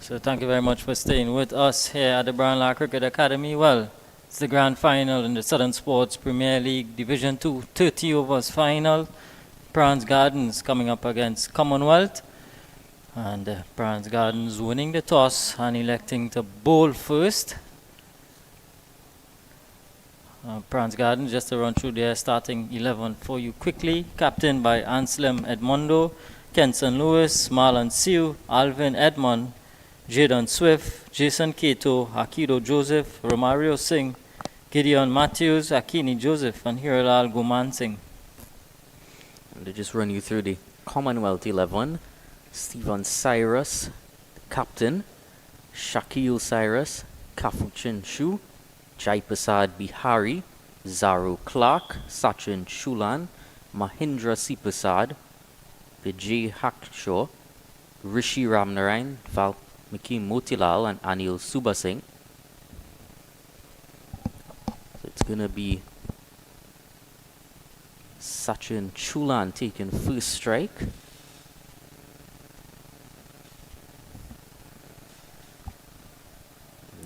So thank you very much for staying with us here at the Brownlow Cricket Academy. Well, it's the grand final in the Southern Sports Premier League Division 2 30 overs final. PRANZ Gardens coming up against Commonwealth. And PRANZ Gardens winning the toss and electing to bowl first. PRANZ Gardens, just to run through their starting 11 for you quickly. Captained by Anselm Edmondo, Kenson Lewis, Marlon Siu, Alvin Edmond, Jadon Swift, Jason Cato, Akido Joseph, Romario Singh, Gideon Matthews, Akini Joseph, and Hiralal Guman Singh. And to just run you through the Commonwealth 11, Stephen Cyrus, captain, Shakil Cyrus, Kafuchin Shu, Jaiprasad Bihari, Zaru Clark, Sachin Shulan, Mahindra Sipasad, Vijay Hakshaw, Rishi Ramnarayan, Valmiki Motilal, and Anil Subasingh. So it's going to be Sachin Shulan taking first strike.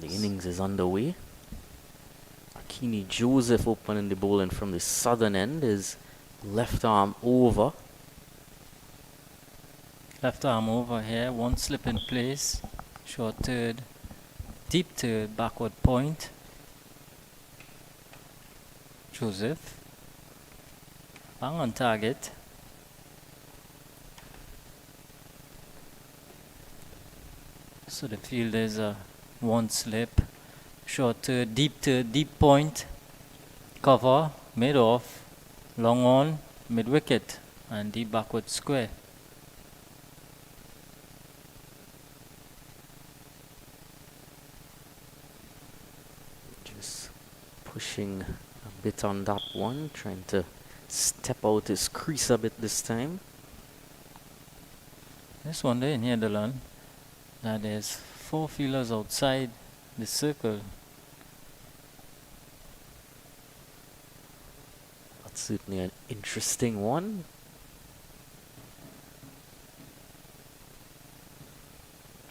The innings is underway. Akini Joseph opening the bowling from the southern end, is left arm over. Left arm over here, one slip in place, short third, deep third, backward point. Joseph, bang on target. So the field is one slip, short third, deep point, cover, mid off, long on, mid wicket, and deep backward square. Just pushing a bit on that one, trying to step out his crease a bit this time. This one there in here, Dylan, that there's 4 fielders outside the circle. That's certainly an interesting one.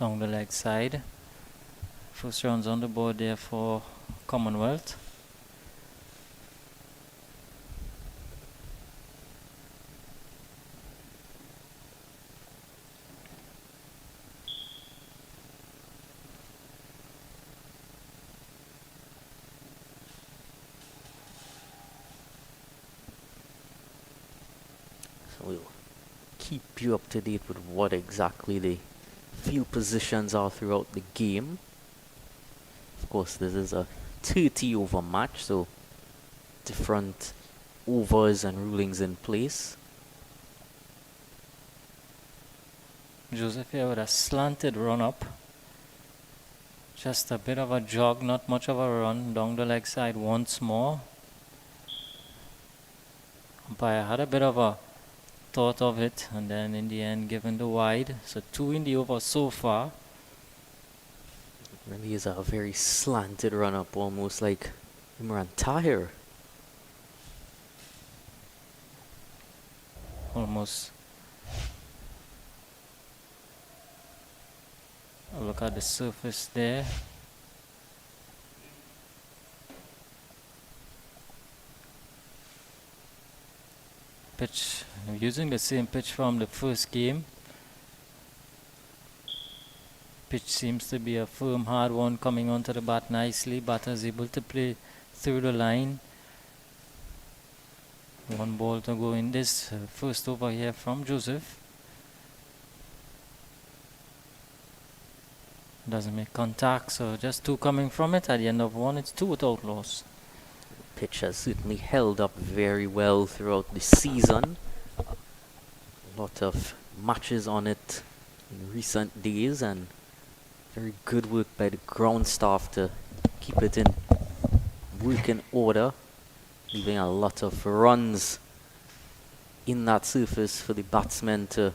Along the leg side. First round's on the board there for Commonwealth. So we'll keep you up to date with what exactly the field positions are throughout the game. Of course, this is a 30 over match, so different overs and rulings in place. Joseph here with a slanted run up. Just a bit of a jog, not much of a run. Down the leg side once more. Umpire had a bit of a thought of it, and then in the end given the wide. So 2 in the over so far. Really is a very slanted run up, almost like Imran Tahir. Almost. Look at the surface there. Pitch, using the same pitch from the first game. Pitch seems to be a firm, hard one, coming onto the bat nicely. Batter is able to play through the line. 1 ball to go in this first over here from Joseph. Doesn't make contact, so just 2 coming from it. At the end of 1, it's 2 without loss. Pitch has certainly held up very well throughout the season. A lot of matches on it in recent days, and very good work by the ground staff to keep it in working order, leaving a lot of runs in that surface for the batsmen to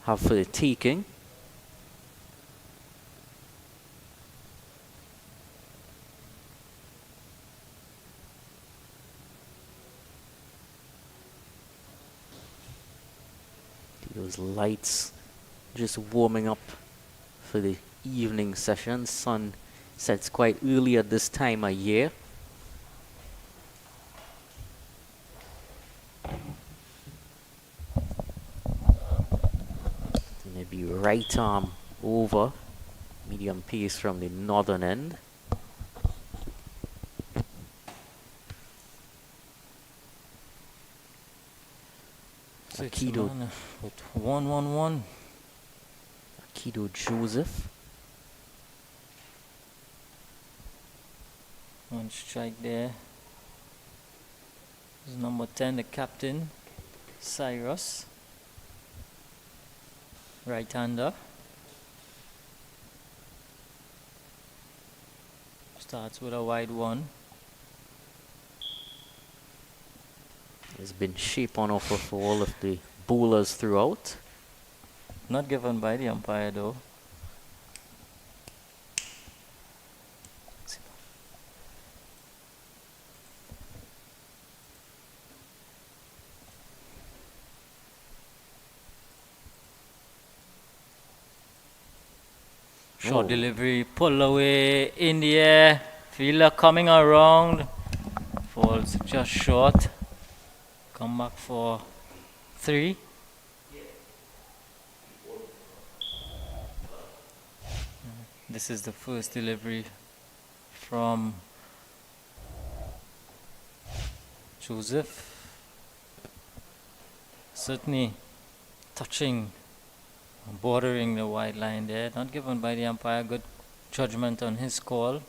have for the taking. Those lights just warming up for the evening session. Sun sets quite early at this time of year. Maybe right arm over, medium pace from the northern end. Akido. With 1-1-1. Akido Joseph. One strike there. This is number 10, the captain, Cyrus. Right-hander. Starts with a wide one. There's been shape on offer for all of the bowlers throughout. Not given by the umpire though. Short delivery, pull away in the air. Fielder coming around. Falls just short. Come back for 3. This is the first delivery from Joseph. Certainly touching, bordering the wide line there. Not given by the umpire. Good judgment on his call.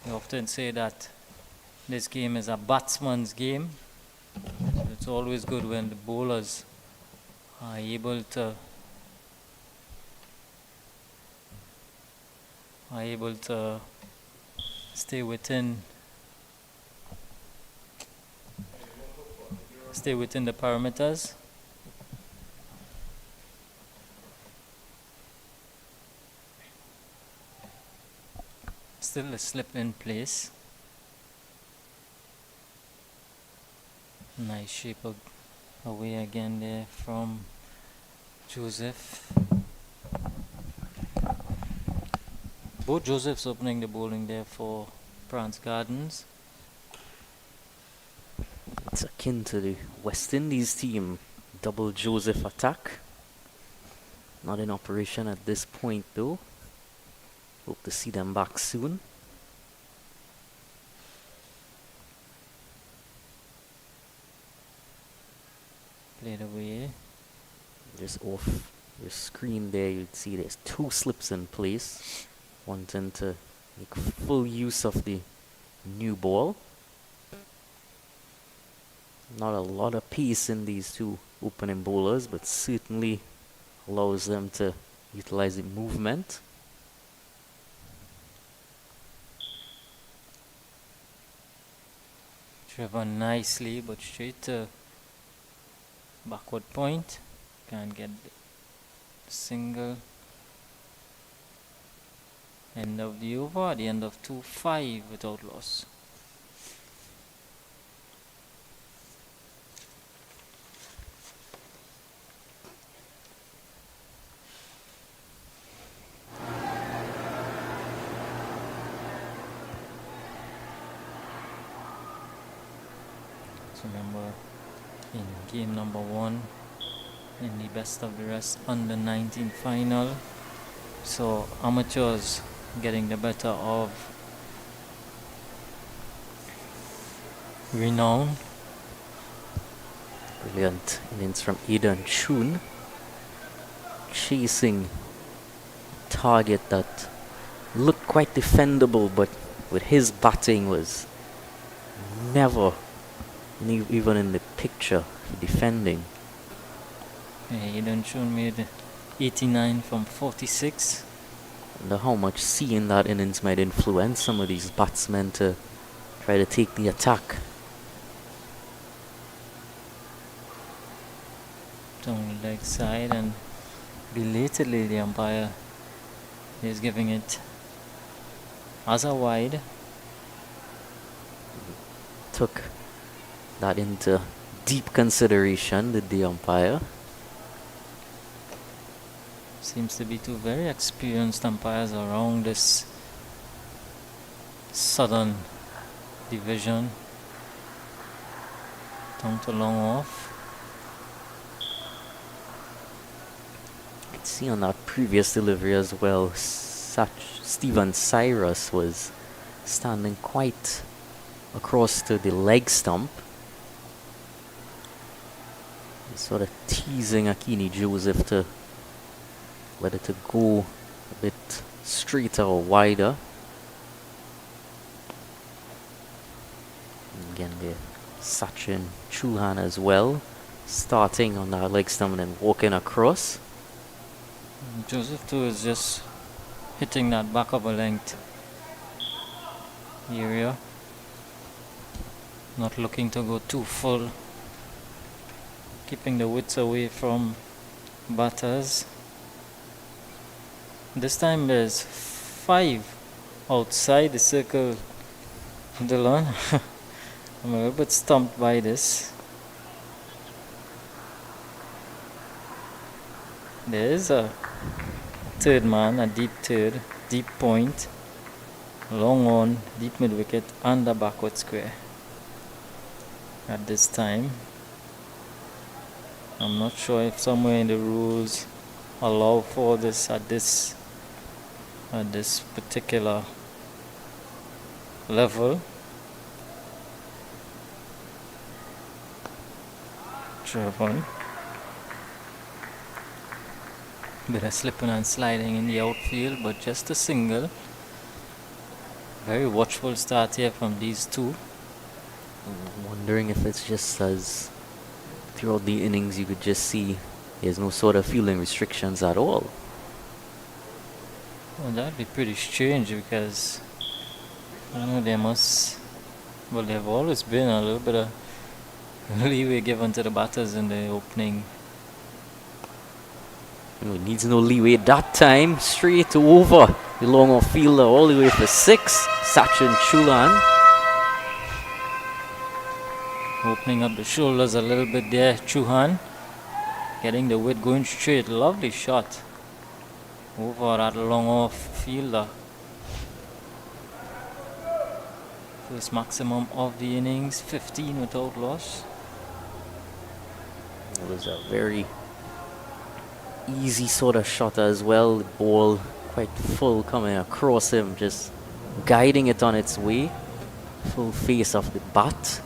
We often say that this game is a batsman's game. So it's always good when the bowlers are able to stay within the parameters. Still a slip in place. Nice shape away again there from Joseph. Both Josephs opening the bowling there for PRANZ Gardens. It's akin to the West Indies team double Joseph attack. Not in operation at this point though. Hope to see them back soon. Played away. Just off your screen there, you'd see there's 2 slips in place. Wanting to make full use of the new ball. Not a lot of pace in these 2 opening bowlers, but certainly allows them to utilize the movement. Driven nicely, but straight to backward point. Can't get the single. End of the over at the end of 2-5 without loss. So remember, in game number 1 in the best of the rest under 19 final, so amateurs getting the better of renown. Brilliant innings from Aidan Chun, chasing target that looked quite defendable, but with his batting was never even in the picture defending. Aidan Chun made 89 from 46. Wonder how much seeing that innings might influence some of these batsmen to try to take the attack. Down the leg side, and belatedly the umpire is giving it as a wide. Took that into deep consideration, did the umpire. Seems to be two very experienced umpires around this southern division. Down to long off. You can see on that previous delivery as well, Stephen Cyrus was standing quite across to the leg stump. He's sort of teasing Akini Joseph to whether to go a bit straighter or wider. And again, the Sachin Chauhan as well, starting on that leg stump and then walking across. Joseph too is just hitting that back of a length area. Not looking to go too full. Keeping the widths away from batters. This time there's 5 outside the circle. Dillon. I'm a little bit stumped by this. There is a third man, a deep third, deep point, long on, deep mid wicket, and a backward square. At this time, I'm not sure if somewhere in the rules allow for this at this particular level. Driven. Bit of slipping and sliding in the outfield, but just a single. Very watchful start here from these two. I'm wondering if it's just as throughout the innings you could just see there's no sort of fielding restrictions at all. Well, that'd be pretty strange because I know there must, well, there have always been a little bit of leeway given to the batters in the opening. It needs no leeway that time. Straight over the long off fielder all the way for 6. Sachin Chauhan. Opening up the shoulders a little bit there, Chauhan. Getting the width going straight. Lovely shot. Over that long off fielder. First maximum of the innings, 15 without loss. It was a very easy sort of shot as well. The ball quite full coming across him, just guiding it on its way. Full face of the bat.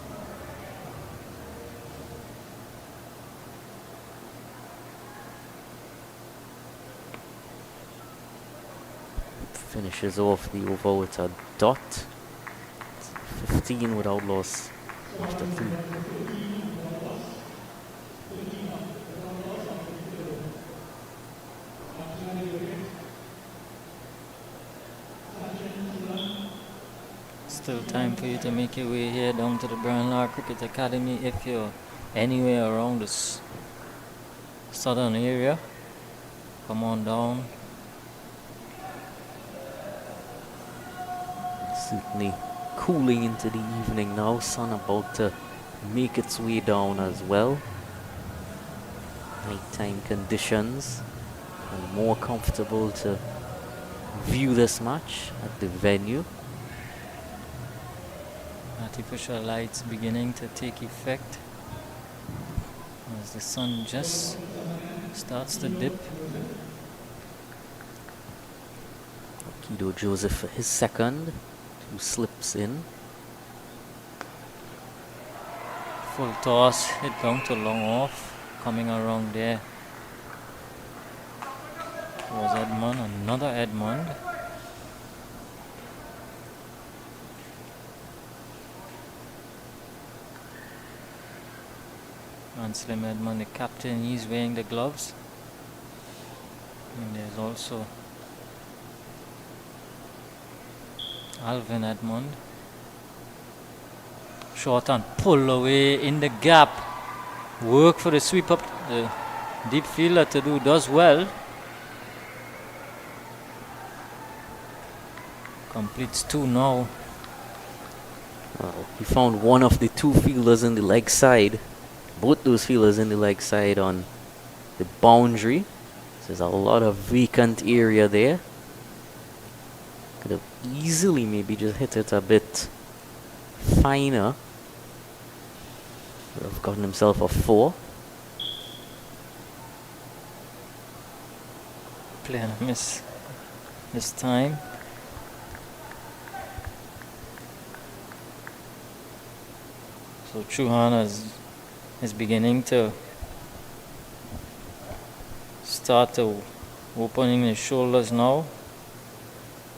Finishes off the over with a dot. 15 without loss after 3. Still time for you to make your way here down to the Brian Lara Cricket Academy if you're anywhere around this southern area. Come on down. Certainly cooling into the evening now. Sun about to make its way down as well. Nighttime conditions and more comfortable to view this match at the venue. Artificial lights beginning to take effect as the sun just starts to dip. Kido Joseph for his second. 2 slips in. Full toss, hit down to long off. Coming around there was Edmund, another Edmund. And Slim Edmund, the captain, he's wearing the gloves. And there's also Alvin Edmund. Short and pull away in the gap. Work for the sweep up. The deep fielder to do does well. Completes 2 now. He found one of the 2 fielders in the leg side. Both those fielders in the leg side on the boundary. There's a lot of vacant area there. Could have easily maybe just hit it a bit finer. Would have gotten himself a 4. Playing a miss this time. So Chauhan is beginning to start to opening his shoulders now.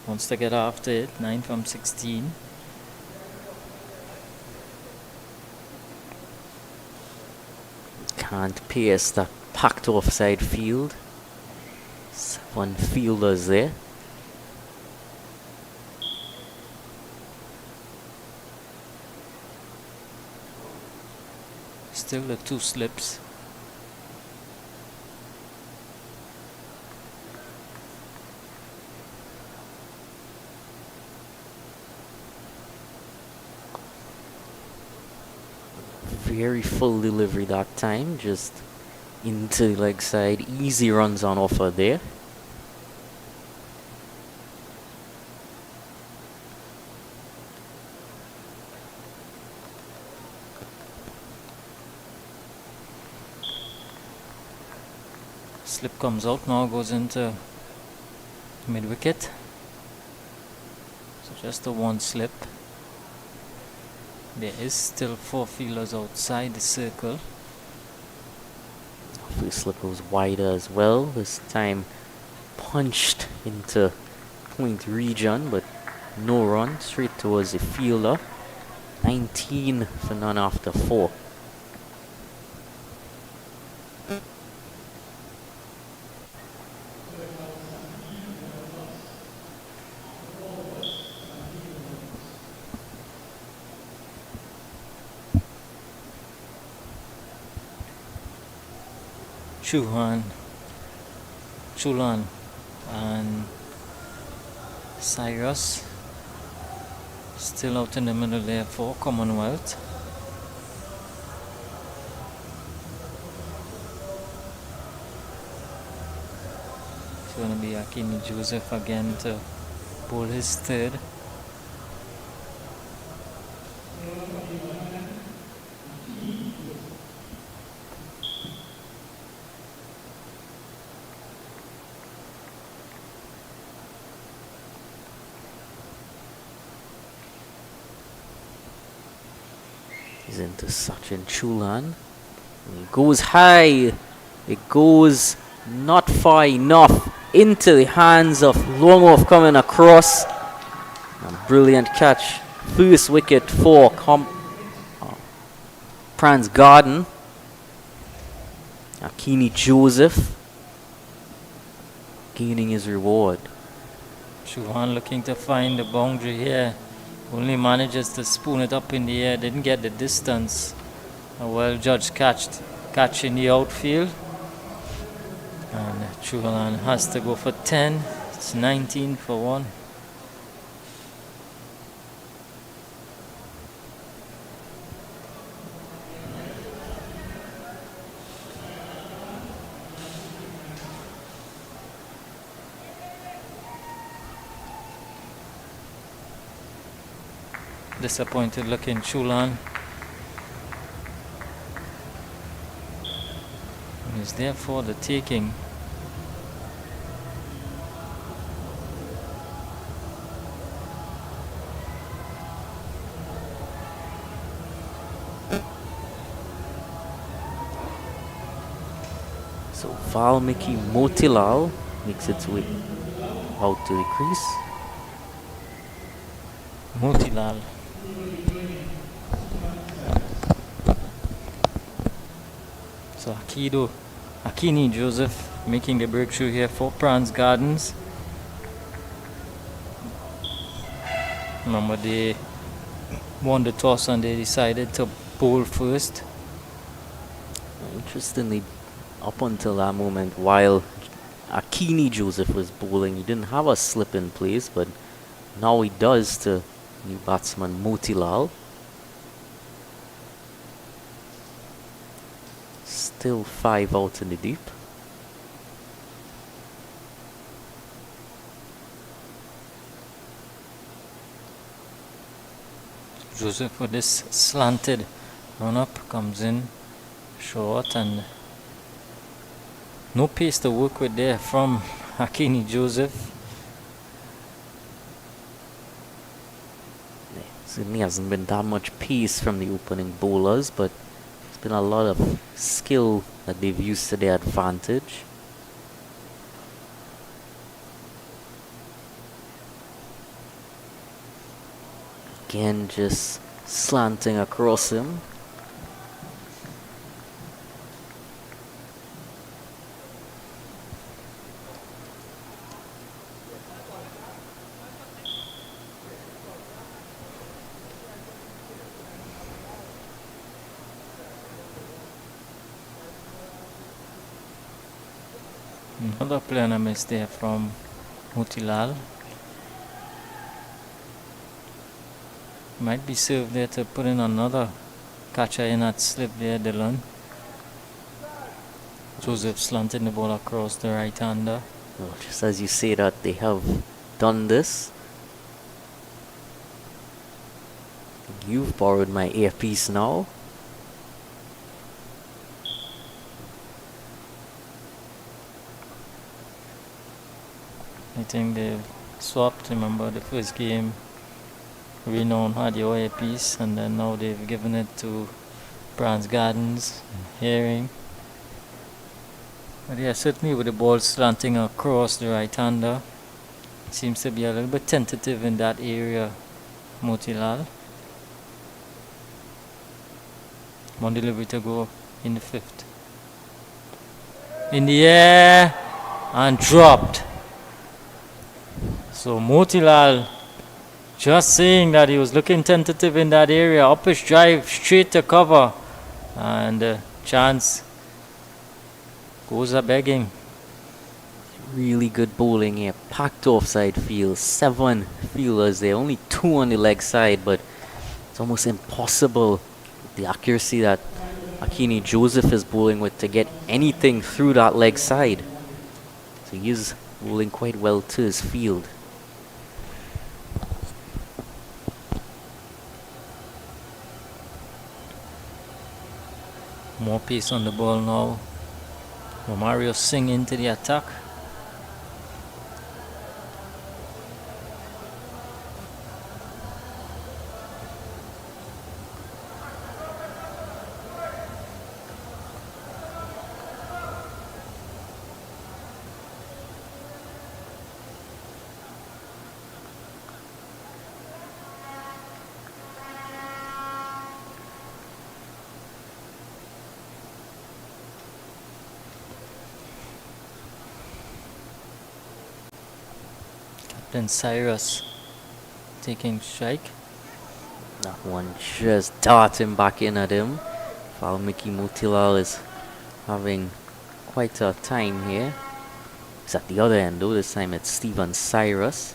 Wants to get after it. 9 from 16. Can't pierce that packed offside field. 7 fielders there. Still the 2 slips. Very full delivery that time, just into the leg side. Easy runs on offer there. Slip comes out now, goes into mid wicket. So just a 1 slip. There is still 4 fielders outside the circle. The slip was wider as well. This time punched into point region, but no run. Straight towards the fielder. 19 for none after 4. Chulan and Cyrus still out in the middle there for Commonwealth. It's going to be Akini Joseph again to bowl his 3rd. He's into Sachin Chulan. It goes high. It goes not far enough into the hands of Longworth coming across. A brilliant catch. First wicket for PRANZ Garden. Akini Joseph gaining his reward. Chauhan looking to find the boundary here. Only manages to spoon it up in the air. Didn't get the distance. A well-judged catch in the outfield. And Chauhan has to go for 10. It's 19 for 1. Disappointed looking Chauhan. He's there for the taking. So Valmiki Motilal makes its way out to the crease. Motilal. So Akini Joseph making the breakthrough here for PRANZ Gardens. Remember, they won the toss and they decided to bowl first. Interestingly, up until that moment, while Akini Joseph was bowling, he didn't have a slip in place, but now he does to new batsman Motilal. Still 5 out in the deep. Joseph with this slanted run-up comes in short, and no pace to work with there from Hakini Joseph. Certainly hasn't been that much pace from the opening bowlers, but it's been a lot of skill that they've used to their advantage. Again, just slanting across him. Another play on a miss there from Motilal. Might be served there to put in another catcher in that slip there, Dylan. Joseph slanting the ball across the right-hander. Well, just as you say that, they have done this. You've borrowed my earpiece now. I think they've swapped. Remember the first game, Renown had your earpiece, and then now they've given it to PRANZ Gardens hearing. But yeah, certainly with the ball slanting across the right-hander, seems to be a little bit tentative in that area, Motilal. One delivery to go in the 5th. In the air and dropped. So Motilal just saying that he was looking tentative in that area. Uppish drive straight to cover, and chance goes a begging. Really good bowling here. Packed offside field. 7 fielders there. Only 2 on the leg side, but it's almost impossible the accuracy that Hakini Joseph is bowling with to get anything through that leg side. So he is bowling quite well to his field. More pace on the ball now. Romario Singh into the attack. Then Cyrus taking strike. That one just darting back in at him. Valmiki Motilal is having quite a time here. It's at the other end though. This time it's Stephen Cyrus.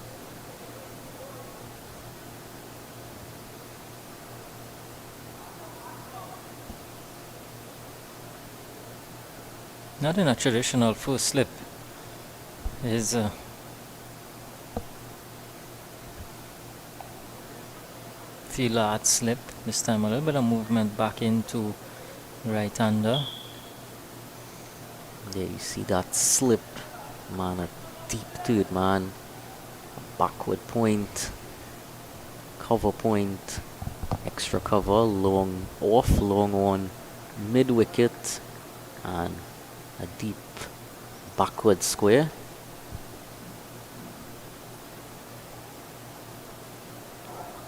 Not in a traditional full slip. Is feel a hard slip. This time a little bit of movement back into right-hander. There you see that slip, man, a deep to it, man. A backward point, cover point, extra cover, long off, long on, mid wicket, and a deep backward square.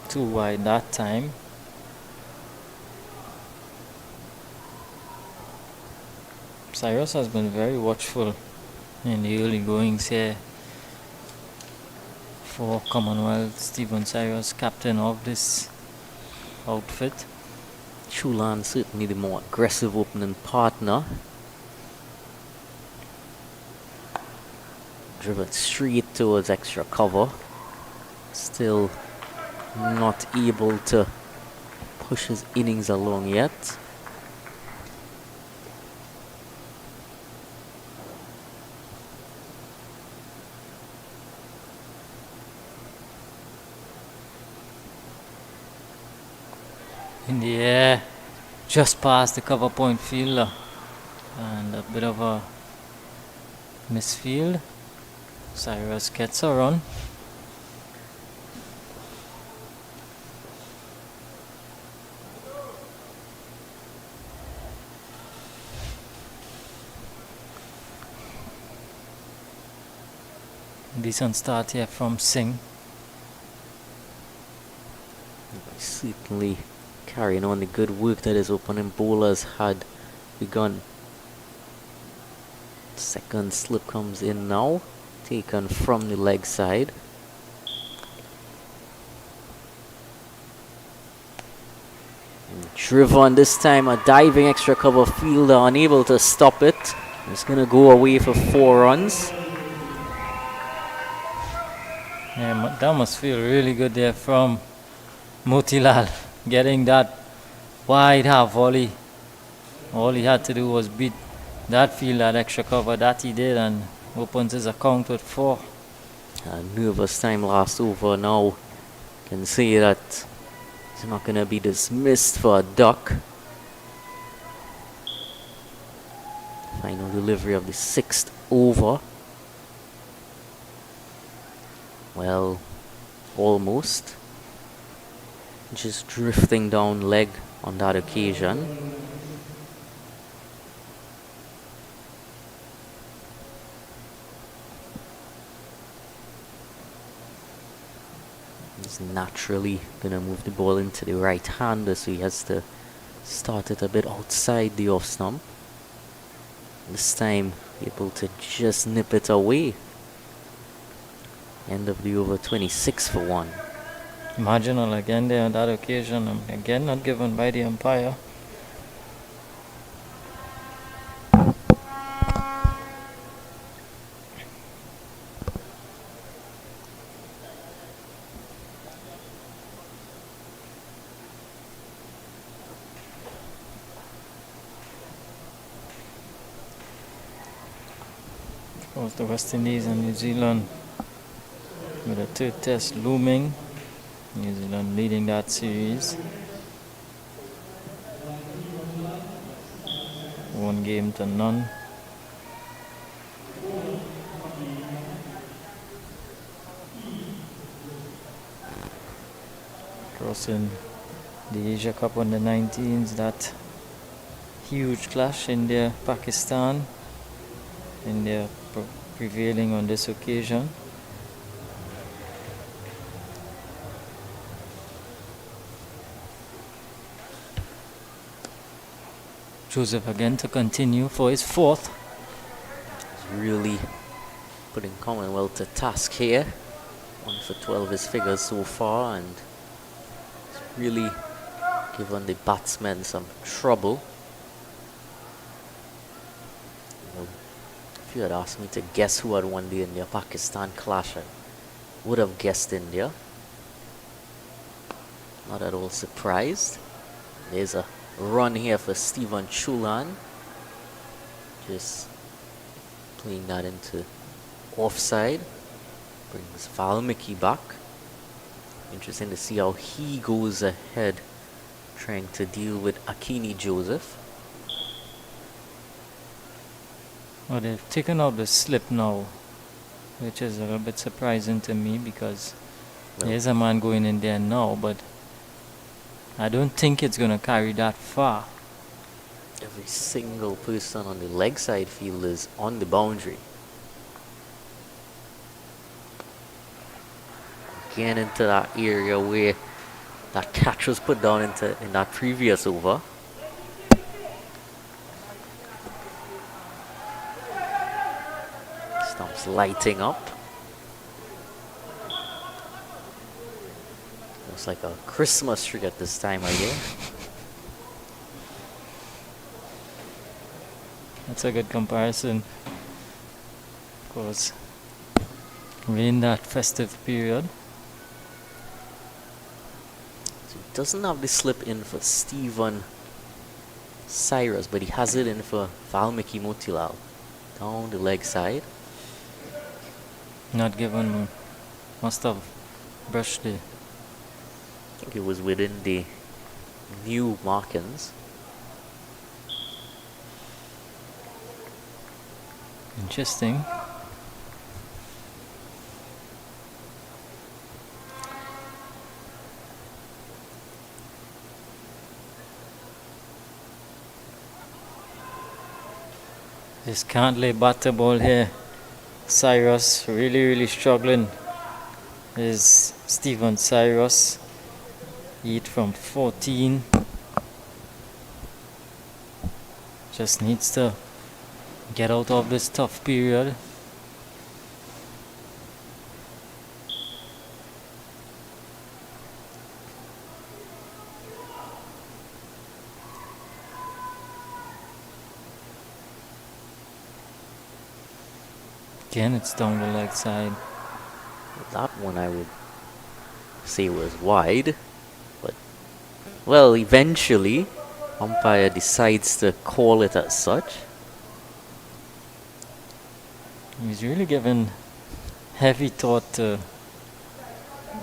Too wide that time. Cyrus has been very watchful in the early goings here for Commonwealth. Stephen Cyrus, captain of this outfit. Chulan certainly the more aggressive opening partner. Driven straight towards extra cover. Still not able to push his innings along yet. In the air, just past the cover point fielder, and a bit of a misfield. Cyrus gets a run. Decent start here from Singh. Certainly carrying on the good work that his opening bowlers had begun. Second slip comes in now, taken from the leg side. And driven this time, a diving extra cover fielder unable to stop it. It's going to go away for 4 runs. Yeah, that must feel really good there from Motilal, getting that wide half volley. All he had to do was beat that field, that extra cover that he did, and opens his account with 4. A nervous time last over now. Can see that he's not going to be dismissed for a duck. Final delivery of the 6th over. Well, almost. Just drifting down leg on that occasion. He's naturally gonna move the ball into the right hander, so he has to start it a bit outside the off stump. This time able to just nip it away. End of the over, 26 for 1. Marginal again there on that occasion, again not given by the umpire. Of course, the West Indies and New Zealand with a 3rd test looming. New Zealand leading that series. 1 game to none. Crossing the Asia Cup under 19s, that huge clash India-Pakistan. India prevailing on this occasion. Joseph again to continue for his 4th. He's really putting Commonwealth to task here. 1 for 12 his figures so far, and it's really given the batsmen some trouble. Well, if you had asked me to guess who had won the India-Pakistan clash, I would have guessed India. Not at all surprised. There's a run here for Stephen Chulan. Just playing that into offside. Brings Valmiki back. Interesting to see how he goes ahead trying to deal with Akini Joseph. Well, they've taken out the slip now, which is a little bit surprising to me because there's a man going in there now, but I don't think it's going to carry that far. Every single person on the leg side field is on the boundary. Again into that area where that catch was put down in that previous over. Stumps lighting up. Looks like a Christmas tree at this time of year. That's a good comparison. Of course, we're in that festive period. So he doesn't have the slip in for Stephen Cyrus, but he has it in for Valmiki Motilal. Down the leg side. Not given, must have brushed the. I think it was within the new markings. Interesting. Just can't lay batter ball here. Cyrus really struggling. Is Steven Cyrus. Heat from 14. Just needs to get out of this tough period. Again, it's down the leg side. That one I would say was wide, but well, eventually umpire decides to call it as such. He's really given heavy thought to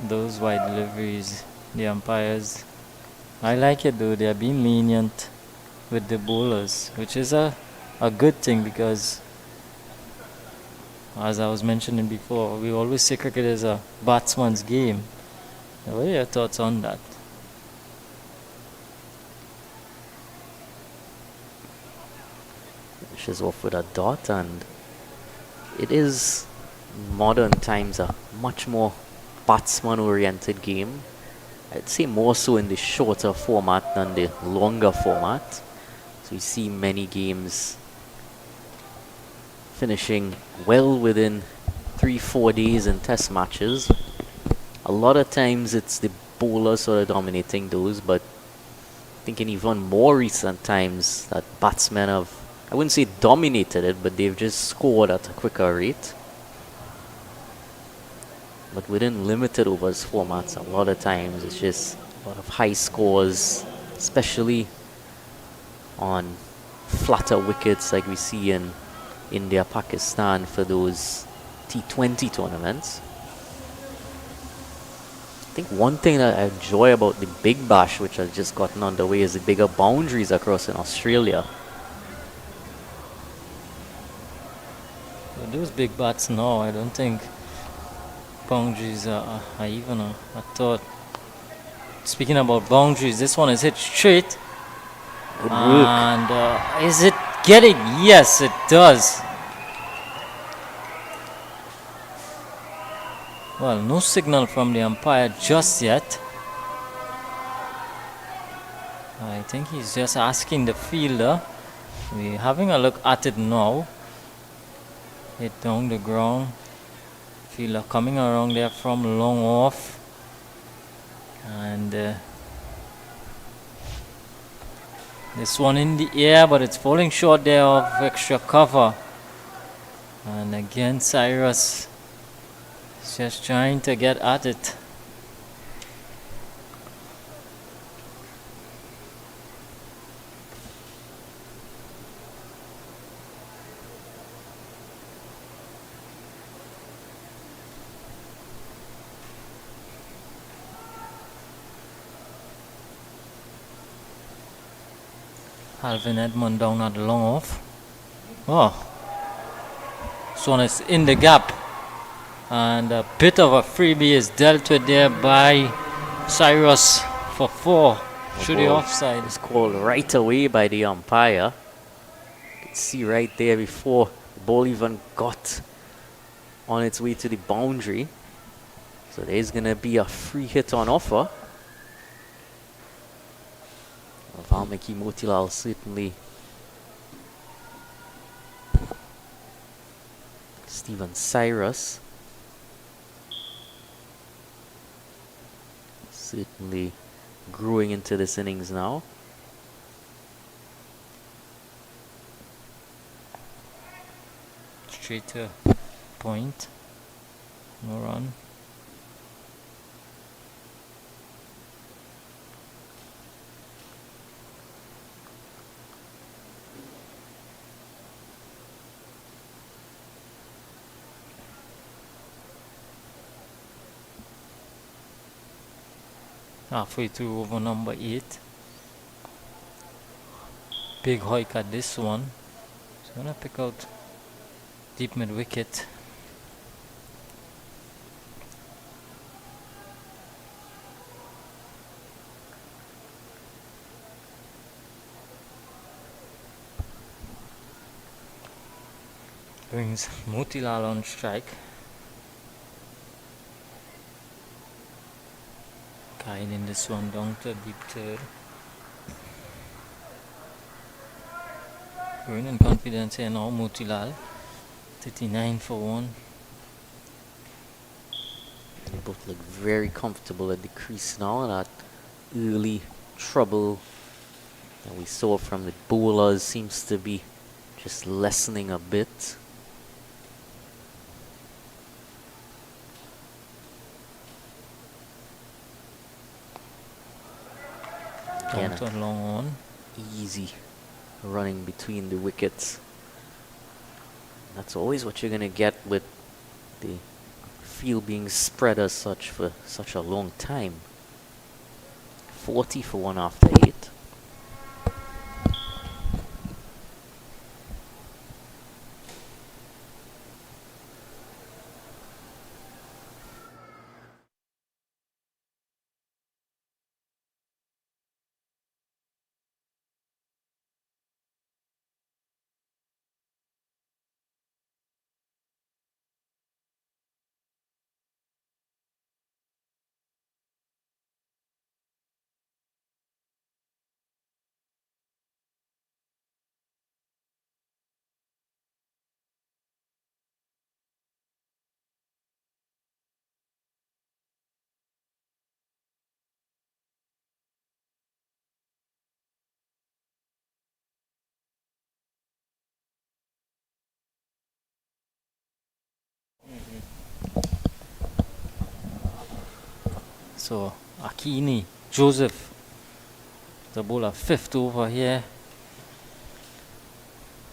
those wide deliveries, the umpires. I like it though, they're being lenient with the bowlers, which is a good thing because, as I was mentioning before, we always say cricket is a batsman's game. What are your thoughts on that? Finishes off with a dot, and it is modern times a much more batsman oriented game. I'd say more so in the shorter format than the longer format. So you see many games finishing well within 3-4 days in test matches. A lot of times it's the bowlers sort of dominating those, but I think in even more recent times that batsmen have, I wouldn't say dominated it, but they've just scored at a quicker rate. But within limited overs formats, a lot of times it's just a lot of high scores, especially on flatter wickets like we see in India, Pakistan for those T20 tournaments. I think one thing that I enjoy about the Big Bash, which has just gotten underway, is the bigger boundaries across in Australia. Those big bats now, I don't think boundaries are even a thought. Speaking about boundaries, this one is hit straight. Good work. And is it getting? Yes, it does. Well, no signal from the umpire just yet. I think he's just asking the fielder. We're having a look at it now. Hit down the ground. Fielder coming around there from long off. And this one in the air, but it's falling short there of extra cover. And again, Cyrus is just trying to get at it. Alvin Edmond down at the long off. Oh, this one is in the gap. And a bit of a freebie is dealt with there by Cyrus for 4. Through the offside. It's called right away by the umpire. You can see right there before the ball even got on its way to the boundary. So there's going to be a free hit on offer. Valmiki Motilal certainly. Steven Cyrus certainly growing into this innings now. Straight to point. No run. Halfway through over number 8. big hike at this one. So I'm gonna pick out deep mid wicket. Brings Motilal on strike. Guiding this one down to deep third. Growing in confidence here now, Motilal. 39 for 1. They both look very comfortable at the crease now. That early trouble that we saw from the bowlers seems to be just lessening a bit. Down to a long on. Easy running between the wickets. That's always what you're going to get with the field being spread as such for such a long time. 40 for 1 after 8. So Akini, Joseph, the bowler, 5th over here.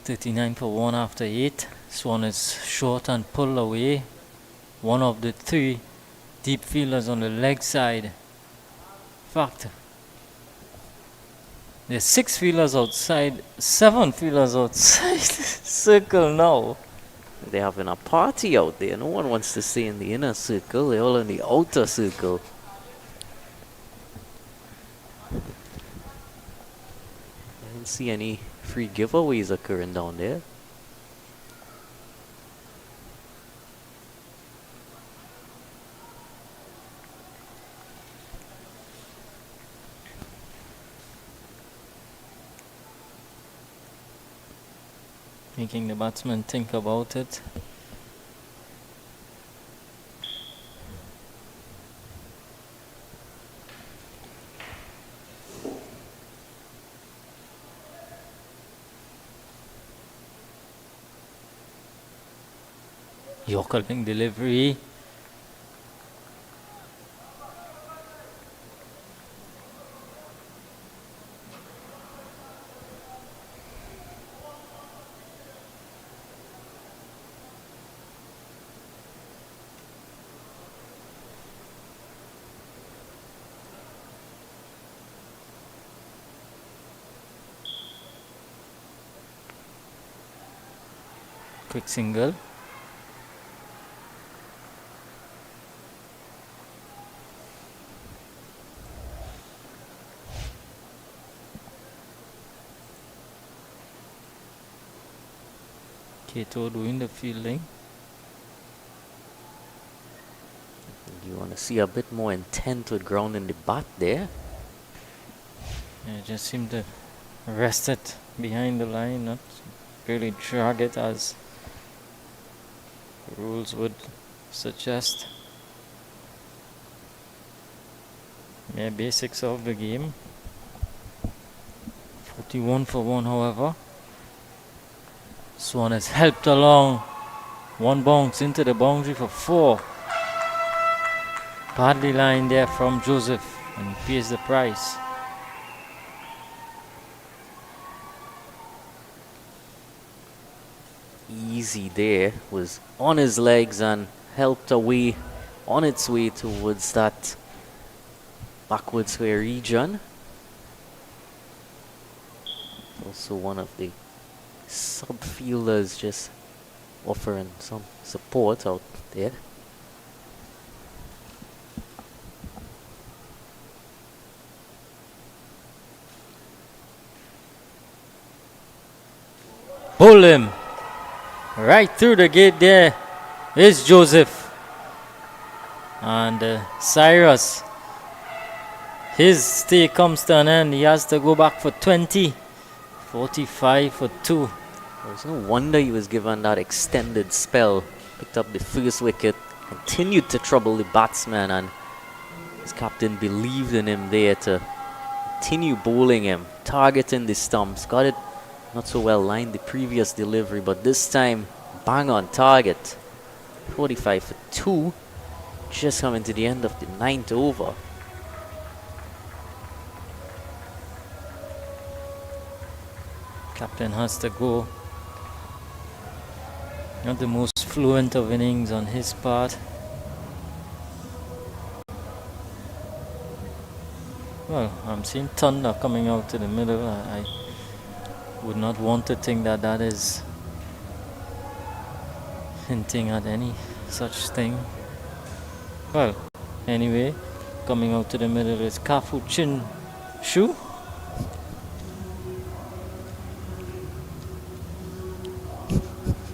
39 for 1 after 8. This one is short and pulled away. One of the 3 deep fielders on the leg side. In fact, there's 6 fielders outside, 7 fielders outside circle now. They're having a party out there. No one wants to stay in the inner circle. They're all in the outer circle. I didn't see any free giveaways occurring down there. Making the batsman think about it. Yorker-link delivery. Quick single. Kato doing the fielding. You want to see a bit more intent with grounding the bat there. Yeah, just seem to rest it behind the line, not really drag it as rules would suggest. Yeah, basics of the game. 41 for 1, however. Swan is helped along. One bounce into the boundary for 4. Badly lined there from Joseph, and he pays the price. Easy there, was on his legs and helped away on its way towards that backward square region. Also one of the subfielders just offering some support out there. Pull him right through the gate. There is Joseph, and Cyrus, his stay comes to an end. He has to go back for 20. 45 for 2. There's no wonder he was given that extended spell. Picked up the first wicket, continued to trouble the batsman, and his captain believed in him there to continue bowling him, targeting the stumps. Got it not so well lined the previous delivery, but this time bang on target. 45 for 2. Just coming to the end of the 9th over. Captain has to go. Not the most fluent of innings on his part. Well, I'm seeing thunder coming out to the middle. I would not want to think that that is hinting at any such thing. Well, anyway, coming out to the middle is Kafu Chin Shu.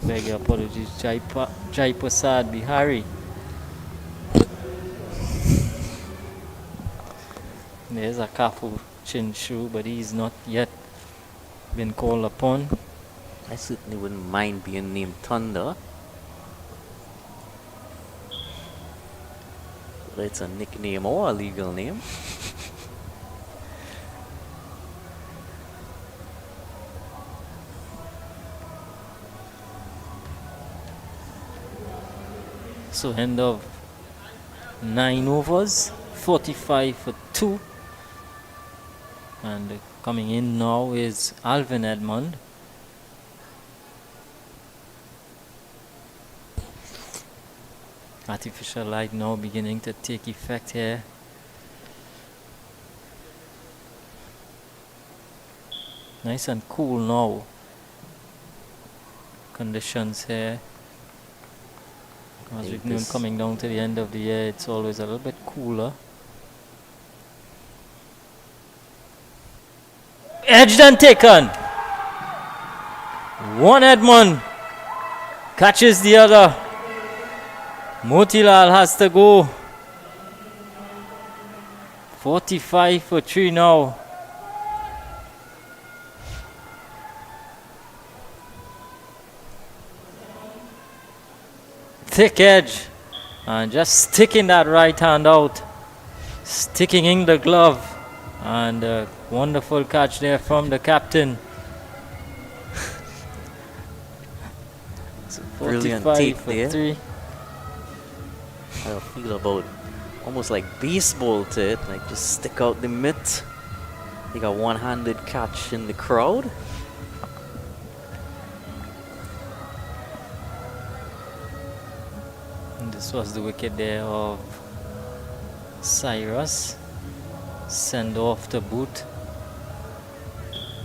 Beg your apologies, Jai Prasad Bihari. There's a Kafu Chin Shu, but he's not yet been called upon. I certainly wouldn't mind being named Thunder. Whether it's a nickname or a legal name. So end of 9 overs, 45 for 2. And coming in now is Alvin Edmond. Artificial light now beginning to take effect here. Nice and cool now. Conditions here. As we've known, coming down to the end of the year, it's always a little bit cooler. Edged and taken. One Edmond catches the other. Motilal has to go. 45 for 3 now. Thick edge, and just sticking that right hand out, sticking in the glove, and a wonderful catch there from the captain. So Brilliant take there. 3. I feel about almost like baseball to it, like just stick out the mitt. He got one-handed catch in the crowd. This was the wicket there of Cyrus. Send off the boot.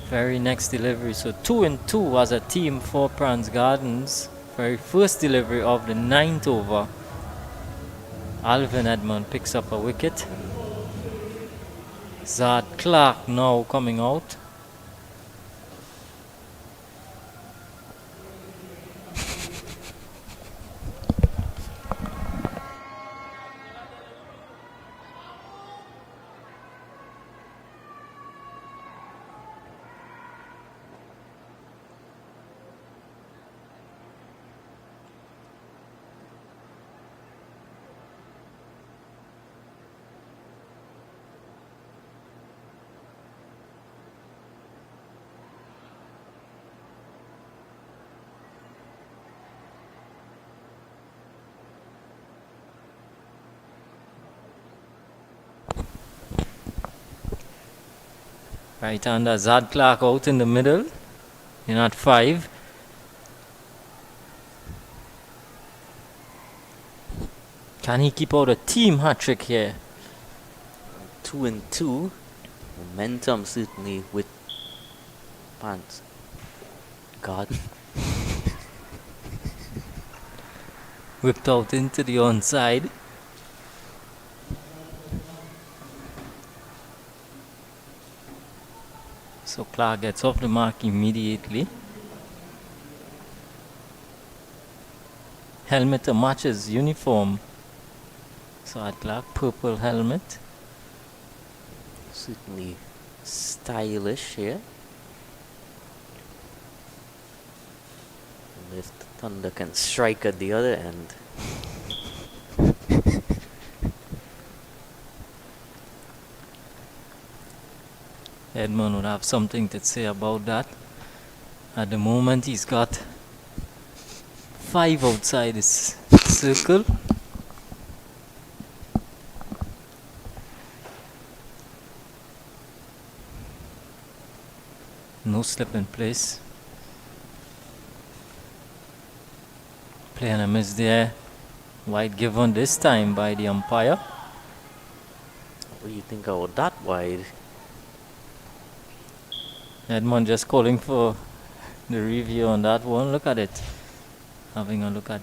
Very next delivery. So 2 and 2 as a team for PRANZ Gardens. Very first delivery of the 9th over. Alvin Edmond picks up a wicket. Zad Clark now coming out. Right-hander Zad Clark out in the middle, in at 5. Can he keep out a team hat-trick here? 2 and 2. Momentum certainly with PRANZ Garden. Whipped out into the onside. So Clark gets off the mark immediately. Helmet to match his uniform. So at Clark, purple helmet. Certainly stylish here. And if the Thunder can strike at the other end. Edmond would have something to say about that. At the moment, he's got 5 outside his circle. No slip in place. Play and a miss there. Wide given this time by the umpire. What do you think about that wide? Edmond just calling for the review on that one. Look at it. Having a look at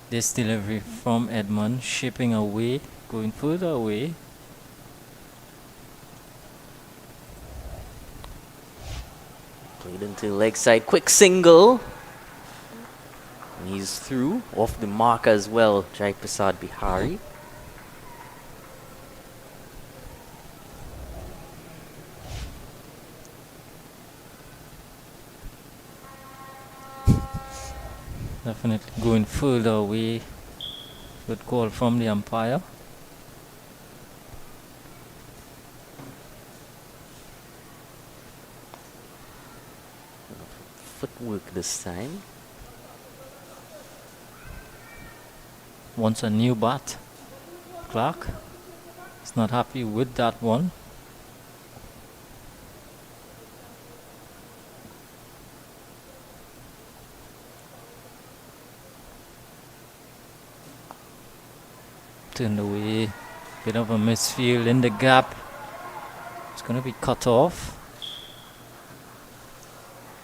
this delivery from Edmond. Shipping away. Going further away. Played into leg side. Quick single. And he's through. Off the mark as well. Jai Prasad Bihari. Definitely going further away. Good call from the umpire. Footwork this time. Wants a new bat. Clark is not happy with that one. Turned away. Bit of a misfield in the gap. It's going to be cut off.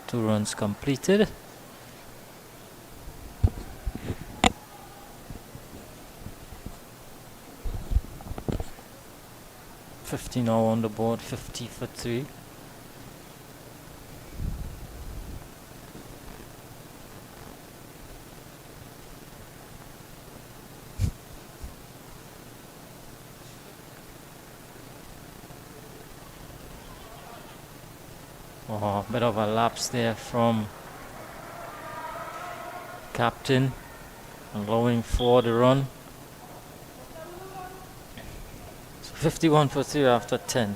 2 runs completed. $50 now on the board, 50 for 3. Oh, bit of a lapse there from captain, allowing for the run. So 51 for 3 after 10.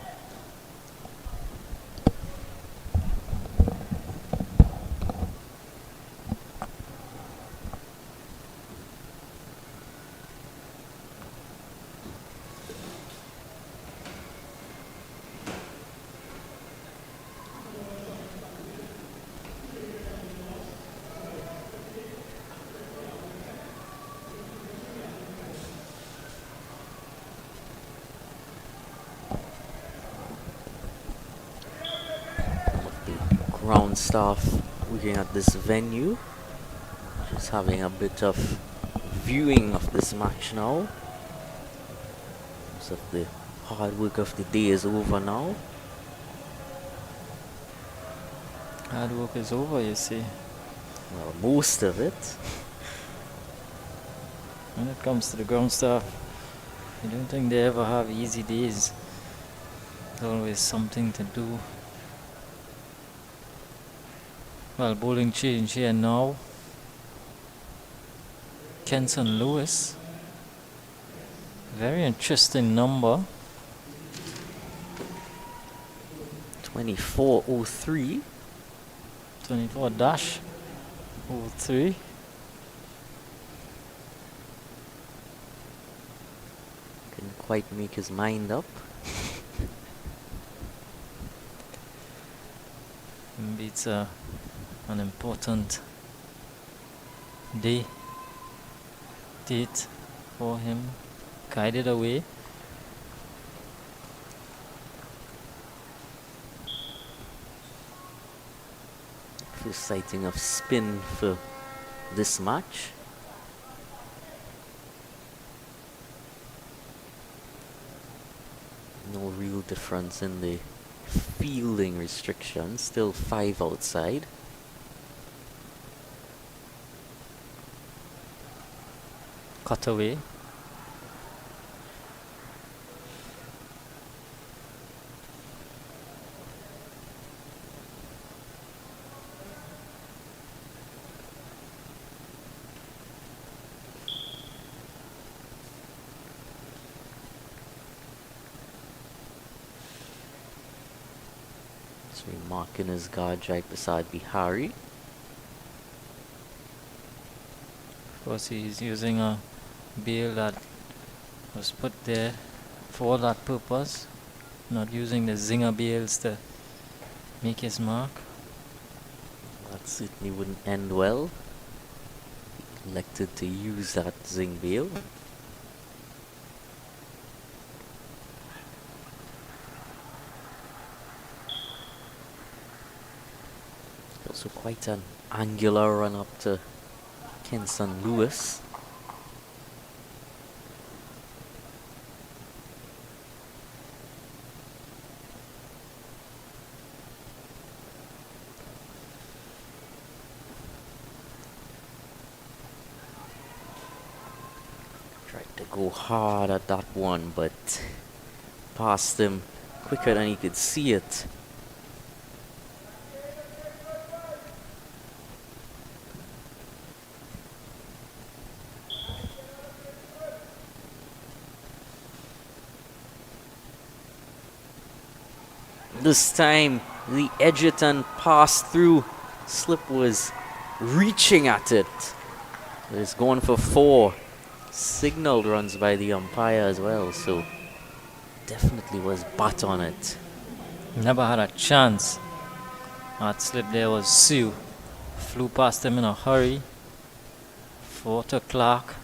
Ground staff looking at this venue, just having a bit of viewing of this match now. Most of the hard work of the day is over now. Hard work is over, you see. Well, most of it. When it comes to the ground staff, I don't think they ever have easy days. There's always something to do. Well, bowling change here now. Kenson Lewis. Very interesting number. 24:03. 24-03. Couldn't quite make his mind up. Maybe it's an important date for him. Guided away. First sighting of spin for this match. No real difference in the fielding restrictions. Still 5 outside. Cut away. Marking his guard right beside Bihari. Of course, he's using a bail that was put there for that purpose, not using the zinger bails to make his mark. That certainly wouldn't end well. He elected to use that zing bail. Also quite an angular run up to Kenson Lewis. Tried to go hard at that one, but passed him quicker than he could see it. This time, the Edgerton pass through. Slip was reaching at it. It's going for 4. Signaled runs by the umpire as well, so definitely was bat on it. Never had a chance. That slip there was Sue. Flew past him in a hurry. 4 to Clark.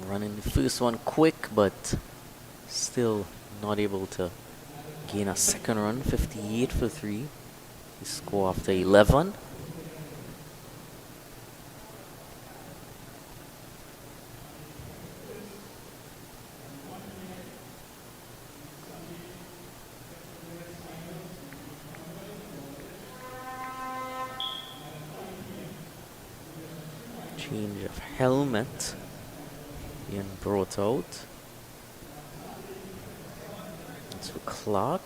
Running the first one quick, but still not able to gain a second run. 58 for 3. He score after 11. Change of helmet being brought out. It's for Clark.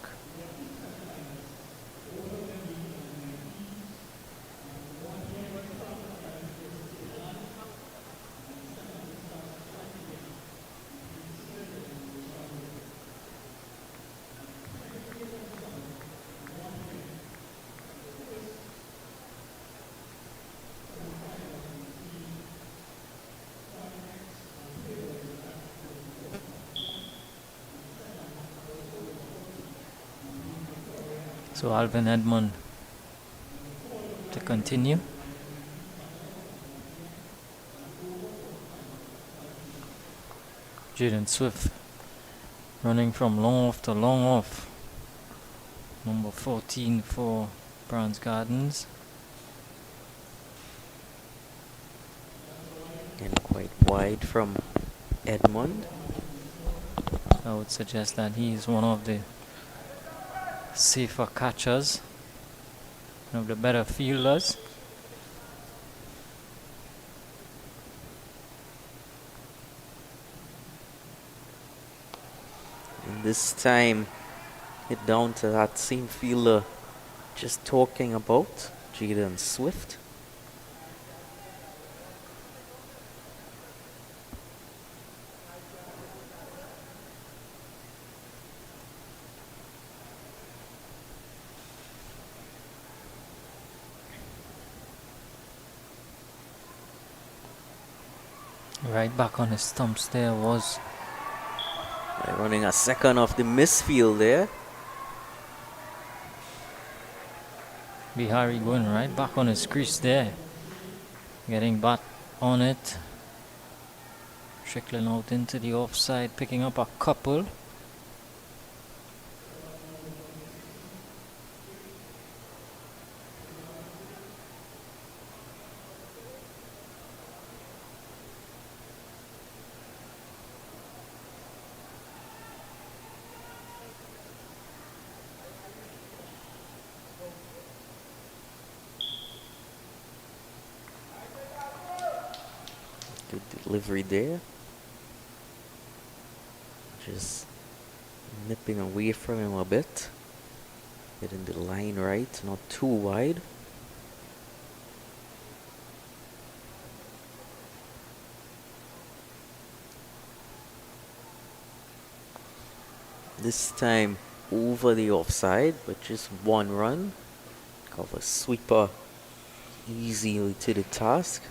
So Alvin Edmond to continue. Jaden Swift running from long off to long off. Number 14 for PRANZ Gardens. And quite wide from Edmond. I would suggest that he is one of the safer catchers, one of the better fielders. And this time, hit down to that same fielder just talking about, Jaden Swift. Right back on his stumps there was Running a second off the misfield there. Bihari going right back on his crease there. Getting bat on it. Trickling out into the offside, picking up a couple. Good delivery there. Just nipping away from him a bit. Getting the line right, not too wide. This time over the offside, but just one run. Cover sweeper easily to the task.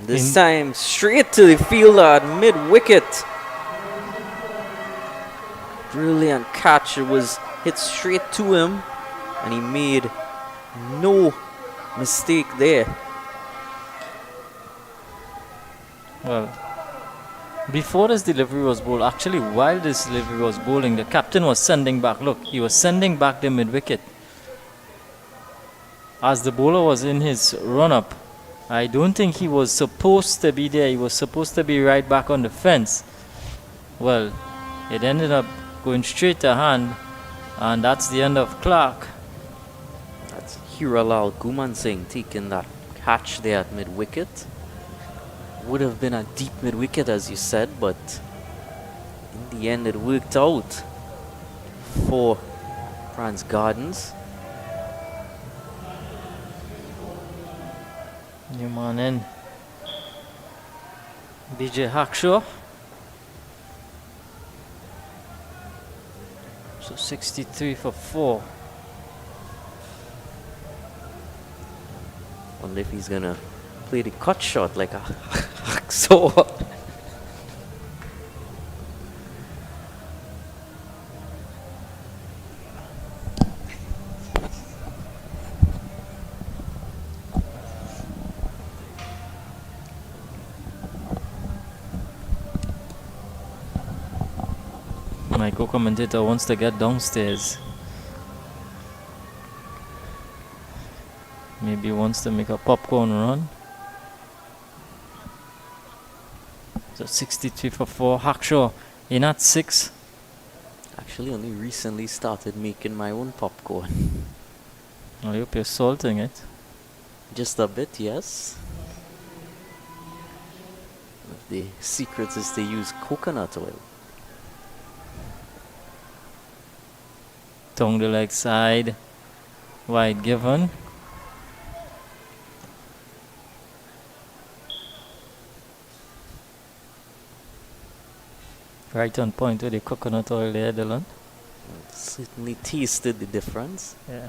This time straight to the fielder at mid-wicket. Brilliant catch. It was hit straight to him and he made no mistake there. Well, before this delivery was bowled, actually while this delivery was bowling, the captain was sending back. Look, he was sending back the mid-wicket. As the bowler was in his run-up, I don't think he was supposed to be there. He was supposed to be right back on the fence. Well, it ended up going straight to hand, and that's the end of Clark. That's Hiralal Guman Singh taking that catch there at mid-wicket. Would have been a deep mid-wicket as you said, but in the end it worked out for PRANZ Gardens. New man in. BJ Hackshaw. So 63 for 4. Wonder if he's gonna play the cut shot like a hacksaw. My co-commentator wants to get downstairs. Maybe wants to make a popcorn run. So 63 for 4. Hackshaw in at 6. Actually only recently started making my own popcorn. I hope you're salting it. Just a bit, yes. The secret is to use coconut oil. Tongue the leg side. Wide given. Right on point with the coconut oil there, Dylan. Certainly tasted the difference. Yeah.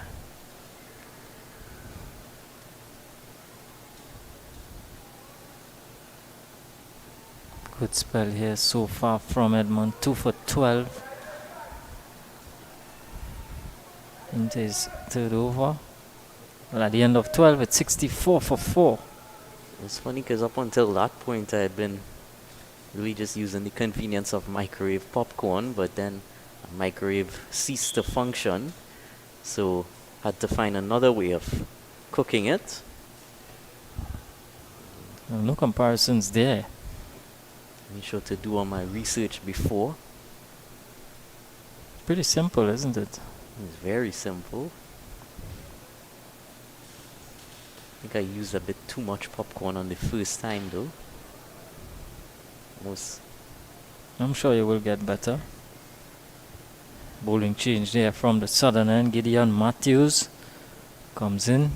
Good spell here so far from Edmond. 2 for 12. Into his third over. Well, at the end of 12, it's 64 for 4. It's funny because up until that point I had been really just using the convenience of microwave popcorn, but then a microwave ceased to function, so had to find another way of cooking it. Well, no comparisons there. Made sure to do all my research before. Pretty simple, isn't it? It's very simple. I think I used a bit too much popcorn on the first time though. I'm sure you will get better. Bowling change there from the southern end. Gideon Matthews comes in.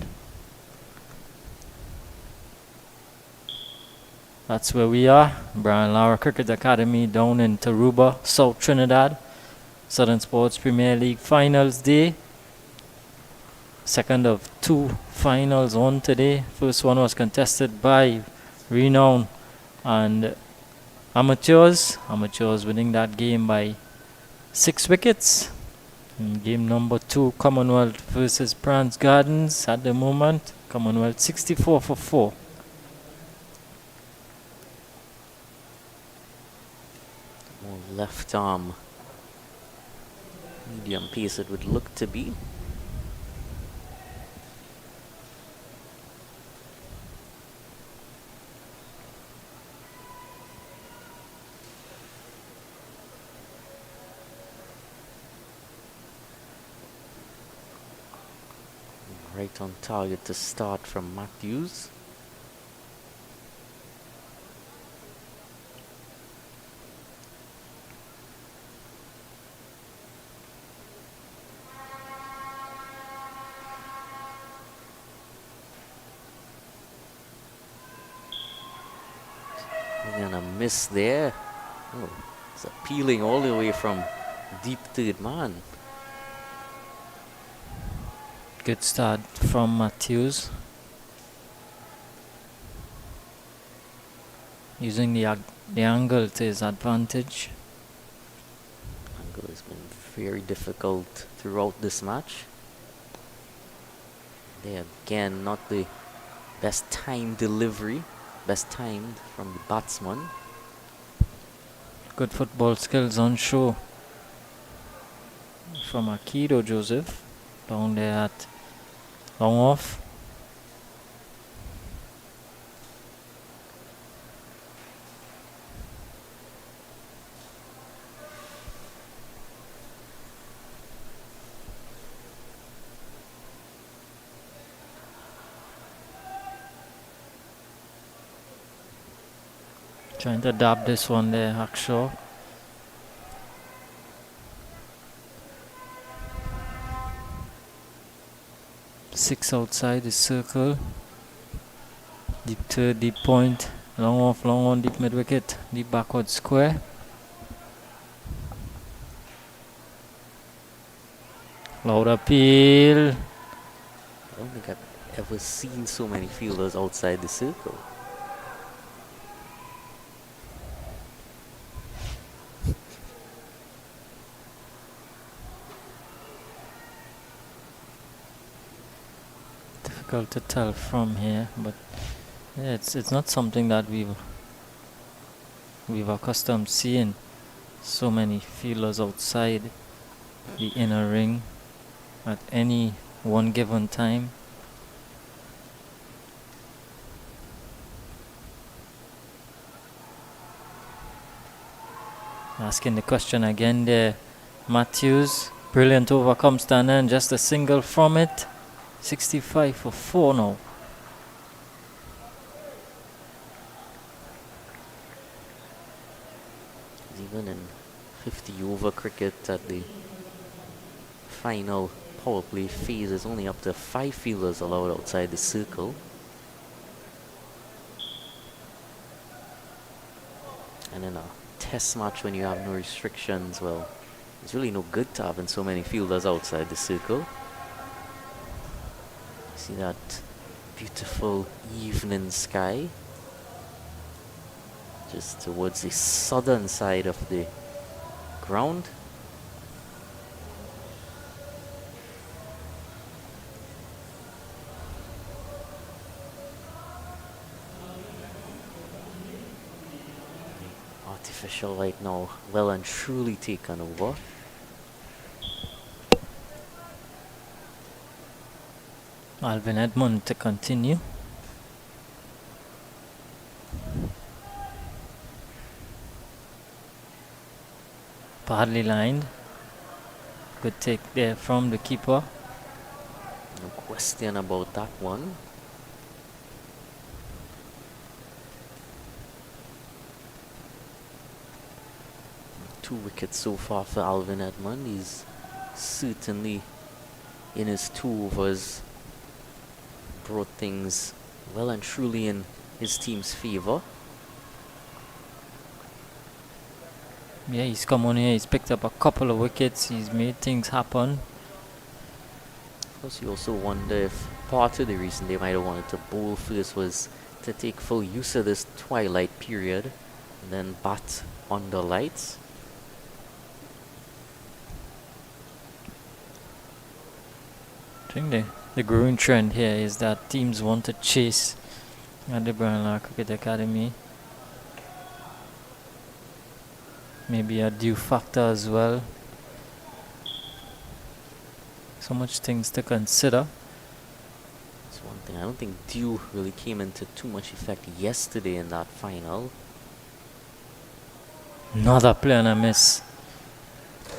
That's where we are. Brian Lara Cricket Academy down in Taruba, South Trinidad. Southern Sports Premier League Finals Day. Second of two finals on today. First one was contested by Renown and Amateurs. Amateurs winning that game by 6 wickets. In game number 2, Commonwealth versus PRANZ Gardens at the moment. Commonwealth 64 for 4. More left arm medium pace it would look to be. Right on target to start from Matthews. And a miss there. Oh, it's appealing all the way from deep third man. Good start from Matthews. Using the angle to his advantage. Angle has been very difficult throughout this match. There again, not the best time delivery, best timed from the batsman. Good football skills on show from Akido Joseph down there at long off. Trying to dab this one there, Hackshaw. Six outside the circle. Deep third, deep point. Long off, long on, deep mid wicket. Deep backward square. Loud appeal. I don't think I've ever seen so many fielders outside the circle. Difficult to tell from here, but yeah, it's not something that we've accustomed seeing so many fielders outside the inner ring at any one given time. Asking the question again there, Matthews. Brilliant over comes down and just a single from it. 65 for 4 now. Even in 50 over cricket at the final power play phase, is only up to 5 fielders allowed outside the circle. And in a test match when you have no restrictions, well, it's really no good to having so many fielders outside the circle. See that beautiful evening sky just towards the southern side of the ground. The artificial light now well and truly taken over. Alvin Edmund to continue. Badly lined. Good take there from the keeper. No question about that one. Two wickets so far for Alvin Edmund. He's certainly in his 2 overs brought things well and truly in his team's favor. Yeah, he's come on here. He's picked up a couple of wickets. He's made things happen. Of course, you also wonder if part of the reason they might have wanted to bowl first was to take full use of this twilight period and then bat under lights. I think the growing trend here is that teams want to chase at the Brian Lara Cricket Academy. Maybe a due factor as well. So much things to consider. That's one thing. I don't think dew really came into too much effect yesterday in that final. Another play and a miss.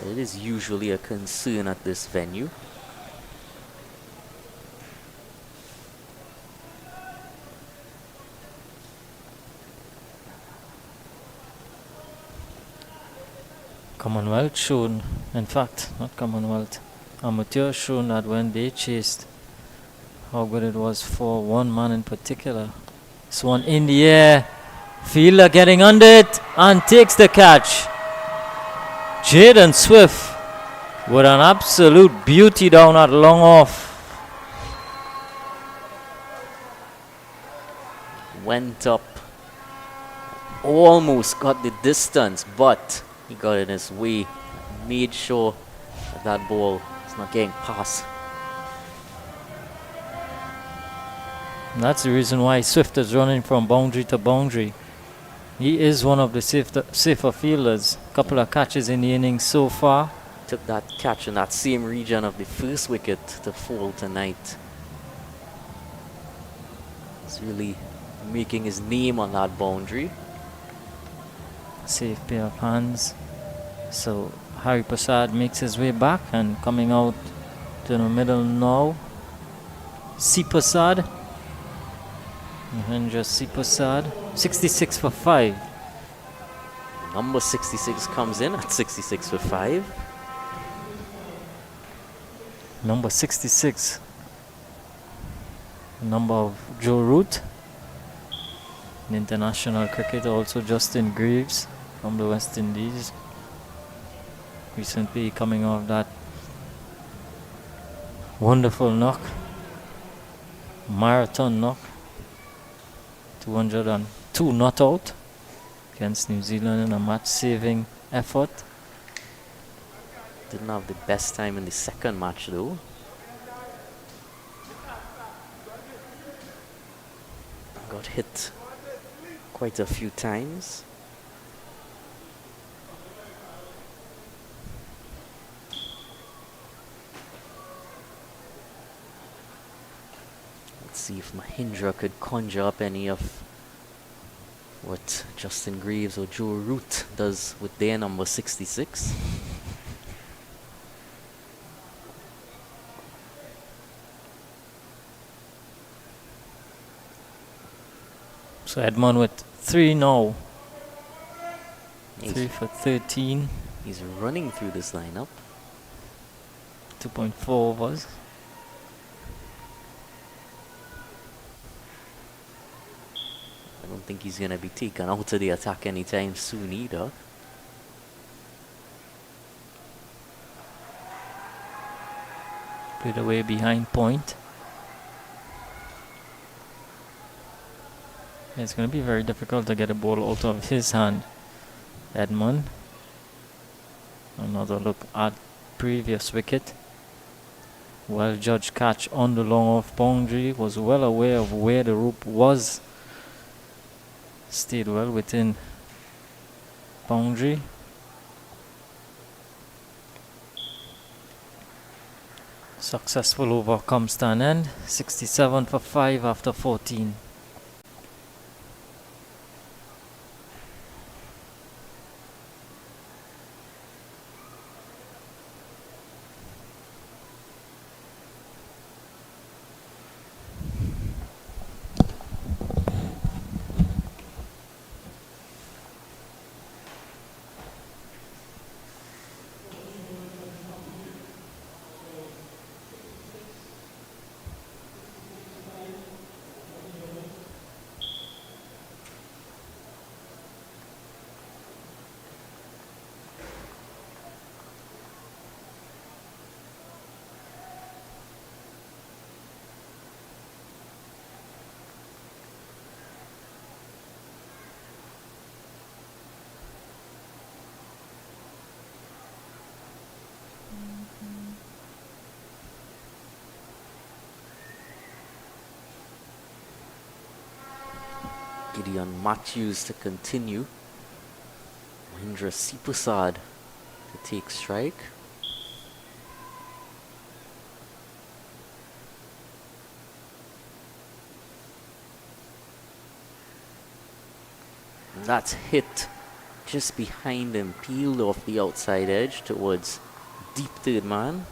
It is usually a concern at this venue. Commonwealth shown, in fact, not Commonwealth, Amateur shown that when they chased, how good it was for one man in particular. This one in the air, fielder getting under it and takes the catch. Jaden Swift with an absolute beauty down at long off. Went up, almost got the distance, but he got in his way, made sure that ball is not getting past. And that's the reason why Swift is running from boundary to boundary. He is one of the safer fielders. Couple of catches in the innings so far. Took that catch in that same region of the first wicket to fall tonight. He's really making his name on that boundary. Safe pair of hands. So Hari Prasad makes his way back and coming out to the middle now. C Prasad. Mahendra C Prasad. 66 for 5. Number 66 comes in at 66 for 5. Number 66. Number of Joe Root. In international cricket, also Justin Greaves from the West Indies. Recently coming off that wonderful knock. Marathon knock. 202 not out against New Zealand in a match-saving effort. Didn't have the best time in the second match though. Got hit quite a few times. Let's see if Mahindra could conjure up any of what Justin Greaves or Joe Root does with their number 66. So Edmond with 3 now. He's 3 for 13. He's running through this lineup. 2.4 overs. I don't think he's going to be taken out of the attack anytime soon either. Played away behind point. It's going to be very difficult to get a ball out of his hand. Edmond. Another look at previous wicket. Well judged catch on the long off boundary. Was well aware of where the rope was. Stayed well within boundary. Successful over comes to an end. 67 for 5 after 14. Gideon Matthews to continue. Mahindra Sipasad to take strike. And that's hit just behind him, peeled off the outside edge towards deep third man.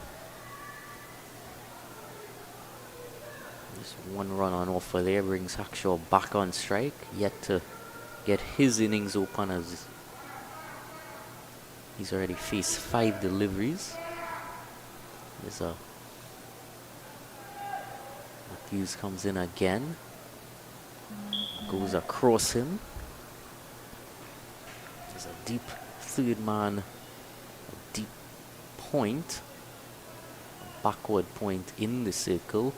Just one run on offer there brings Hackshaw back on strike, yet to get his innings open as he's already faced 5 deliveries. There's a Matthews comes in again, goes across him. There's a deep third man, a deep point, a backward point in the circle.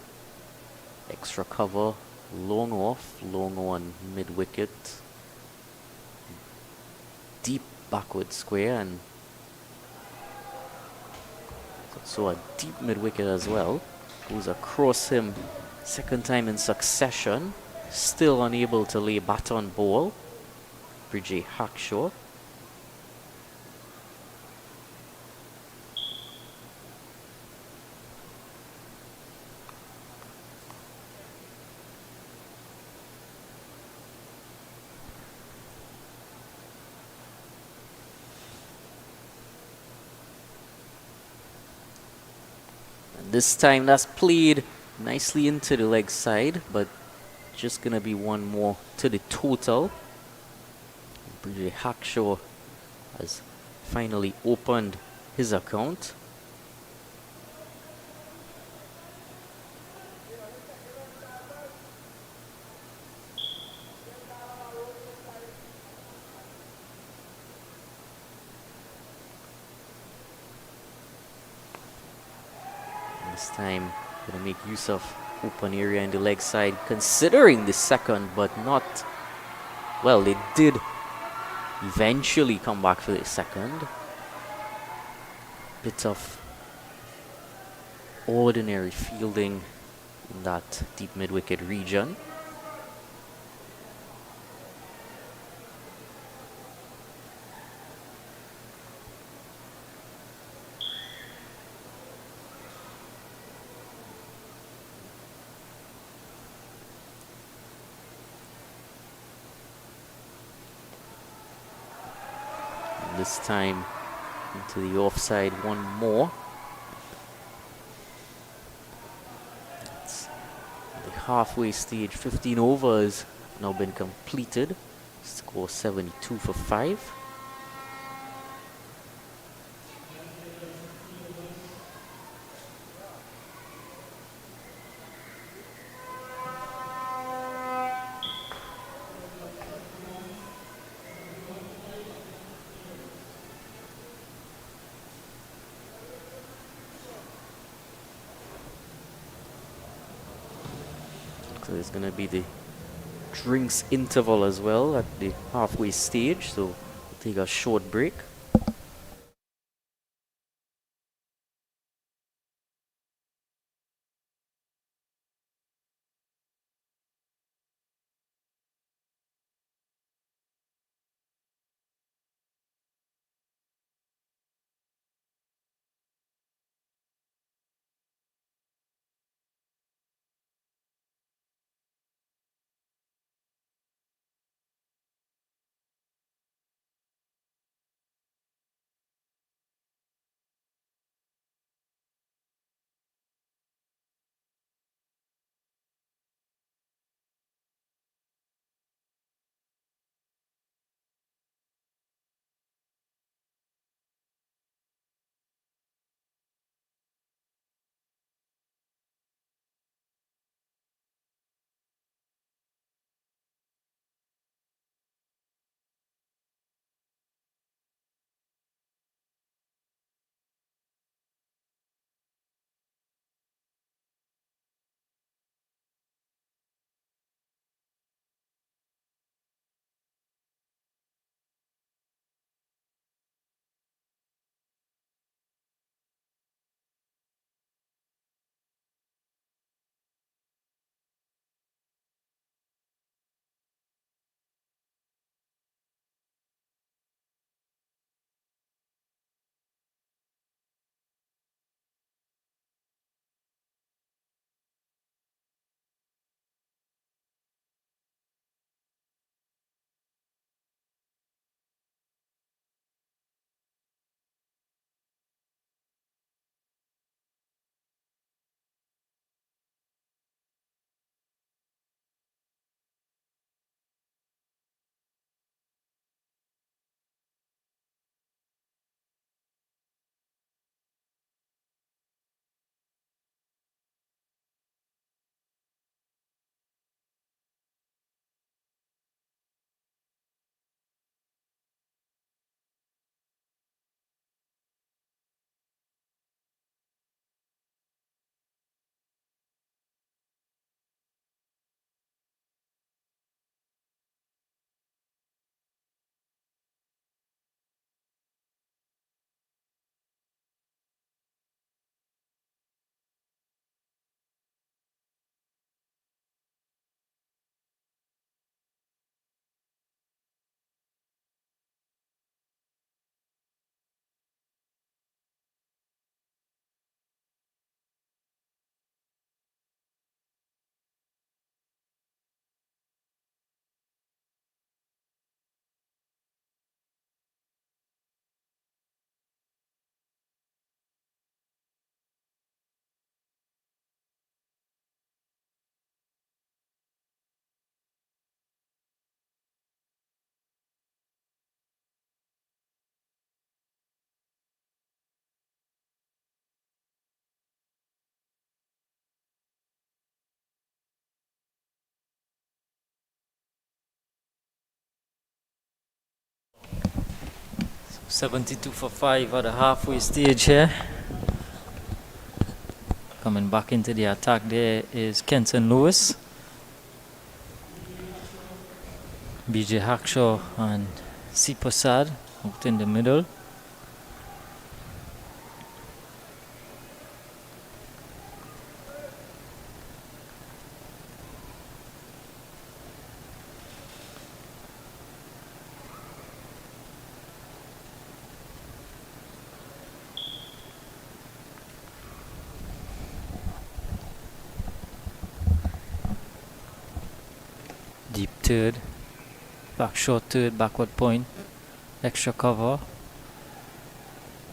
Extra cover, long off, long on mid wicket. Deep backward square, and so a deep mid wicket as well. Goes across him, second time in succession. Still unable to lay bat on ball. Bridget Hackshaw. This time that's played nicely into the leg side, but just gonna be one more to the total. Bridget Hackshaw has finally opened his account. This time, gonna make use of open area in the leg side, considering the second, but not, well, they did eventually come back for the second. Bit of ordinary fielding in that deep mid-wicket region. This time into the offside, one more. It's the halfway stage, 15 overs now been completed. Score 72 for 5. So there's going to be the drinks interval as well at the halfway stage. So we'll take a short break. 72 for 5 at the halfway stage here. Coming back into the attack there is Kenton Lewis, BJ Hackshaw and C. Prasad out in the middle. Deep third, back short third, backward point, extra cover,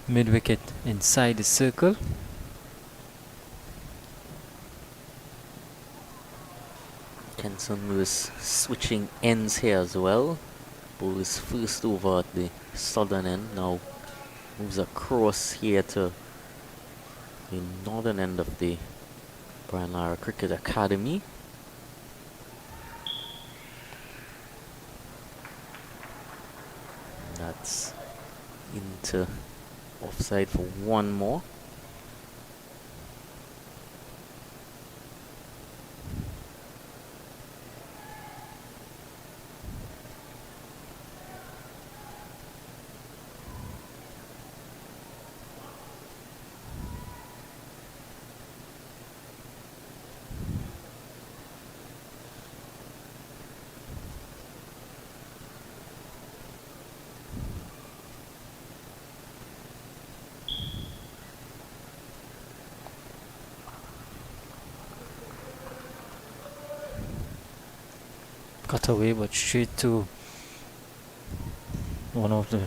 mid wicket inside the circle. Kenson Lewis switching ends here as well. Ball is first over at the southern end, now moves across here to the northern end of the Brian Lara Cricket Academy. That's into offside for one more. Cut away but straight to one of the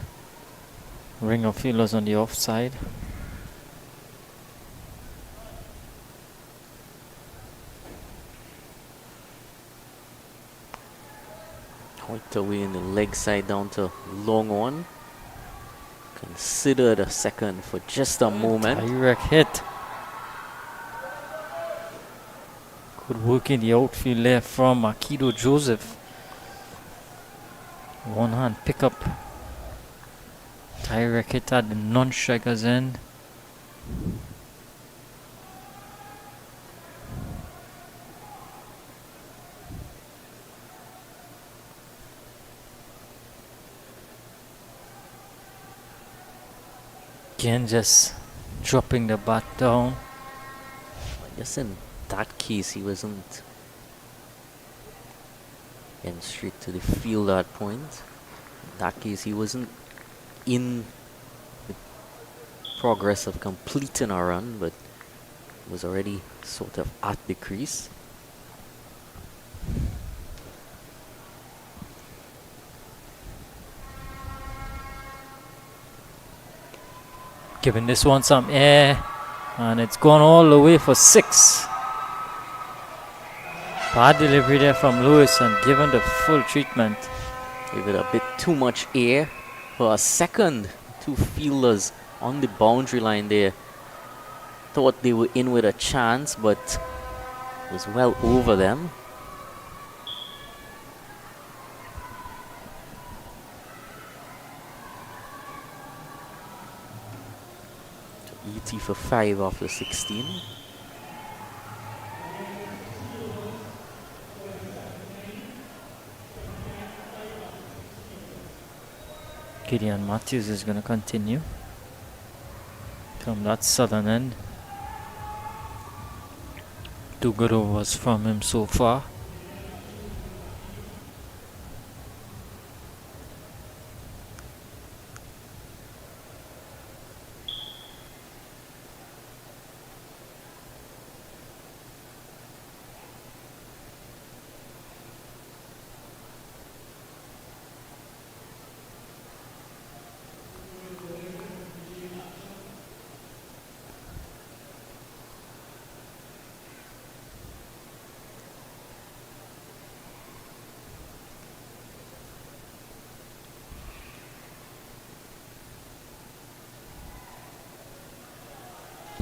ringer fielders on the offside. Right away in the leg side down to long on. Consider the second for just a moment. Direct hit. Good work in the outfield there from Akido Joseph. One hand pick up. Direct hit at the non-striker's end. Again, just dropping the bat down. I guess in that case he wasn't getting straight to the field at point. In that case he wasn't in the progress of completing a run, but was already sort of at the crease. Giving this one some air, and it's gone all the way for 6. Bad delivery there from Lewis and given the full treatment. Gave it a bit too much air for a second. Two fielders on the boundary line there thought they were in with a chance, but it was well over them. ET for 5 after 16. Gideon Matthews is going to continue from that southern end. 2 good overs from him so far.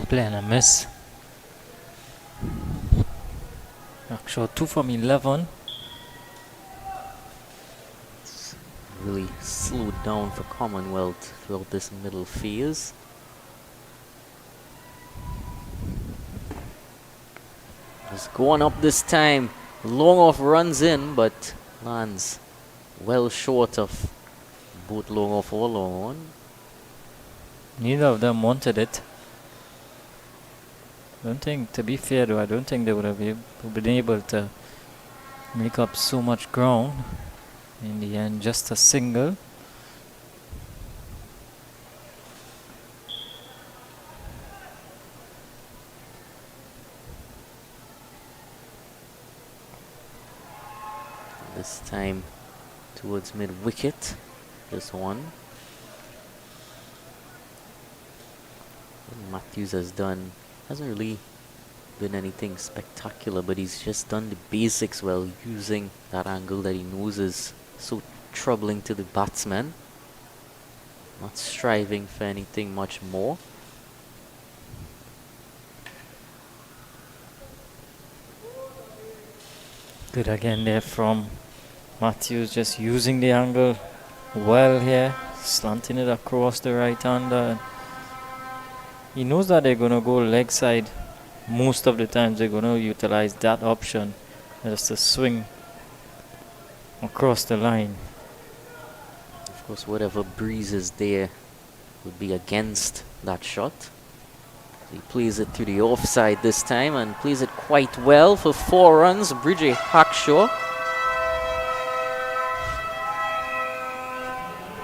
Playing a miss. Actually 2 from 11. Really slowed down for Commonwealth throughout this middle phase. Just going up this time. Long off runs in, but lands well short of both long off or long on. Neither of them wanted it. Don't think, to be fair though, I don't think they would have been able to make up so much ground. In the end, just a single. This time towards mid-wicket, just one. What Matthews hasn't really been anything spectacular, but he's just done the basics well, using that angle that he knows is so troubling to the batsman. Not striving for anything much more. Good again there from Matthews, just using the angle well here, slanting it across the right hander. He knows that they're going to go leg side. Most of the times they're going to utilize that option, just to swing across the line. Of course, whatever breeze is there would be against that shot. So he plays it to the offside this time and plays it quite well for 4 runs. Bridget Hackshaw.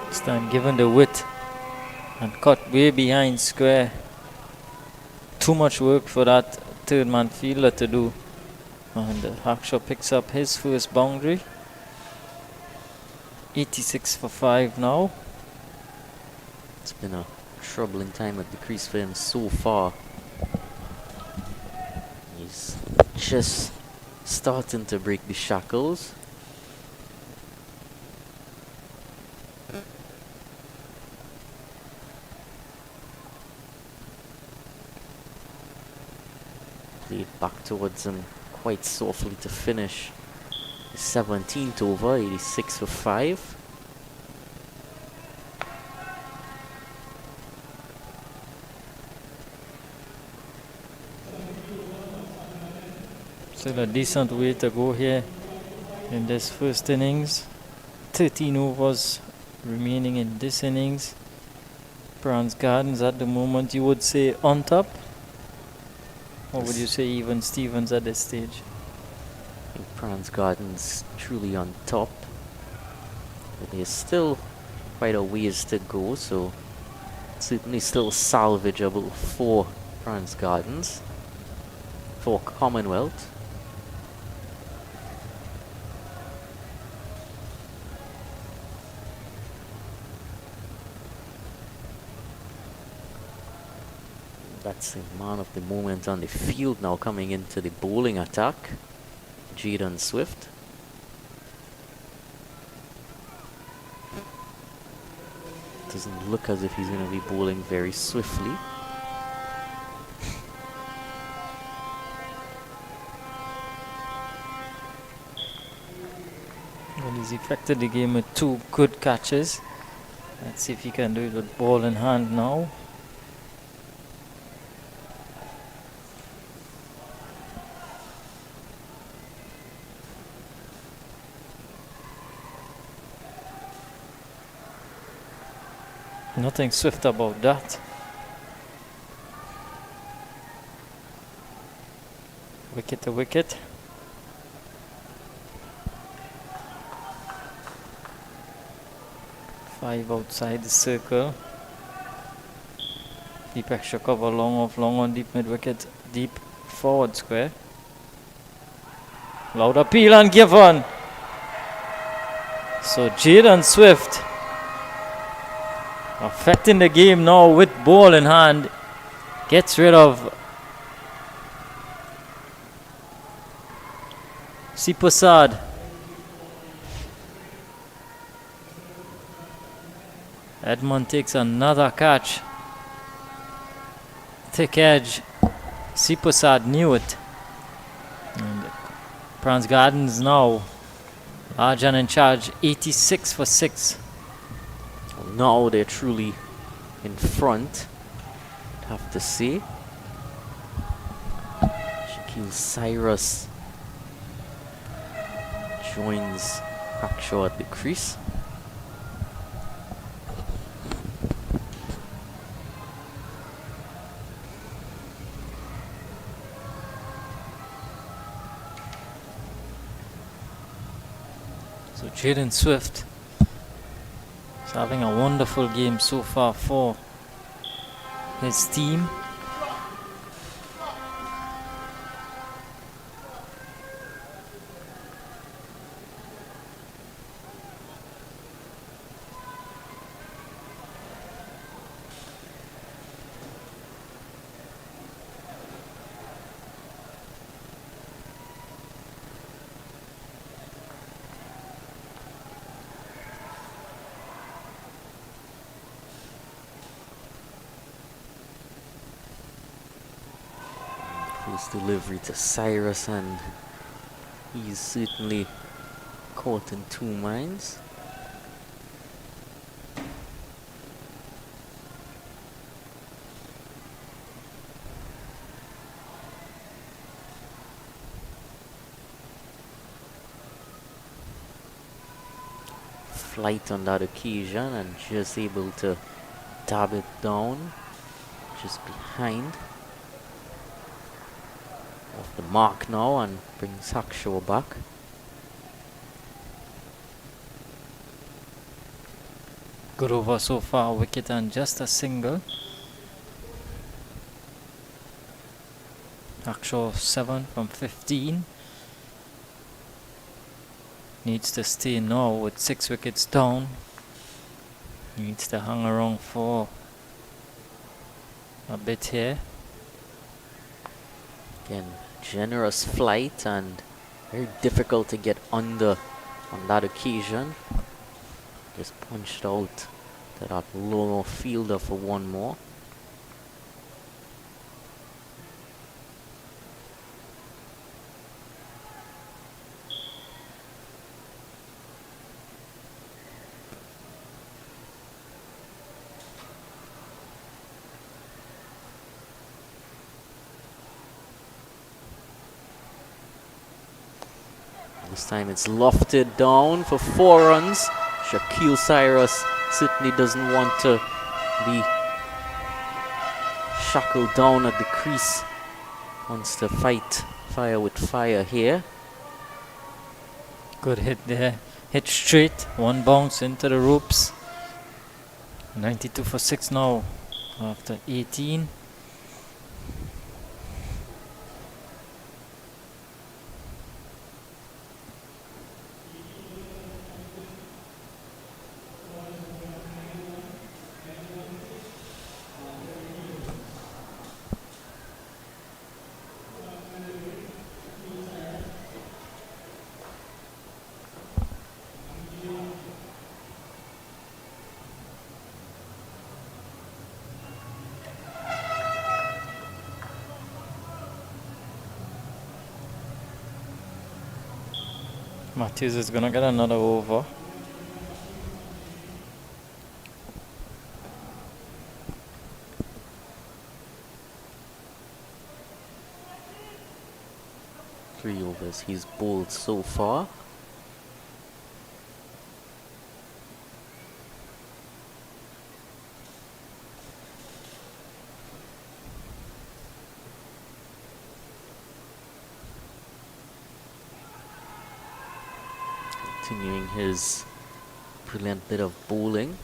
This time given the width and cut way behind square. Too much work for that third man fielder to do. And Hackshaw picks up his first boundary. 86 for 5 now. It's been a troubling time at the crease for him so far. He's just starting to break the shackles. Played back towards him quite softly to finish the 17th over, 86 for 5. Still a decent way to go here in this first innings. 13 overs remaining in this innings. PRANZ Gardens at the moment, you would say on top? Or would you say even Stevens at this stage? I think PRANZ Gardens truly on top. But there's still quite a ways to go, so certainly still salvageable for PRANZ Gardens. For Commonwealth. That's the man of the moment on the field now, coming into the bowling attack. Jaden Swift. Doesn't look as if he's going to be bowling very swiftly. Well, he's affected the game with 2 good catches. Let's see if he can do it with ball in hand now. Nothing swift about that. Wicket to wicket. Five outside the circle. Deep extra cover, long off, long on, deep mid wicket, deep forward square. Loud appeal and given. So Jaden Swift affecting the game now with ball in hand. Gets rid of Sipasad. Edmond takes another catch. Thick edge. Sipasad knew it. And PRANZ Gardens now large and in charge, 86 for 6. now they're truly in front, I'd have to say. Shaquille Cyrus joins Hackshaw at the crease. So Jaden Swift is having a wonderful game so far for his team. His delivery to Cyrus, and he's certainly caught in two minds. Flight on that occasion and just able to dab it down just behind. Off the mark now and brings Hackshaw back. Good over so far, wicket and just a single. Hackshaw 7 from 15. Needs to stay now with 6 wickets down. Needs to hang around for a bit here. Again, generous flight and very difficult to get under on that occasion. Just punched out to that lower fielder for one more. This time it's lofted down for 4 runs. Shaquille Cyrus certainly doesn't want to be shackled down at the crease. Wants to fight fire with fire here. Good hit there. Hit straight. One bounce into the ropes. 92 for 6 now after 18. Matthews is gonna get another over. Three overs he's bowled so far. Continuing his brilliant bit of bowling.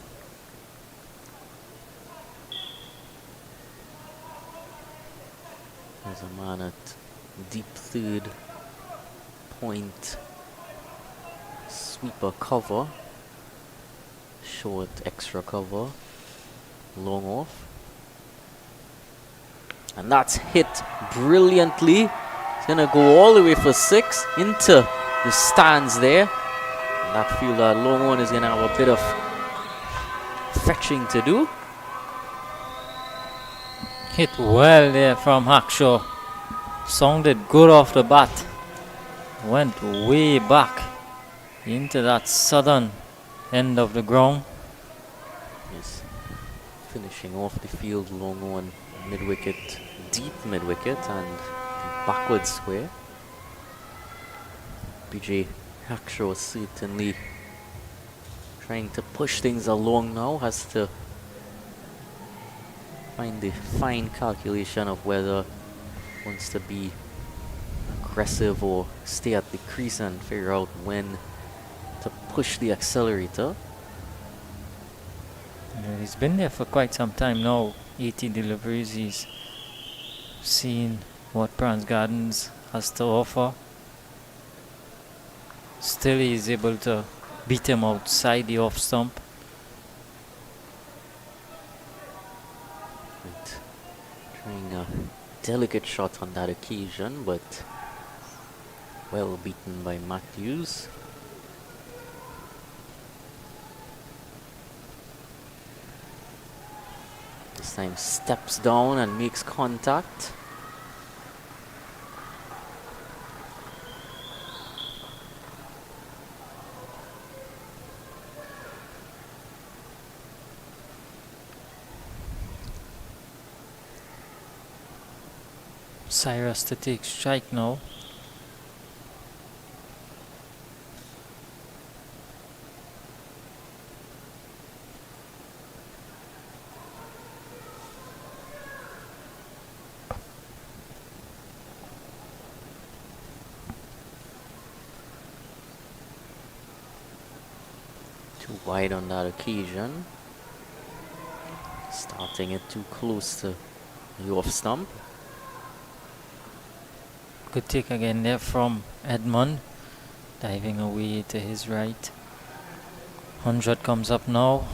There's a man at deep third, point, sweeper cover, short extra cover, long off. And that's hit brilliantly. It's gonna go all the way for 6 into the stands there. And that fielder, long one, is gonna have a bit of fetching to do. Hit well there from Hackshaw. Sounded good off the bat. Went way back into that southern end of the ground. Yes, finishing off the field long on mid-wicket, deep mid-wicket, and backward square. BJ Hackshaw certainly trying to push things along now, has to find the fine calculation of whether wants to be aggressive or stay at the crease and figure out when to push the accelerator. Yeah, he's been there for quite some time now. 80 deliveries. He's seen what PRANZ Gardens has to offer. Still, he's able to beat him outside the off stump. Right. Trying a delicate shot on that occasion, but well beaten by Matthews. This time steps down and makes contact. Cyrus to take strike now. Too wide on that occasion. Starting it too close to the off stump. Good take again there from Edmund. Diving away to his right. 100 comes up now.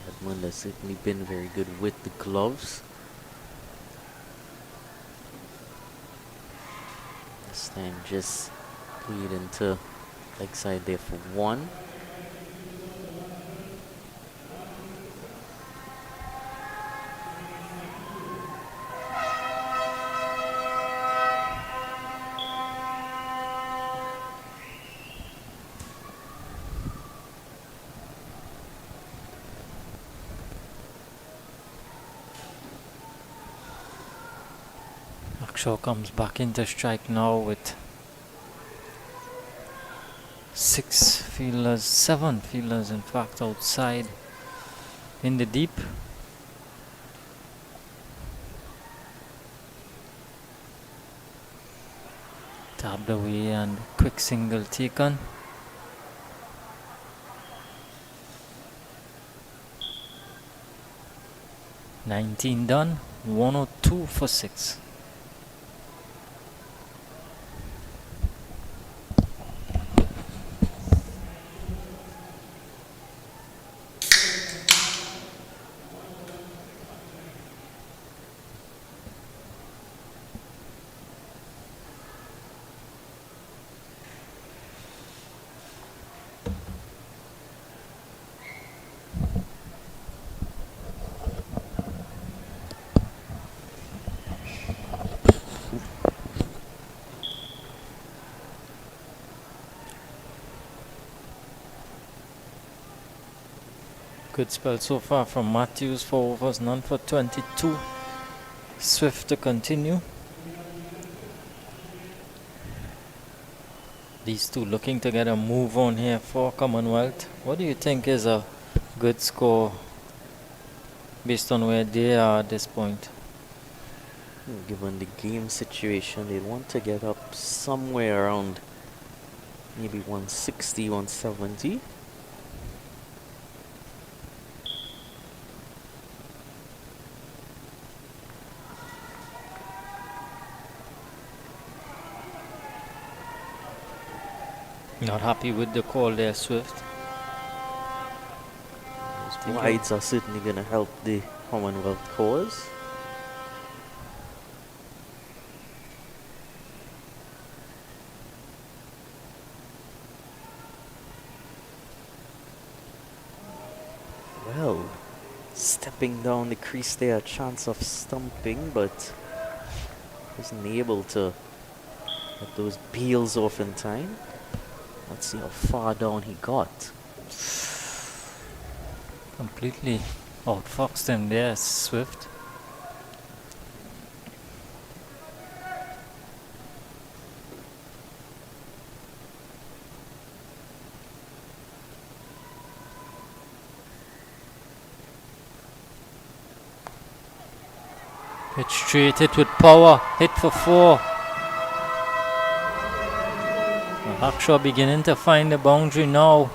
Edmund has certainly been very good with the gloves. This time just played into leg side there for one. Shaw comes back into strike now with 6 fielders, 7 fielders in fact outside in the deep. Tapped away and quick single taken. "19 done, 102 for 6. Good spell so far from Matthews, 4 overs, none for 22. Swift to continue. These two looking to get a move on here for Commonwealth. What do you think is a good score based on where they are at this point? Given the game situation, they want to get up somewhere around maybe 160, 170. Not happy with the call there, Swift. Those wides are certainly going to help the Commonwealth cause. Well, stepping down the crease there, a chance of stumping, but wasn't able to get those bails off in time. Let's see how far down he got. Completely outfoxed him there, Swift. Pitch straight, hit with power, hit for 4. Hackshaw beginning to find the boundary now.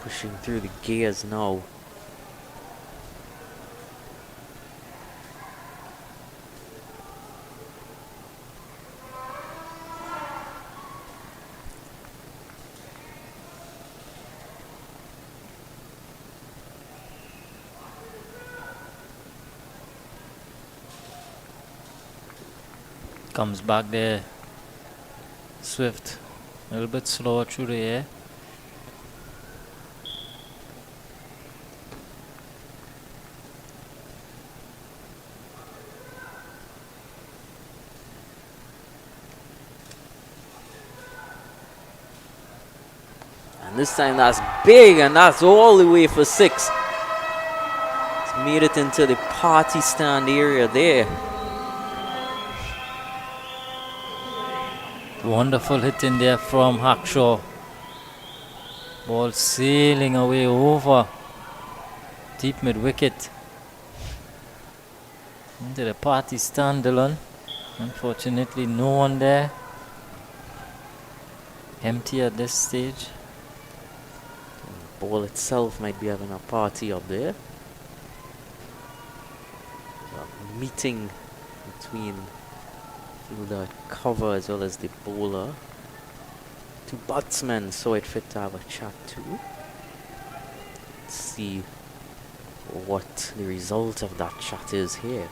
Pushing through the gears now. Comes back there. Swift. A little bit slower through the air. And this time that's big, and that's all the way for 6. It's made it into the party stand area there. Wonderful hit in there from Hackshaw. Ball sailing away over deep mid wicket into the party stand, Dylan. Unfortunately, no one there. Empty at this stage. The ball itself might be having a party up there. A meeting between the cover as well as the bowler. 2 batsmen saw it fit to have a chat too. Let's see what the result of that chat is here.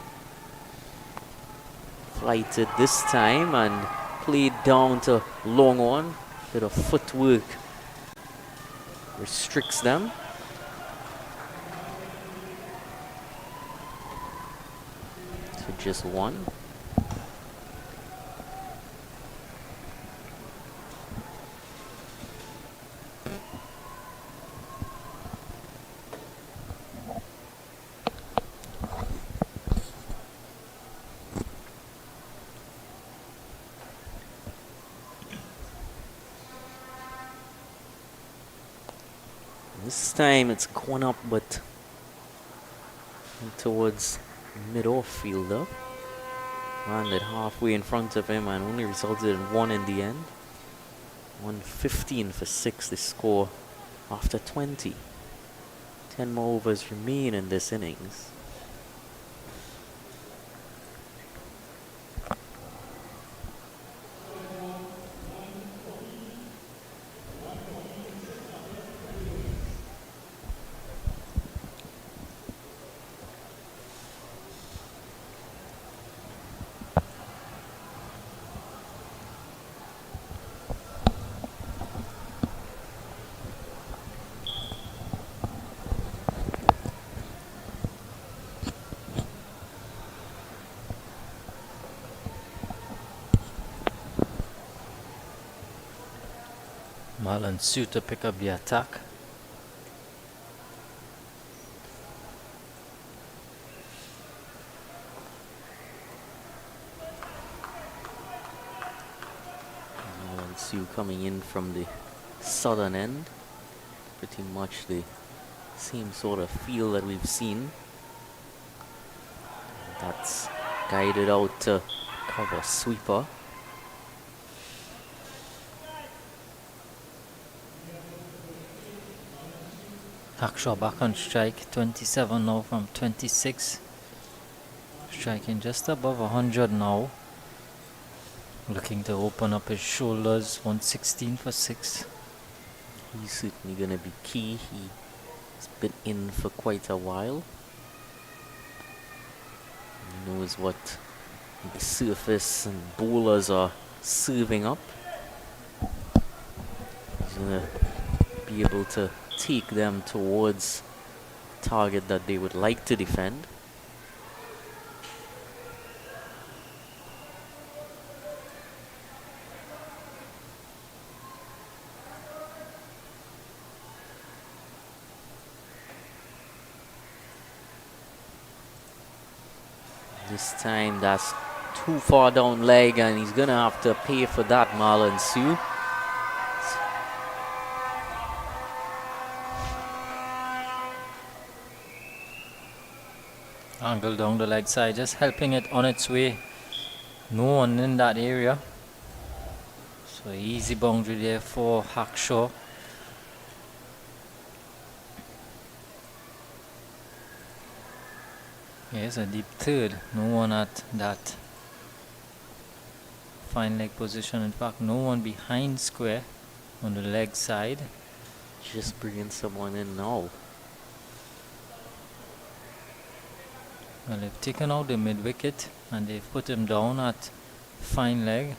Flighted this time and played down to long on. Bit of footwork restricts them. So just 1. This time it's gone up, but towards mid-off fielder. Landed halfway in front of him and only resulted in 1 in the end. 115 for 6 the score after 20. 10 more overs remain in this innings. Marlon Sue to pick up the attack. Marlon Sue coming in from the southern end. Pretty much the same sort of feel that we've seen. That's guided out to cover sweeper. Hackshaw back on strike, 27 now from 26. Striking just above 100 now. Looking to open up his shoulders, 116 for 6. He's certainly going to be key. He's been in for quite a while. He knows what the surface and bowlers are serving up. He's going to be able to take them towards target that they would like to defend. This time that's too far down leg, and he's gonna have to pay for that, Marlon Sue. Angle down the leg side, just helping it on its way. No one in that area. So easy boundary there for Hackshaw. Here's a deep third. No one at that fine leg position. In fact, no one behind square on the leg side. Just bringing someone in now. Well, they've taken out the mid wicket and they've put him down at fine leg.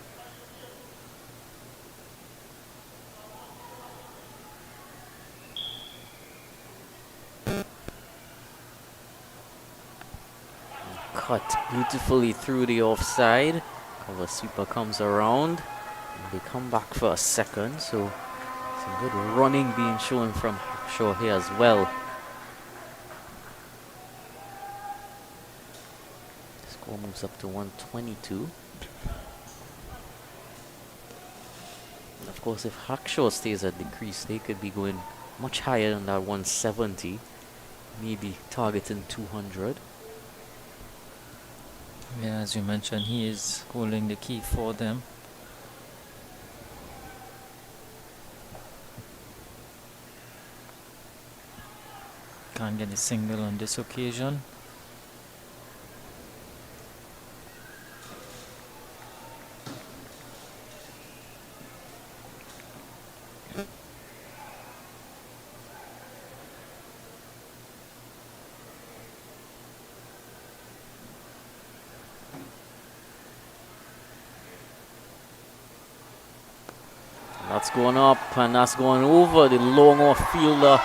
Cut beautifully through the offside. Cover sweeper comes around. And they come back for a second, so some good running being shown from Hackshaw here as well. Score moves up to 122. And of course, if Hackshaw stays at the crease, they could be going much higher than that 170, maybe targeting 200. Yeah, as you mentioned, he is holding the key for them. Can't get a single on this occasion. That's going up, and that's going over the long off fielder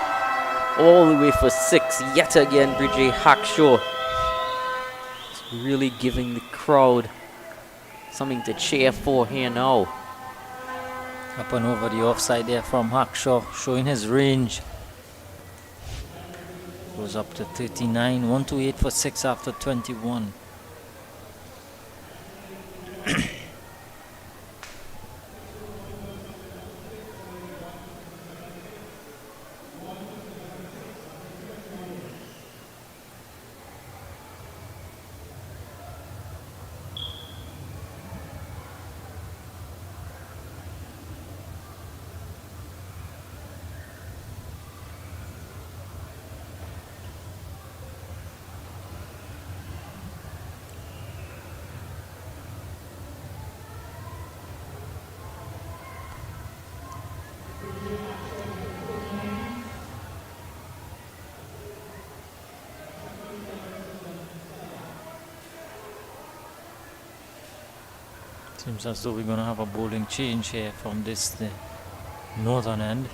all the way for 6. Yet again, Bridget Hackshaw is really giving the crowd something to cheer for here now. Up and over the offside there from Hackshaw, showing his range. Goes up to 39, 128 for 6 after 21. Seems as though we're going to have a bowling change here from the northern end.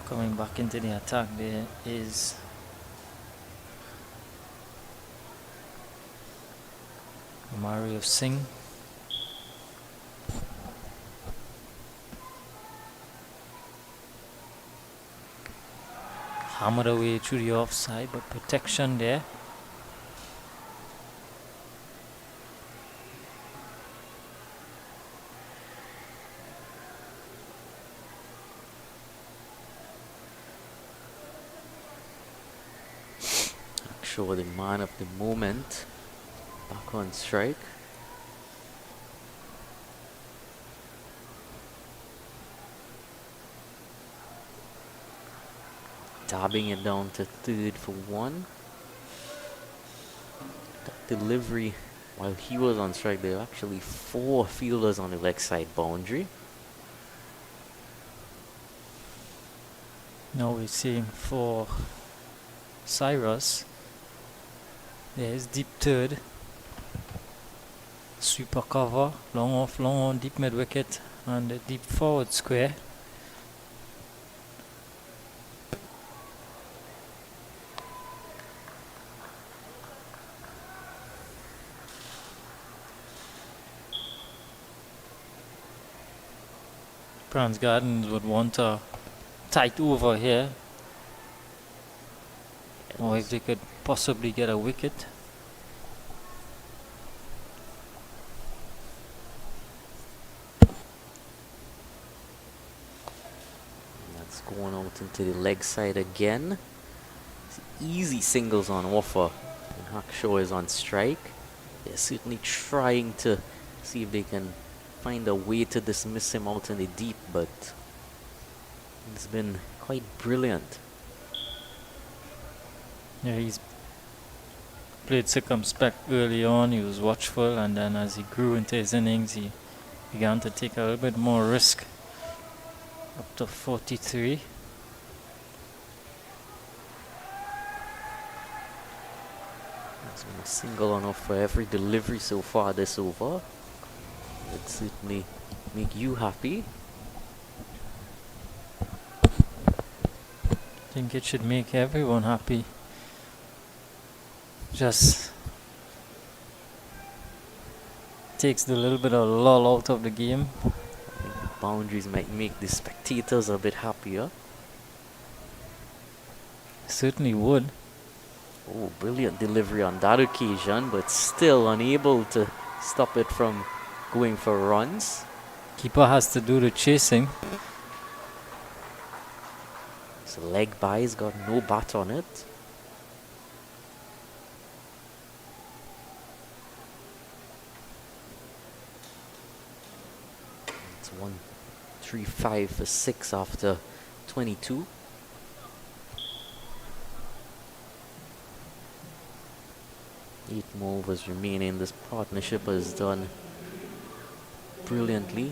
Coming back into the attack there is Mario Singh. Hammered away through the offside, but protection there. Hackshaw, the man of the moment, back on strike. Dabbing it down to third for 1. That delivery, while he was on strike, there were actually 4 fielders on the leg side boundary. Now we're seeing for Cyrus. There's deep third. Sweeper cover, long off, long on, deep mid wicket, and a deep forward square. PRANZ Gardens would want a tight over here, or if they could possibly get a wicket. That's going out into the leg side again. It's easy singles on offer. And Hackshaw is on strike. They're certainly trying to see if they can find a way to dismiss him out in the deep, but it's been quite brilliant. Yeah, he's played circumspect early on, he was watchful, and then as he grew into his innings, he began to take a little bit more risk. Up to 43. There's been a single on off for every delivery so far this over. Would certainly make you happy. I think it should make everyone happy. Just takes the little bit of lull out of the game. I think the boundaries might make the spectators a bit happier. Certainly would. Oh, brilliant delivery on that occasion, but still unable to stop it from going for runs. Keeper has to do the chasing. His leg by's got no bat on it. It's 1-3-5 for 6 after 22. Eight more overs remaining. This partnership has done brilliantly.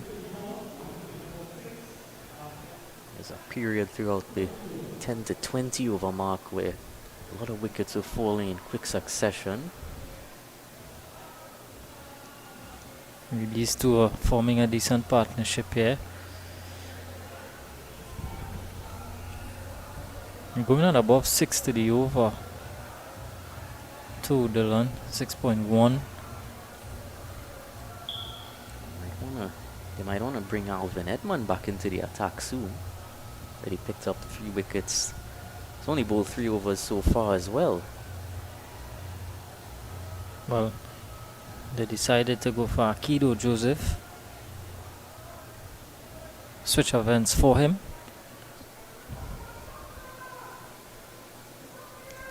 There's a period throughout the 10 to 20 over mark where a lot of wickets are falling in quick succession. These two are forming a decent partnership here. You're going at above 6 to the over. 2 Dylan, 6.1. They might want to bring Alvin Edmond back into the attack soon. But he picked up 3 wickets. He's only bowled 3 overs so far as well. Well, they decided to go for Akido Joseph. Switch of ends for him.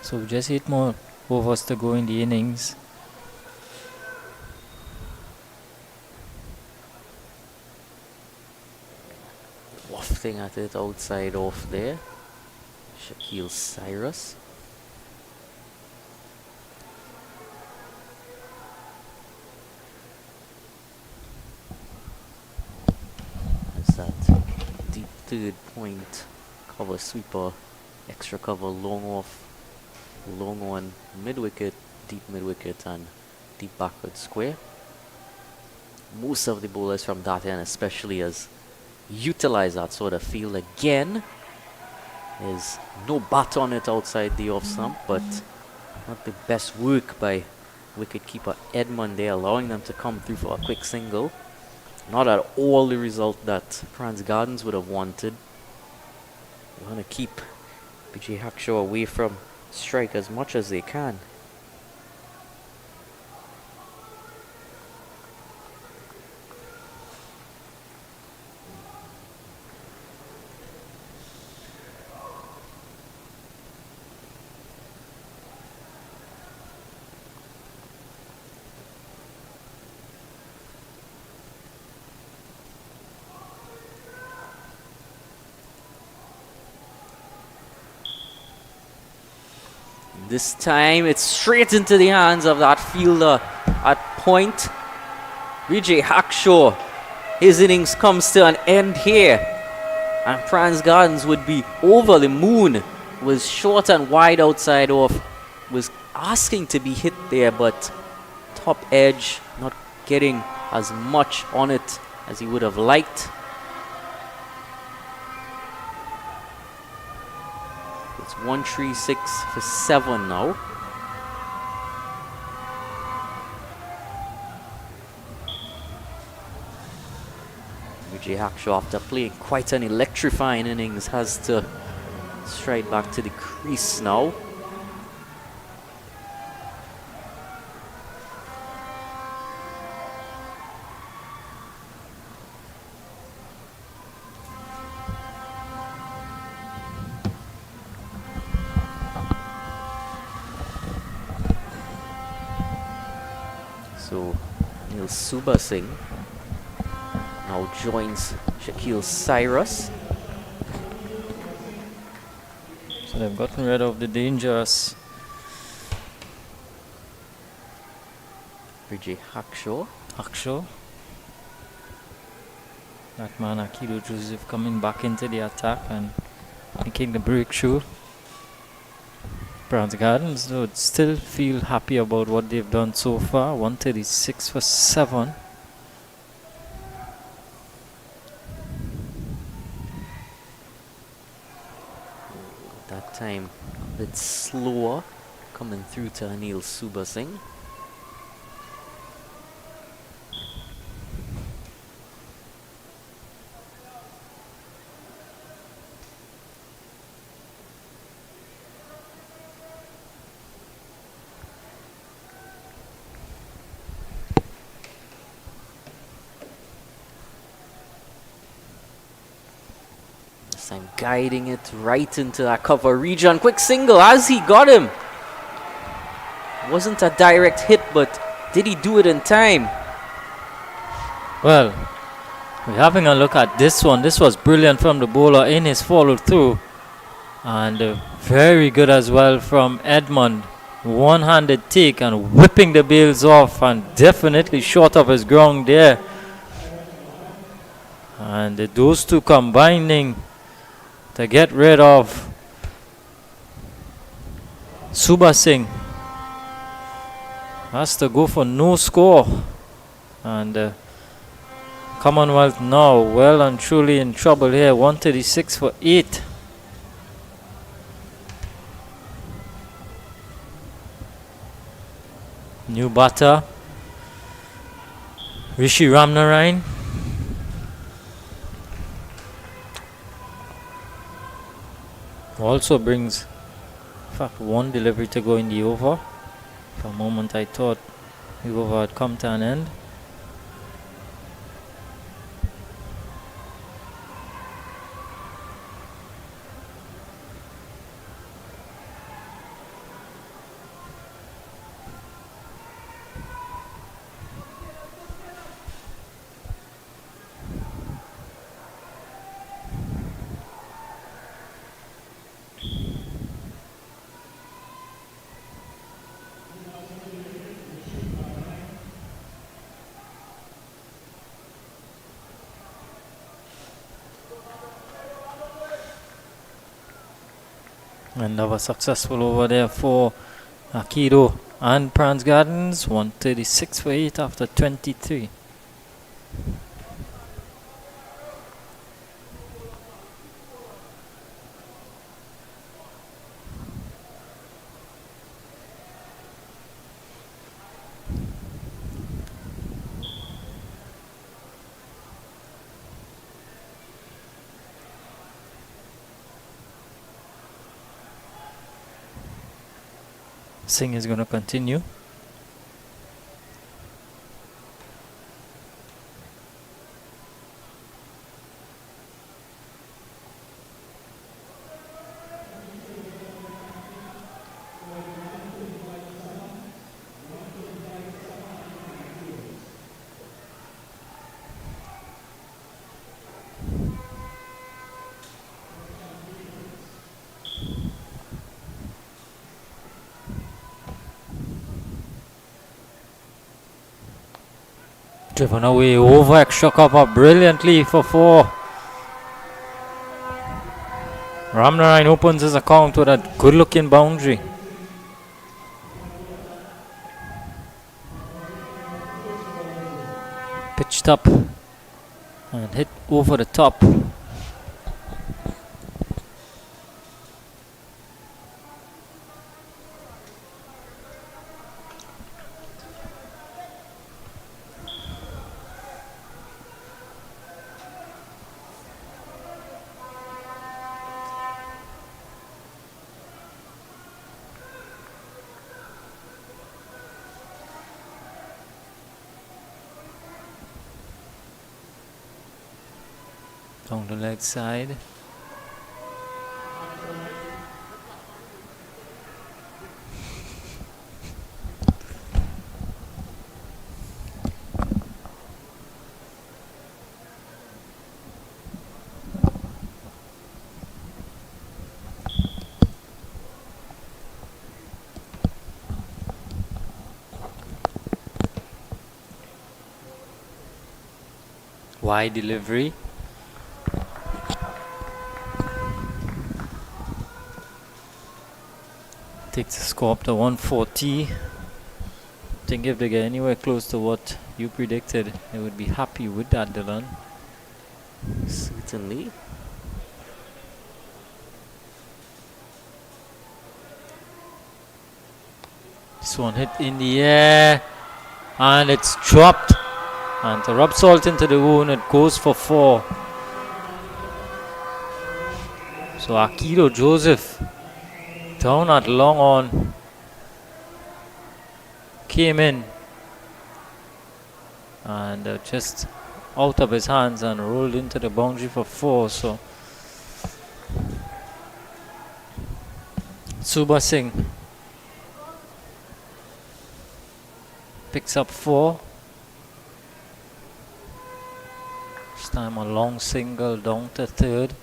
So just 8 more overs to go in the innings. Wafting at it outside off there. Shaquille Cyrus. There's that deep third point cover sweeper, extra cover long off, long on mid wicket, deep mid wicket, and deep backward square. Most of the bowlers from that end, especially, has utilize that sort of field again. There's no bat on it outside the off stump, but not the best work by wicketkeeper Edmond there, allowing them to come through for a quick single. Not at all the result that PRANZ Gardens would have wanted. They want to keep BJ Hackshaw away from strike as much as they can. This time it's straight into the hands of that fielder at point. Vijay Hackshaw, his innings comes to an end here. And PRANZ Gardens would be over the moon. Was short and wide outside off. Was asking to be hit there, but top edge not getting as much on it as he would have liked. It's 136 for 7 now. Vijay Hakshaw, after playing quite an electrifying innings, has to stride back to the crease now. So Neil Subha Singh now joins Shakil Cyrus. So they've gotten rid of the dangerous Vijay Hakshaw. That man Akido Joseph coming back into the attack and making the breakthrough. PRANZ Gardens would still feel happy about what they've done so far. 136 for 7. That time a bit slower coming through to Anil Subha Singh. I'm guiding it right into that cover region. Quick single as he got him. Wasn't a direct hit, but did he do it in time? Well, we're having a look at this one. This was brilliant from the bowler in his follow through. And very good as well from Edmond. One-handed take and whipping the bails off and definitely short of his ground there. And those two combining to get rid of Subha Singh. Has to go for no score. And Commonwealth now well and truly in trouble here. 136 for 8. New batter Rishi Ramnarine. Also brings, in fact, one delivery to go in the over. For a moment I thought the over had come to an end. And that was successful over there for Akido and PRANZ Gardens. 136 for 8 after 23. Singh is going to continue. Driven away over extra cover brilliantly for 4. Ramnarine opens his account with a good looking boundary. pitched up and hit over the top. Down the leg side. Wide delivery. Takes the score up to 140. I think if they get anywhere close to what you predicted, they would be happy with that, Dylan. Certainly. This one hit in the air and it's dropped. And to rub salt into the wound, it goes for 4. So Akido Joseph down at long on, came in and just out of his hands and rolled into the boundary for 4. So Suba Singh picks up 4. This time a long single down to third.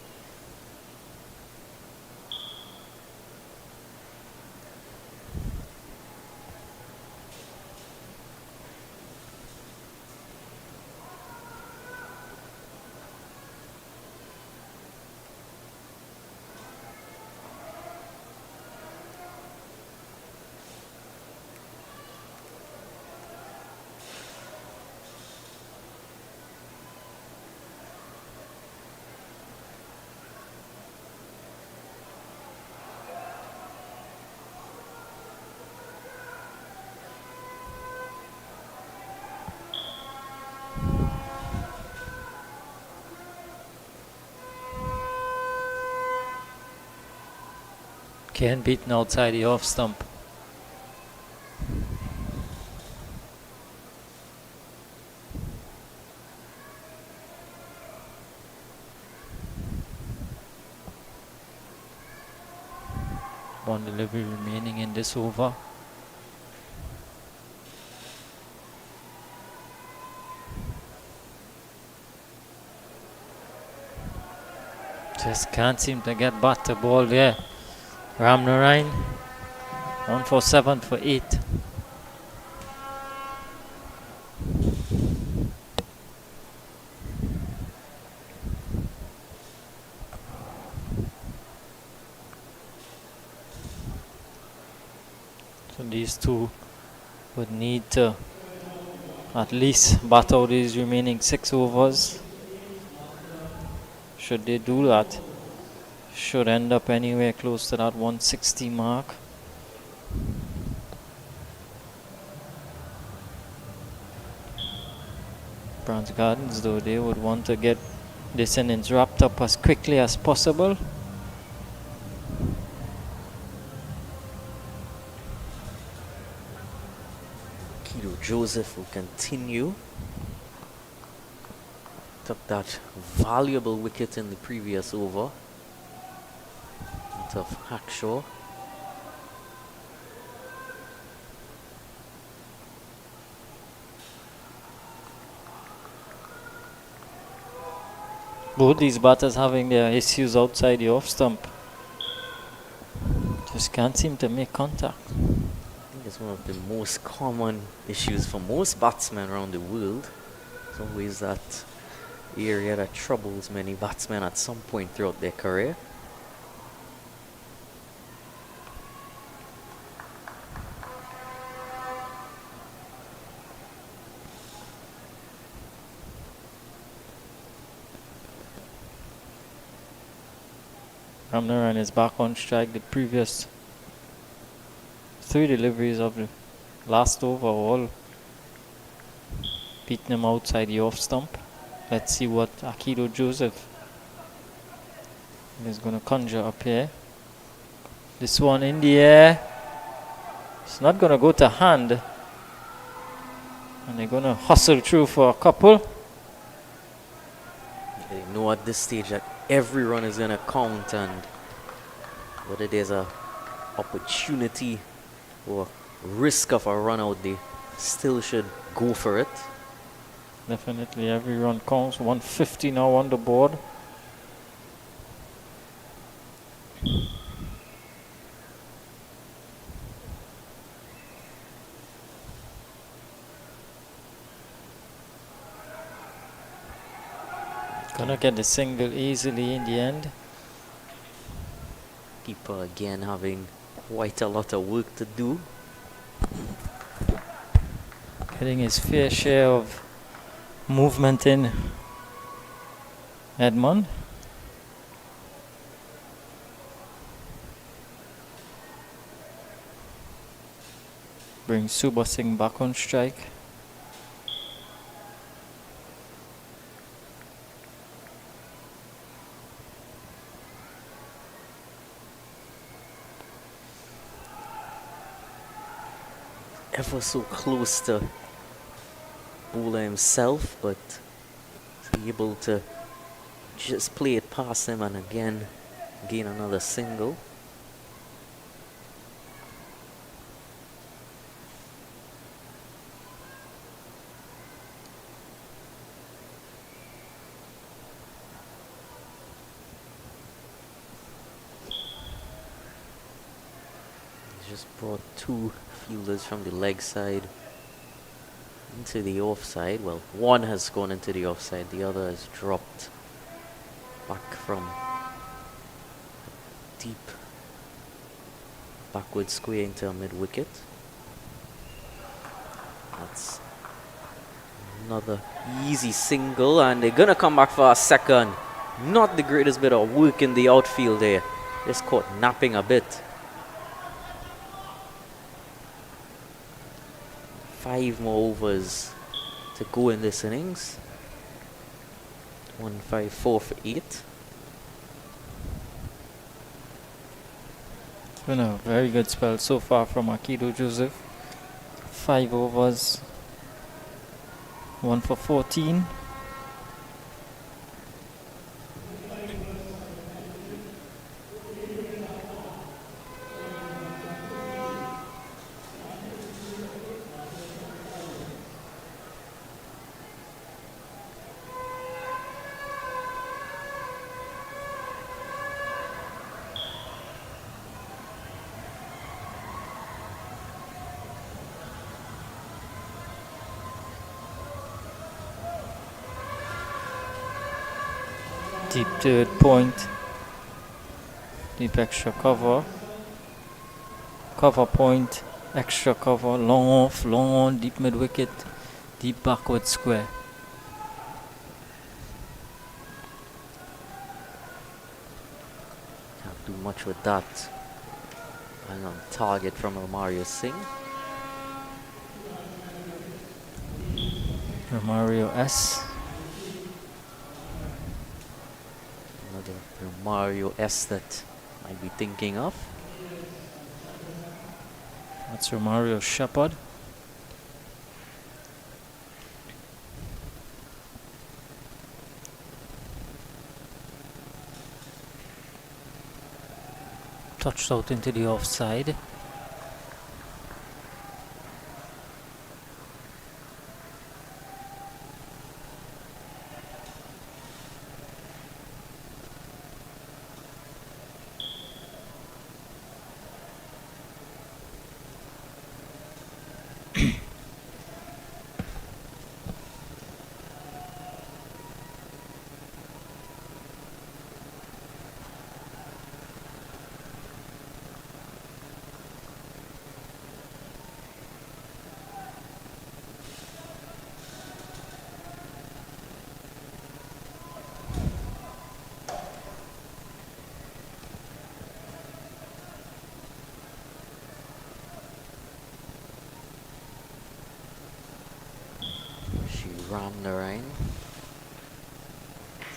Ken beaten outside the off stump. One delivery remaining in this over. Just can't seem to get back the ball there. Ramnarain 1 for 7 for 8. So these two would need to at least bat out these remaining 6 overs. Should they do that, should end up anywhere close to that 160 mark. PRANZ Gardens, though, they would want to get this innings wrapped up as quickly as possible. Kido Joseph will continue. Took that valuable wicket in the previous over. Out of Hackshaw. Both these batters having their issues outside the off stump. Just can't seem to make contact. I think it's one of the most common issues for most batsmen around the world. It's always that area that troubles many batsmen at some point throughout their career. Ramnaran is back on strike. The previous 3 deliveries of the last over all beating him outside the off stump. Let's see what Akido Joseph is going to conjure up here. This one in the air. It's not going to go to hand. And they're going to hustle through for a couple. They know at this stage that every run is going to count, and whether there's a opportunity or risk of a run out, they still should go for it. Definitely every run counts. 150 now on the board. Gonna get the single easily in the end. Keeper again having quite a lot of work to do. Getting his fair share of movement in Edmond. Brings Subha Singh back on strike. Ever so close to bowler himself, but he's able to just play it past him and again gain another single. He's just brought 2 fielders from the leg side into the offside. Well, one has gone into the offside, the other has dropped back from deep backward square into a mid-wicket. That's another easy single, and they're gonna come back for a second. Not the greatest bit of work in the outfield there. Just caught napping a bit. 5 more overs to go in this innings. 154 for 8. It's been a very good spell so far from Akido Joseph. 5 overs, 1 for 14. Deep third point, deep extra cover, cover point, extra cover, long off, long on, deep mid wicket, deep backward square. Can't do much with that. And on target from Romario Singh. Romario S. Another Romario S that I'd be thinking of. That's Romario Shepherd. Touched out into the offside. Ramnarine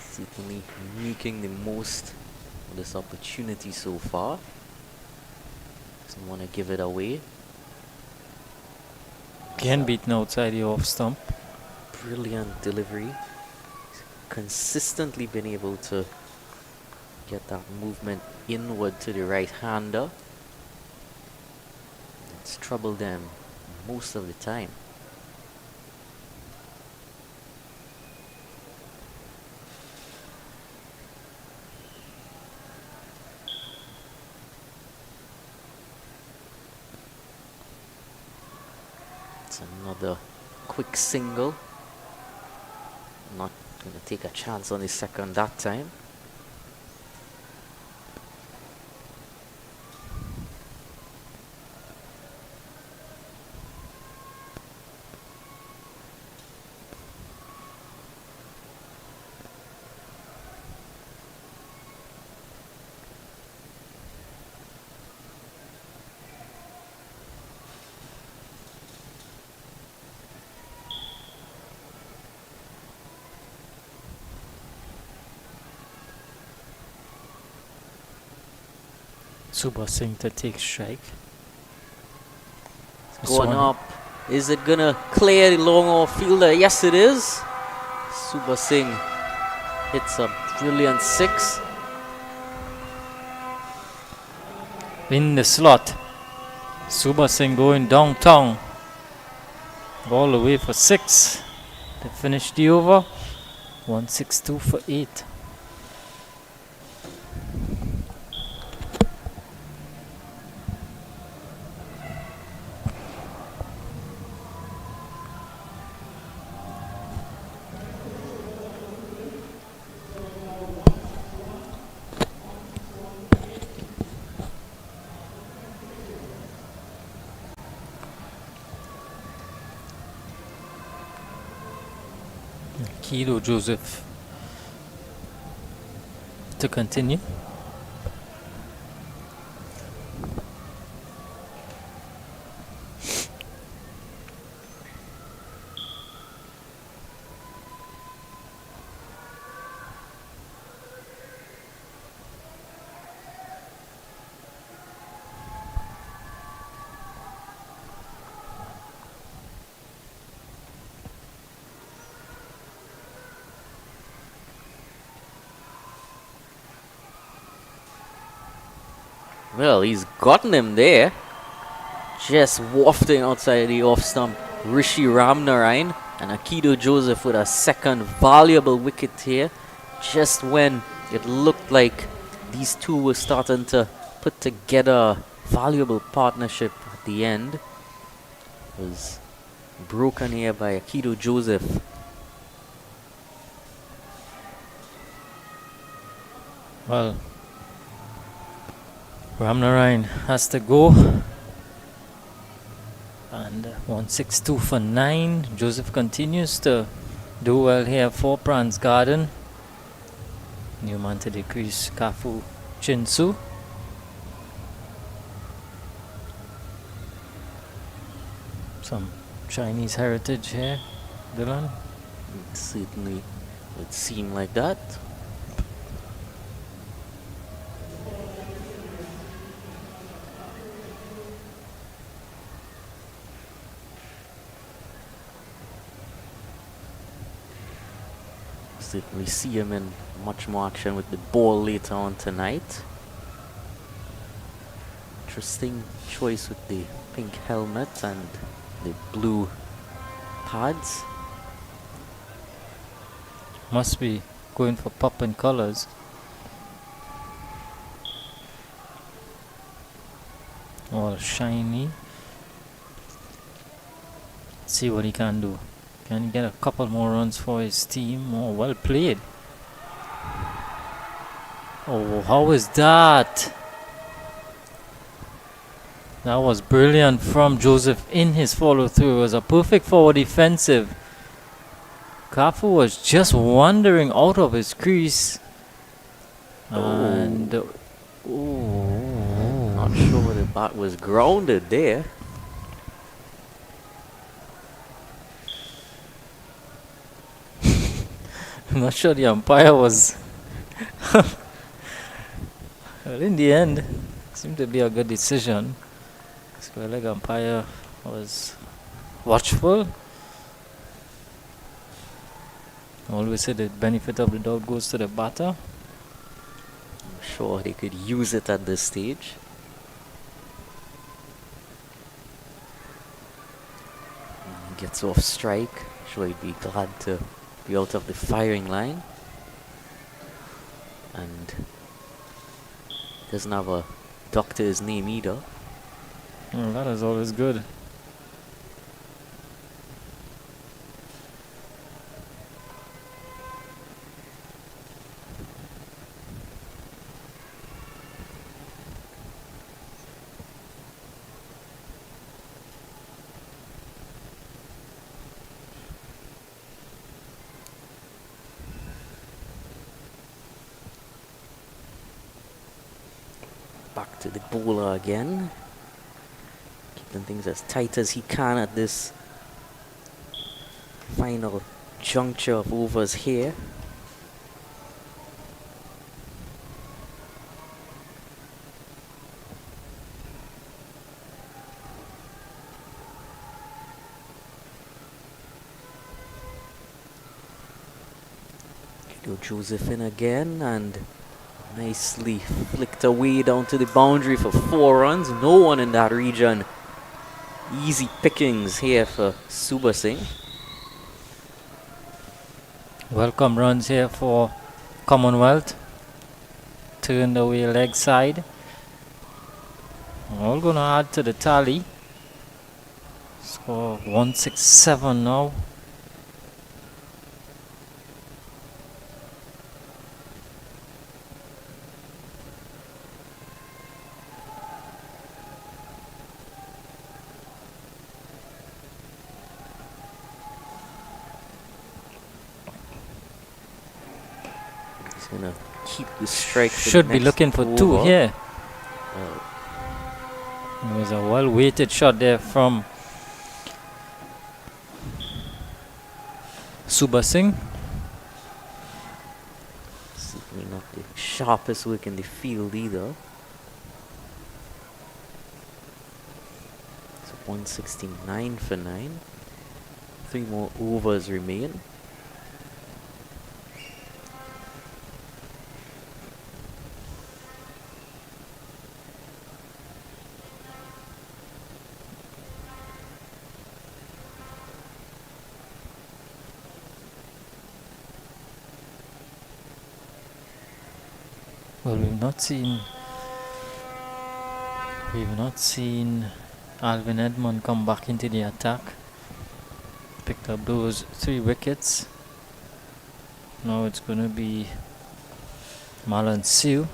certainly making the most of this opportunity so far. Doesn't want to give it away. Again beaten outside the off stump. Brilliant delivery. Consistently been able to get that movement inward to the right-hander. It's troubled them most of the time. It's another quick single. Not going to take a chance on the second that time. Subha Singh to take strike. Going up. Is it gonna clear the long off fielder? Yes, it is. Subha Singh hits a brilliant 6. In the slot. Subha Singh going downtown. All the way for 6. To finish the over. 162 for 8. Kilo Joseph to continue. Well, he's gotten him there. Just wafting outside the off stump. Rishi Ramnarine and Akido Joseph with a second valuable wicket here. Just when it looked like these two were starting to put together a valuable partnership at the end. It was broken here by Akido Joseph. Well, Ramnarine has to go. And 162 for 9. Joseph continues to do well here for PRANZ Garden. New man to the crease, Kafu Chinsu. Some Chinese heritage here, Dylan. It certainly would seem like that. We see him in much more action with the ball later on tonight. Interesting choice with the pink helmet and the blue pads. Must be going for popping colors. All shiny. See what he can do. Can he get a couple more runs for his team? Oh, well played. Oh, how is that? That was brilliant from Joseph in his follow through. It was a perfect forward defensive. Kafu was just wandering out of his crease. And not sure the bat was grounded there. I'm not sure the umpire was. Well, in the end, seemed to be a good decision. Square leg umpire was watchful. Always say the benefit of the doubt goes to the batter. I'm sure they could use it at this stage. He gets off strike. Sure, he'd be glad to be out of the firing line. And doesn't have a doctor's name either. Well, that is always good. Back to the bowler again. Keeping things as tight as he can at this final juncture of overs here. Joseph in again and nicely flicked away down to the boundary for 4 runs. No one in that region. Easy pickings here for Subha Singh. Welcome runs here for Commonwealth. Turned away leg side. All gonna add to the tally. Score 167 now. Gonna keep the strike. Should be looking for 2 here. It was a well-weighted shot there from Subha Singh. Certainly not the sharpest work in the field either. So 169 for 9. 3 more overs remain. Well, we've not seen Alvin Edmond come back into the attack. Picked up those 3 wickets. Now it's going to be Marlon Siu.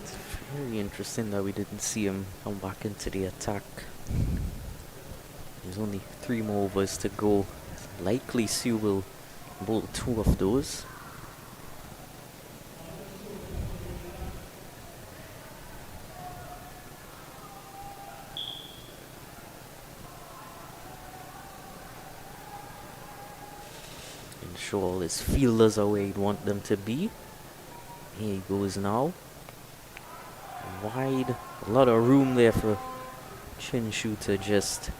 It's very interesting that we didn't see him come back into the attack. There's only 3 more overs to go. Likely Siu will bowl 2 of those. Ensure all his fielders are where he'd want them to be. Here he goes now. Wide. A lot of room there for Chinshu to just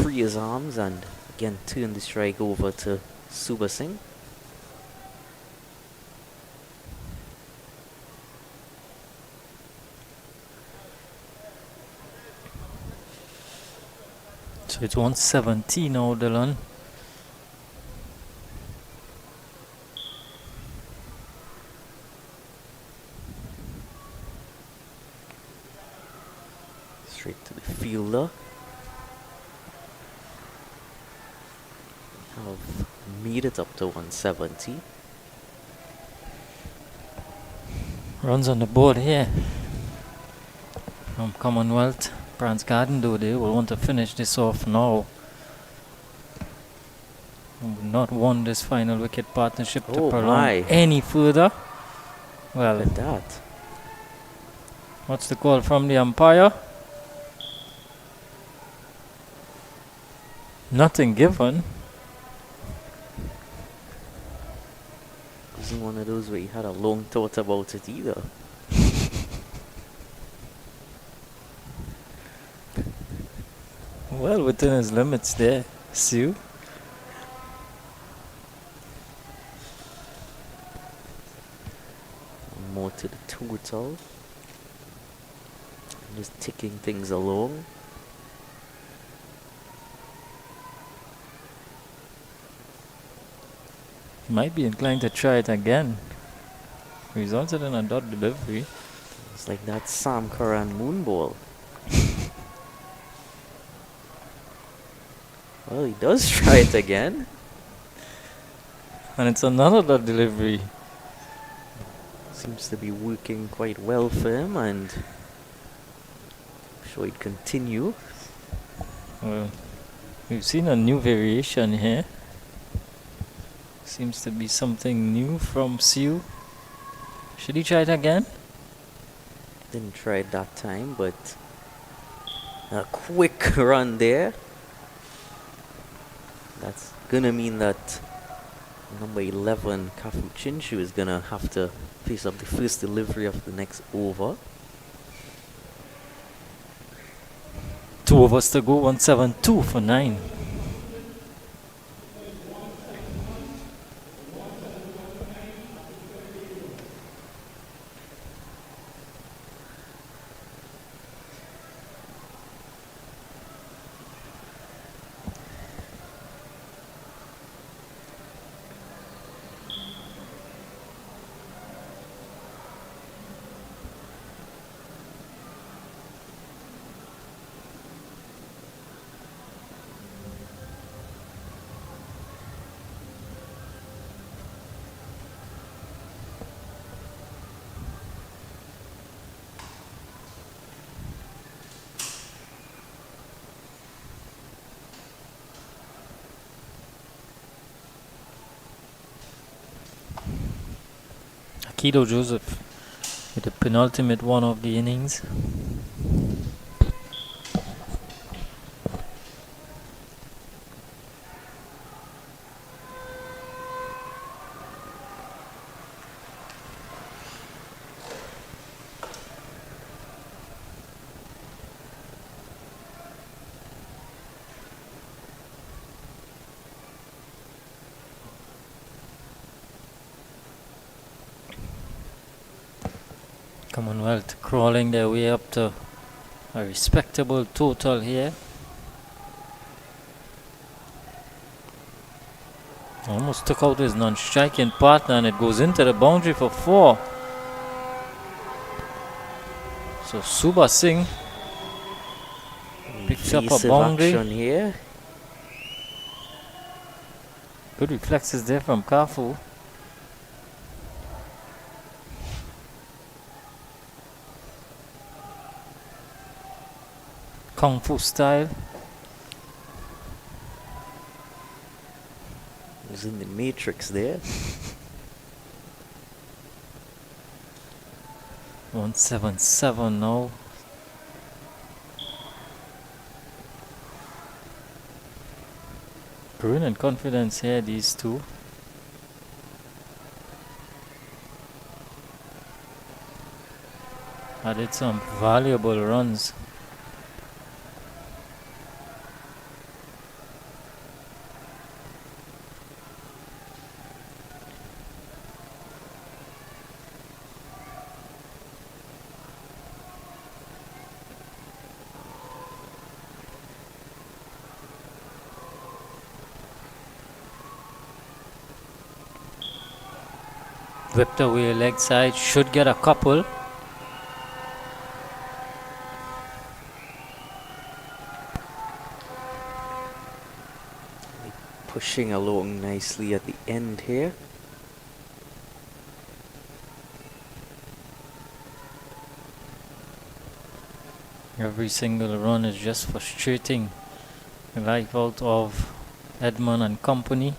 free his arms and again turn the strike over to Subha Singh. So it's 170 now, Dylan. Straight to the fielder. Have made it up to 170. Runs on the board here from Commonwealth. PRANZ Garden, though, they will want to finish this off now. Would not want this final wicket partnership to prolong any further. Well, Look at that. What's the call from the umpire? Nothing given. Wasn't one of those where he had a long thought about it either. Well, within his limits there, Sue. More to the total. Just ticking things along. Might be inclined to try it again. Resulted in a dot delivery. It's like that Sam Curran moonball. Well, he does try it again. And it's another dot delivery. Seems to be working quite well for him, and I'm sure he'd continue. Well, we've seen a new variation here. Seems to be something new from Sue. Should he try it again? Didn't try it that time, but a quick run there. That's gonna mean that number 11, Kafu Chinshu, is gonna have to face up the first delivery of the next over. 2 overs to go, 172 for 9. Akido Joseph with the penultimate one of the innings. Commonwealth crawling their way up to a respectable total here. Almost took out his non-striking partner, and it goes into the boundary for 4. So Suba Singh picks up a Evasive boundary. action here. Good reflexes there from Kafu. Kung Fu style. He's in the matrix there. 177 now. Brilliant confidence here, these two. Added some valuable runs. Whipped away leg side, should get a couple. Pushing along nicely at the end here. Every single run is just frustrating the life out of Edmond and company.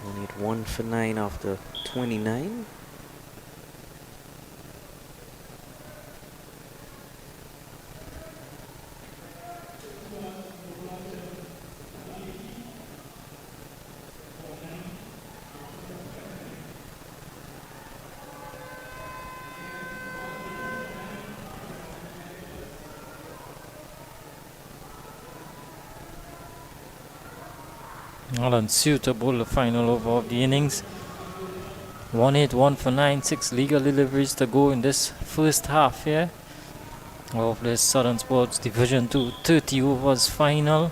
We need 1 for 9 after 29. Alan suitable the final over of the innings. 1-8, 1 for 9, 6 legal deliveries to go in this first half here of this Southern Sports Division 2 30 overs final.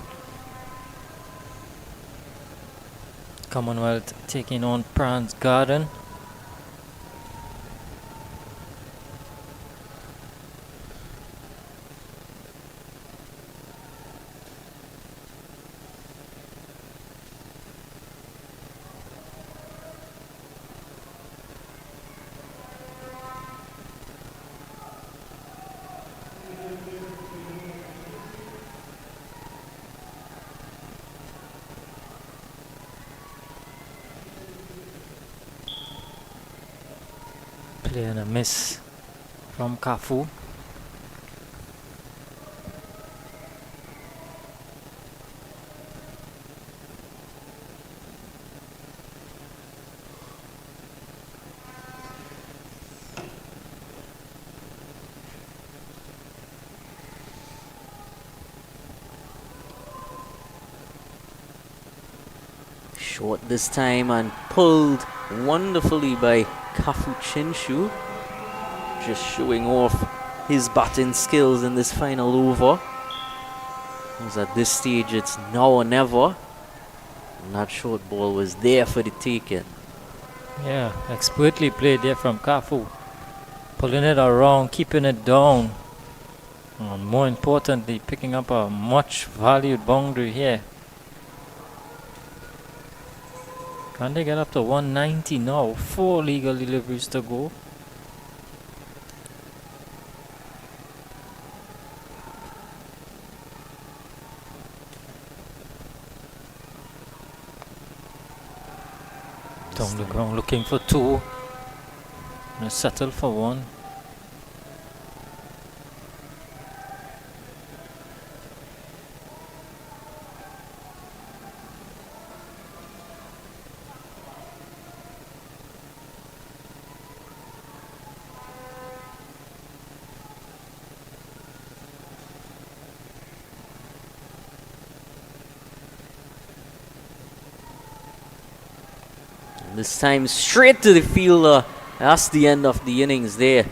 Commonwealth taking on PRANZ Garden. Play and a miss from Kafu. Short this time and pulled wonderfully by Kafu Chinshu. Just showing off his batting skills in this final over. Because at this stage it's now or never. And that short ball was there for the taking. Yeah, expertly played there from Kafu. Pulling it around, keeping it down. And more importantly, picking up a much valued boundary here. Can they get up to 190 now? 4 legal deliveries to go. Down the ground looking for 2. Gonna settle for 1. This time straight to the fielder. That's the end of the innings there.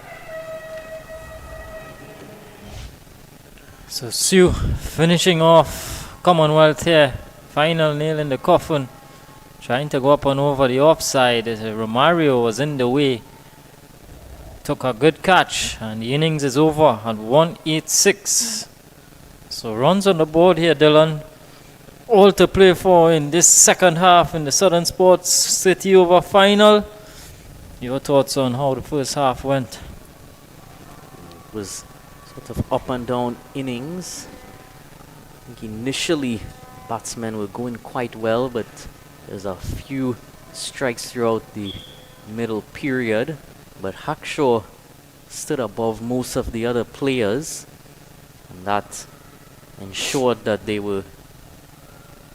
So Sue finishing off Commonwealth here. Final nail in the coffin. Trying to go up and over the offside. Romario was in the way. Took a good catch and the innings is over at 186. So runs on the board here, Dylan. All to play for in this second half in the Southern Sports 30 over final. Your thoughts on how the first half went? It was sort of up and down innings. I think initially batsmen were going quite well, but there's a few strikes throughout the middle period. But Hackshaw stood above most of the other players, and that ensured that they were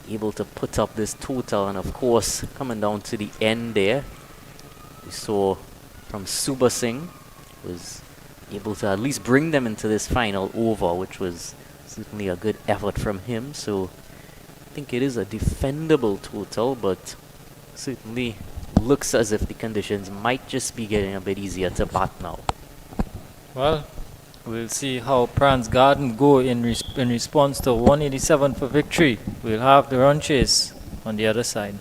able to put up this total. And of course, coming down to the end there, we saw from Subha Singh was able to at least bring them into this final over, which was certainly a good effort from him. So I think it is a defendable total, but certainly looks as if the conditions might just be getting a bit easier to bat now. Well, we'll see how PRANZ Garden go in response to 187 for victory. We'll have the run chase on the other side.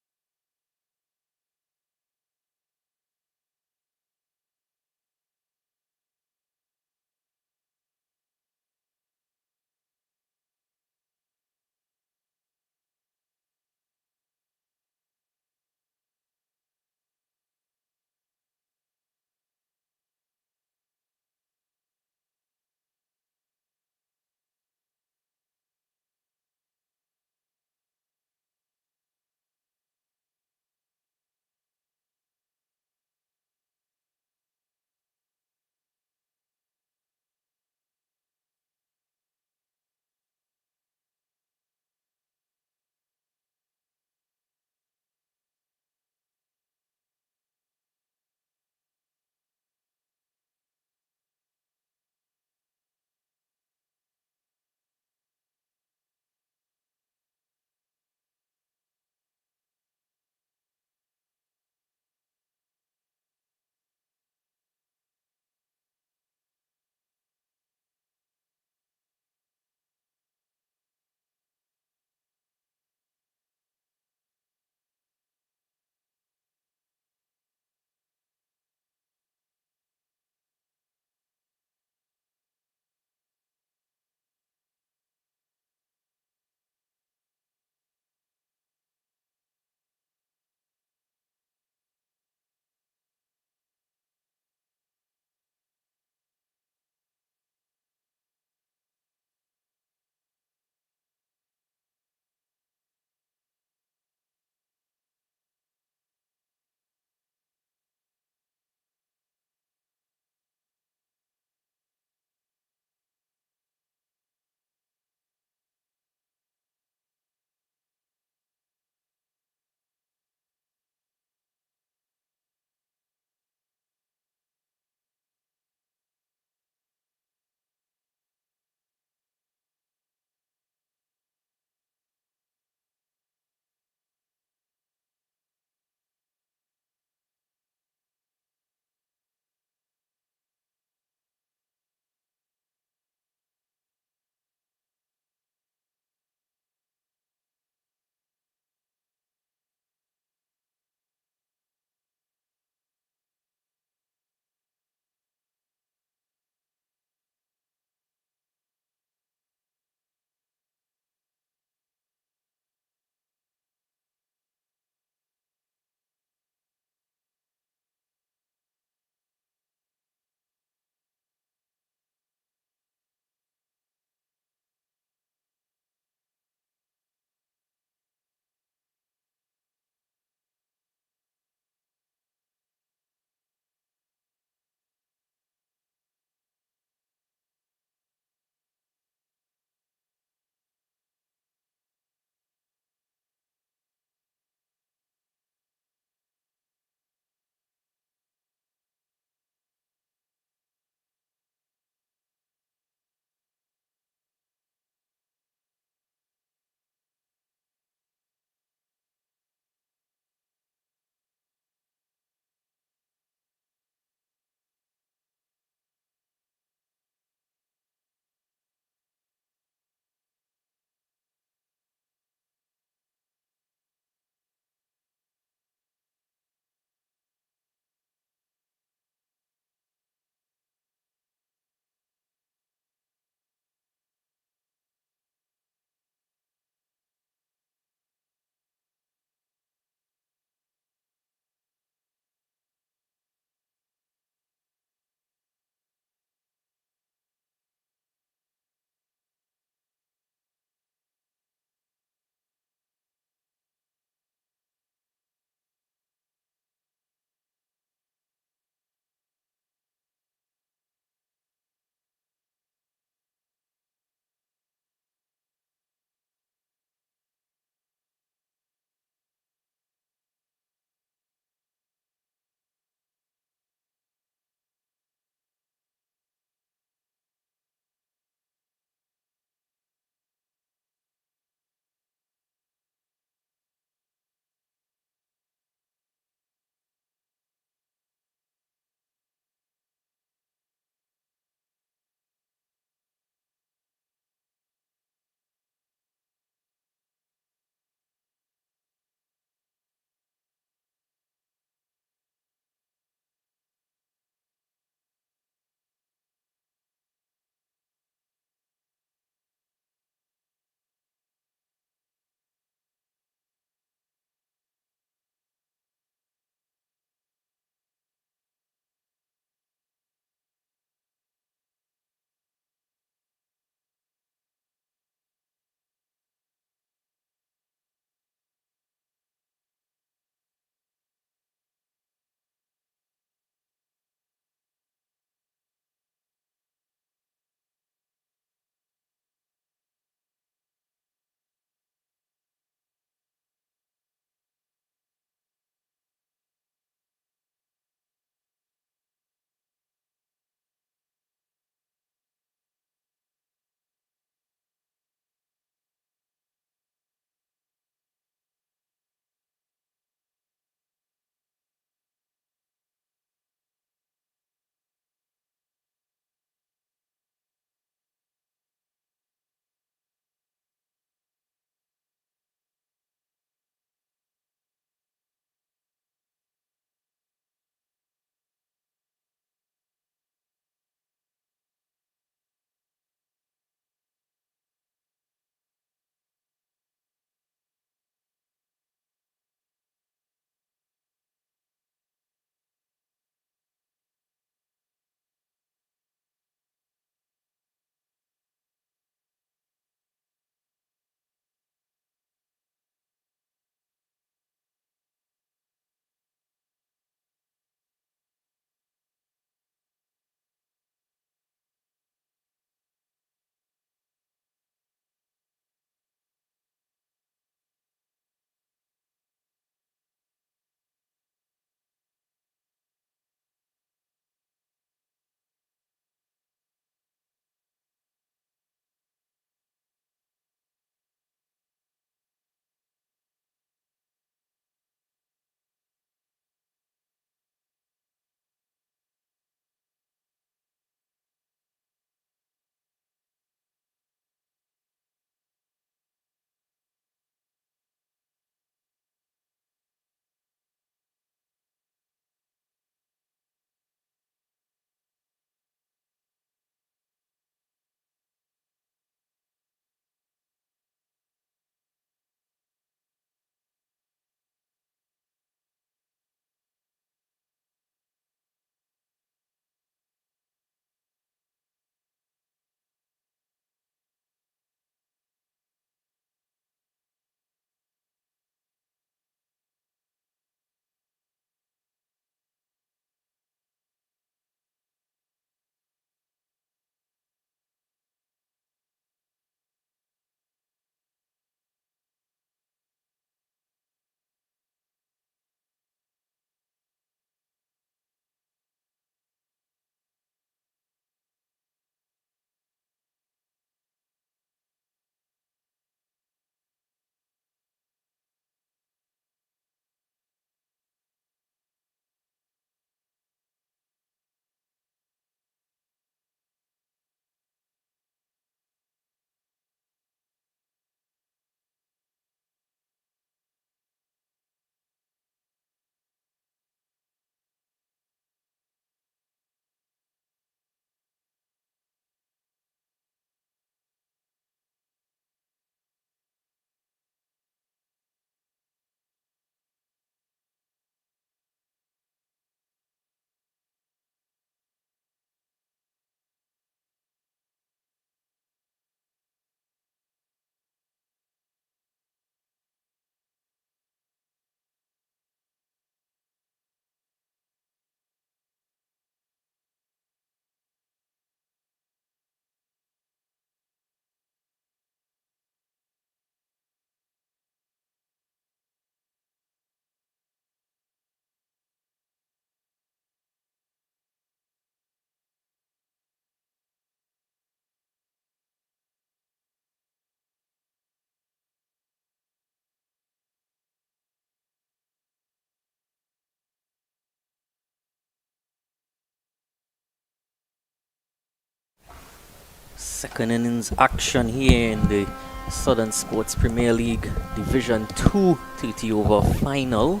Second innings action here in the Southern Sports Premier League Division 2 30 over final.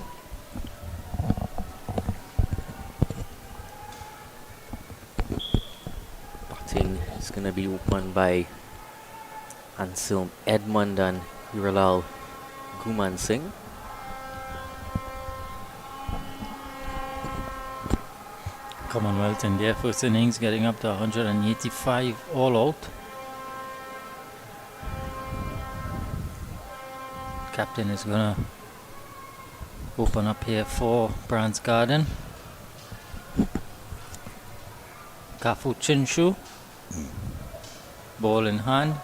Batting is going to be opened by Anselm Edmund and Hirilal Guman Singh. Commonwealth in their first innings getting up to 185 all out. Captain is gonna open up here for PRANZ Garden. Kafu Chinshu, ball in hand.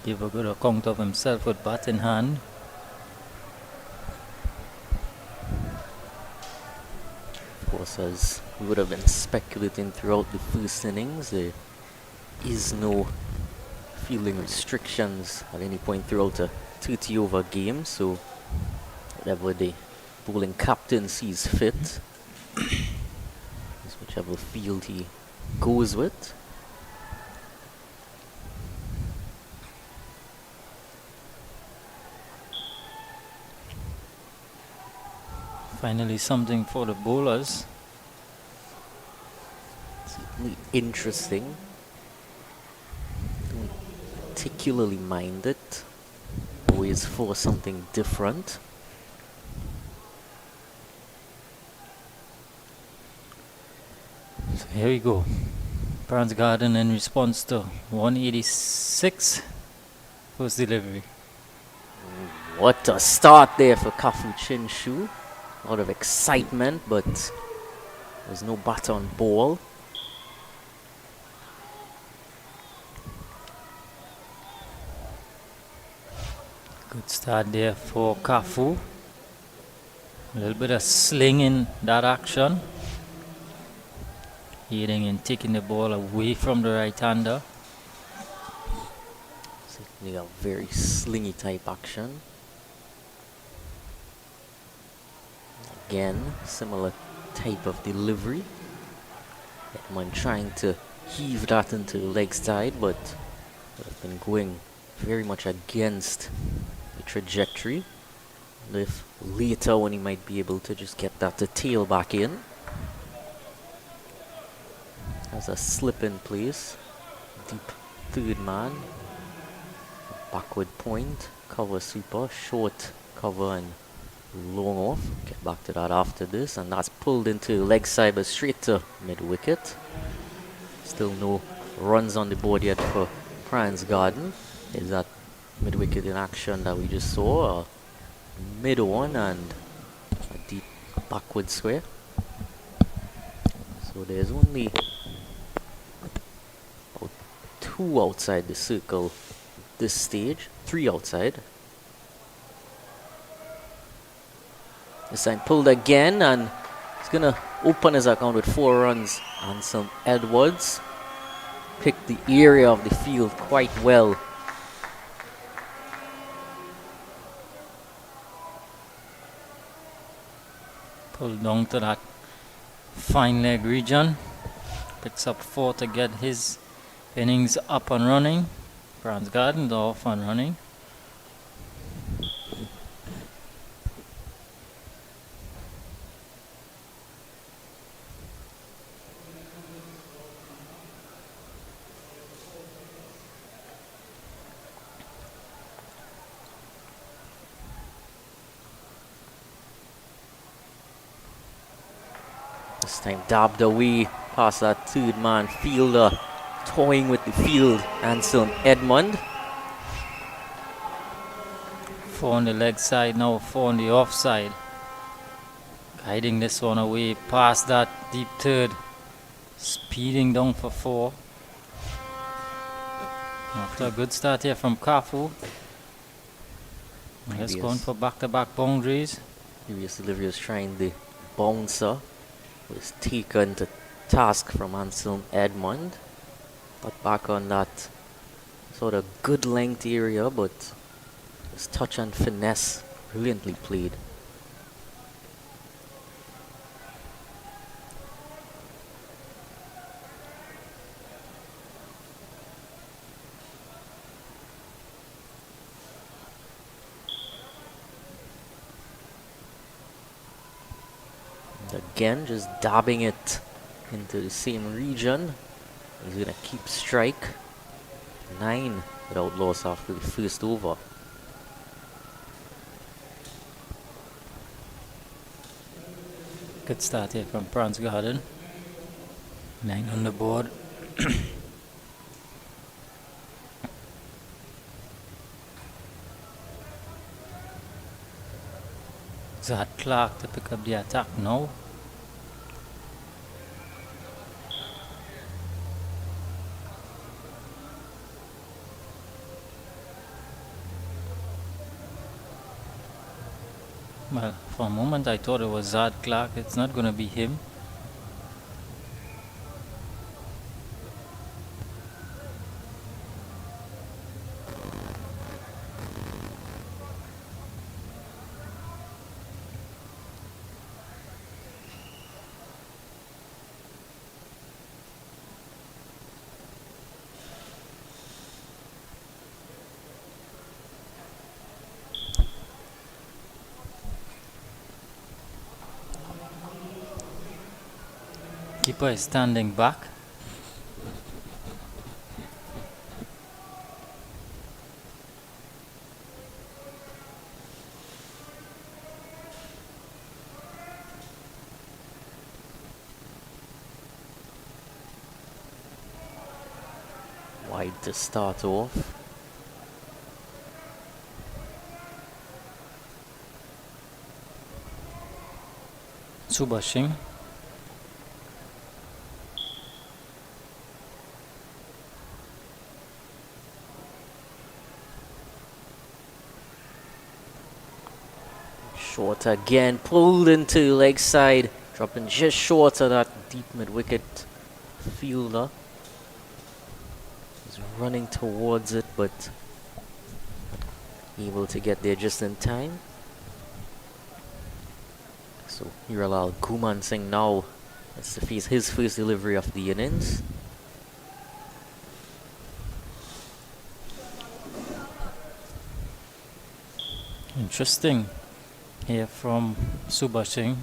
Give a good account of himself with bat in hand. Of course, as we would have been speculating throughout the first innings, there is no fielding restrictions at any point throughout a 30 over game, so whatever the bowling captain sees fit is whichever field he goes with. Finally something for the bowlers. Certainly interesting. Don't particularly mind it. Always for something different. So here we go. PRANZ Garden in response to 186. First delivery. What a start there for Kafu Chinshu. A lot of excitement, but there's no bat on ball. Good start there for Kafu. A little bit of sling in that action. Hitting and taking the ball away from the right-hander. Certainly a very slingy type action. Again, similar type of delivery. Edmund trying to heave that into the leg side, but would have been going very much against the trajectory. If later when he might be able to just get that to tail back in. Has a slip in place. Deep third man. Backward point. Cover super. Short cover and long off. Get back to that after this, and that's pulled into leg side but straight to mid wicket. Still no runs on the board yet for PRANZ Garden. Is that mid wicket in action that we just saw? A mid on and a deep backward square. So there's only about 2 outside the circle at this stage. 3 outside. This time pulled again, and he's gonna open his account with 4 runs. Anselm Edwards picked the area of the field quite well. Pulled down to that fine leg region. Picks up 4 to get his innings up and running. PRANZ Garden off and running. This time dabbed away past that third man fielder, toying with the field, Anselm Edmund. 4 on the leg side, now 4 on the off side. Guiding this one away past that deep third. Speeding down for 4. After a good start here from Kafu. Just going for back-to-back boundaries. Previous delivery was trying the bouncer. Was taken to task from Anselm Edmund. Got back on that sort of good length area, but his touch and finesse brilliantly played. again, just dabbing it into the same region. He's gonna keep strike. 9 without loss after the first over. Good start here from PRANZ Garden. 9 on the board. Zad Clark to pick up the attack now. Well, for a moment I thought it was Zad Clark. It's not going to be him. Keeper is standing back. Wide to start off. Subashing. Short again, pulled into leg side, dropping just short of that deep mid-wicket fielder. He's running towards it, but able to get there just in time. So Hiralal Guman Singh now has to face his first delivery of the innings. Interesting here from Subashing.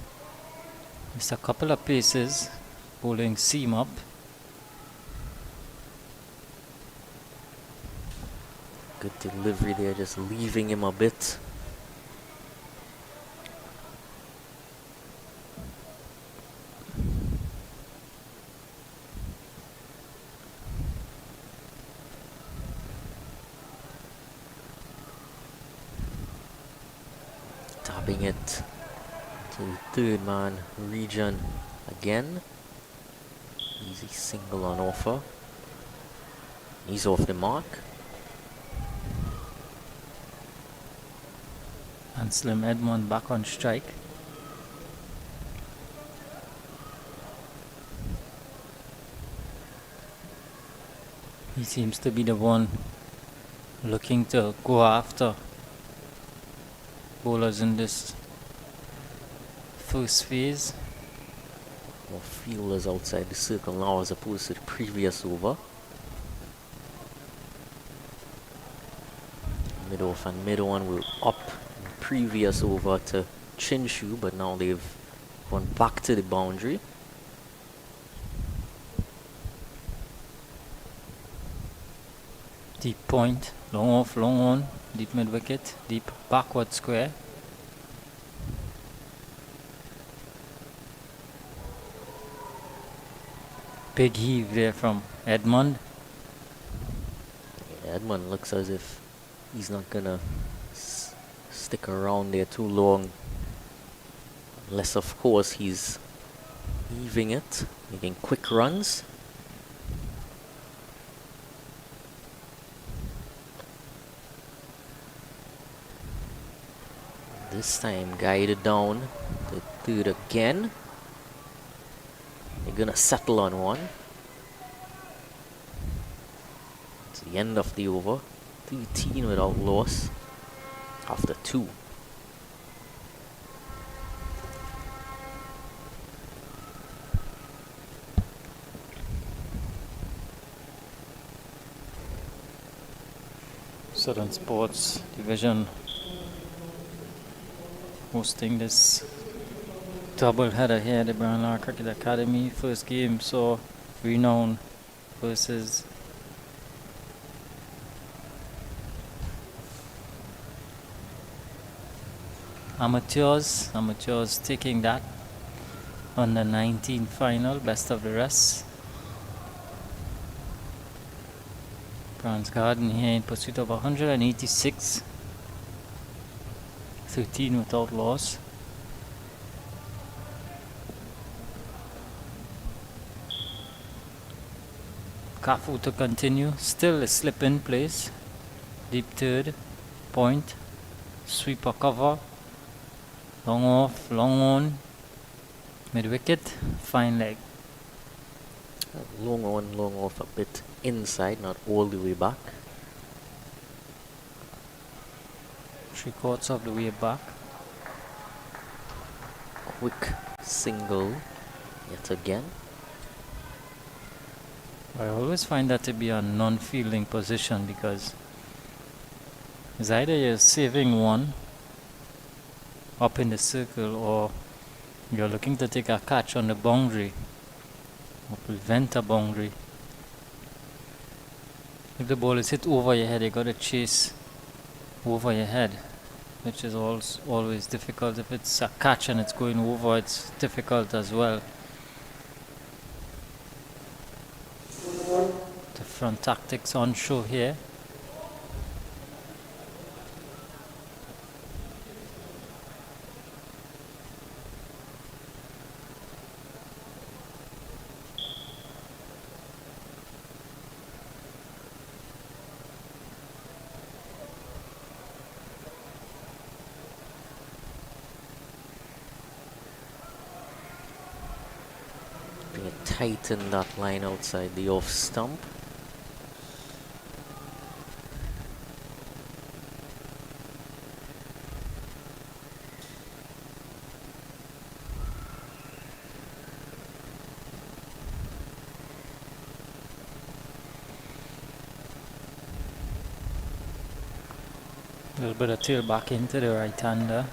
Just a couple of paces, bowling seam up. Good delivery there, just leaving him a bit. Tapping it to the third man region again. Easy single on offer. He's off the mark. And Slim Edmond back on strike. He seems to be the one looking to go after bowlers in this first phase. More fielders outside the circle now as opposed to the previous over. Mid-off and mid-on were up in the previous over to Chinshu, but now they've gone back to the boundary. Deep point, long off, long on, deep mid wicket, deep backward square. Big heave there from Edmond. Yeah, Edmund looks as if he's not gonna stick around there too long, unless of course he's heaving it, making quick runs. This time guided down to third again. They're gonna settle on one. It's the end of the over. 13 without loss after 2. Southern Sports Division hosting this Double header here at the Brownlow Cricket Academy. First game saw Renown versus Amateurs. Amateurs taking that on the 19 final, best of the rest. PRANZ Garden here in pursuit of 186. 13 without loss. Kafu to continue, still a slip in place. Deep third, point, sweeper cover, long off, long on, mid wicket, fine leg. Long on, long off, a bit inside, not all the way back. 3/4 of the way back. Quick single yet again. I always find that to be a non-fielding position because it's either you're saving one up in the circle or you're looking to take a catch on the boundary or prevent a boundary. If the ball is hit over your head, you got to chase over your head, which is always difficult. If it's a catch and it's going over, it's difficult as well. Different tactics on show here. They tighten that line outside the off stump. A little bit of tail back into the right hander.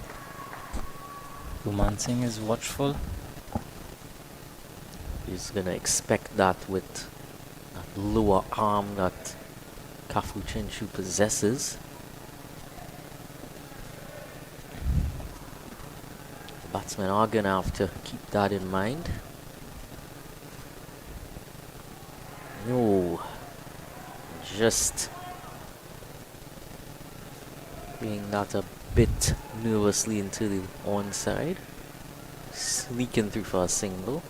Guman Singh is watchful. He's gonna expect that with that lower arm that Kafu Chenshu possesses. The batsmen are gonna have to keep that in mind. No, just playing that a bit nervously into the onside, sneaking through for a single.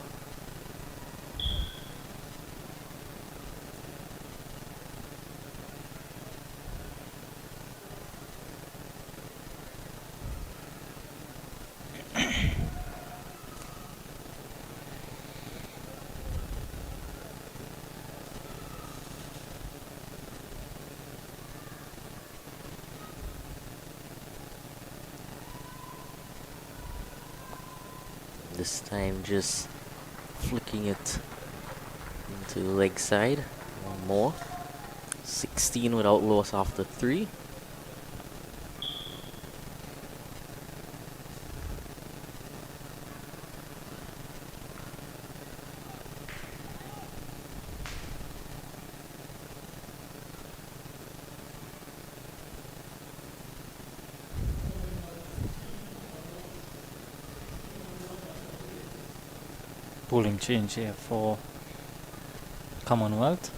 This time just flicking it into the leg side. One more. 16 without loss after 3. Bowling change here for Commonwealth.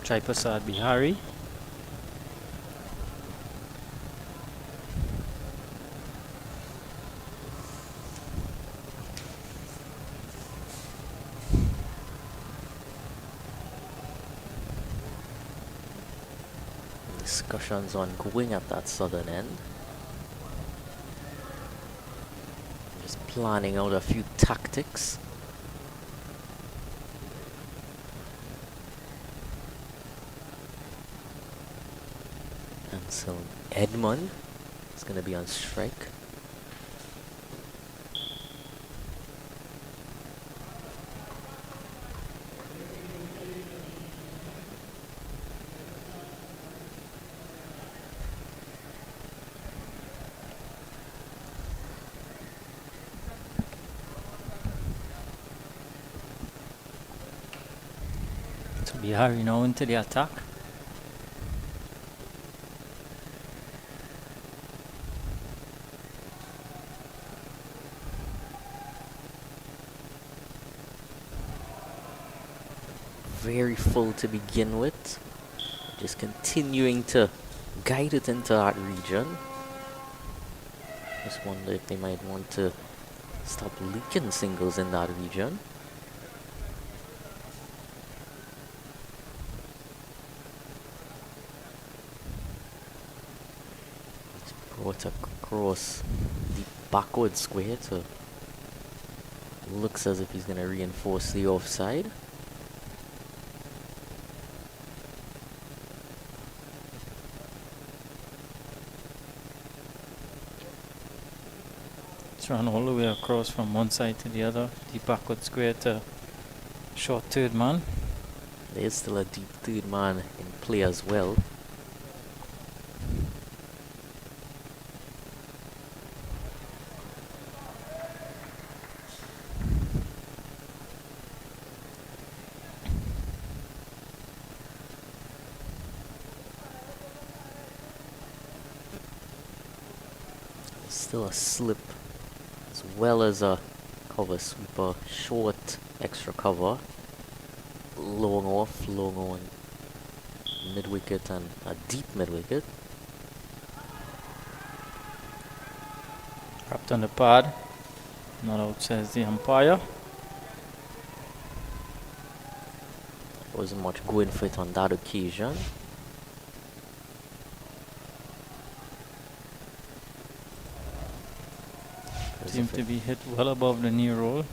Chaipasad Bihari. Discussions ongoing at that southern end. Just planning out a few tactics. And so Edmund is going to be on strike. Bihari now into the attack. Very full to begin with. Just continuing to guide it into that region. Just wonder if they might want to stop leaking singles in that region. It's brought across the backward square to looks as if he's going to reinforce the offside. It's run all the way across from one side to the other, the backward square to short third man. There's still a deep third man in play as well. Still a slip as well as a cover sweeper, short extra cover, long off, long on mid wicket and a deep mid wicket. Wrapped on the pad, not out says the umpire. Wasn't much going for it on that occasion. Seemed to be hit well above the knee roll.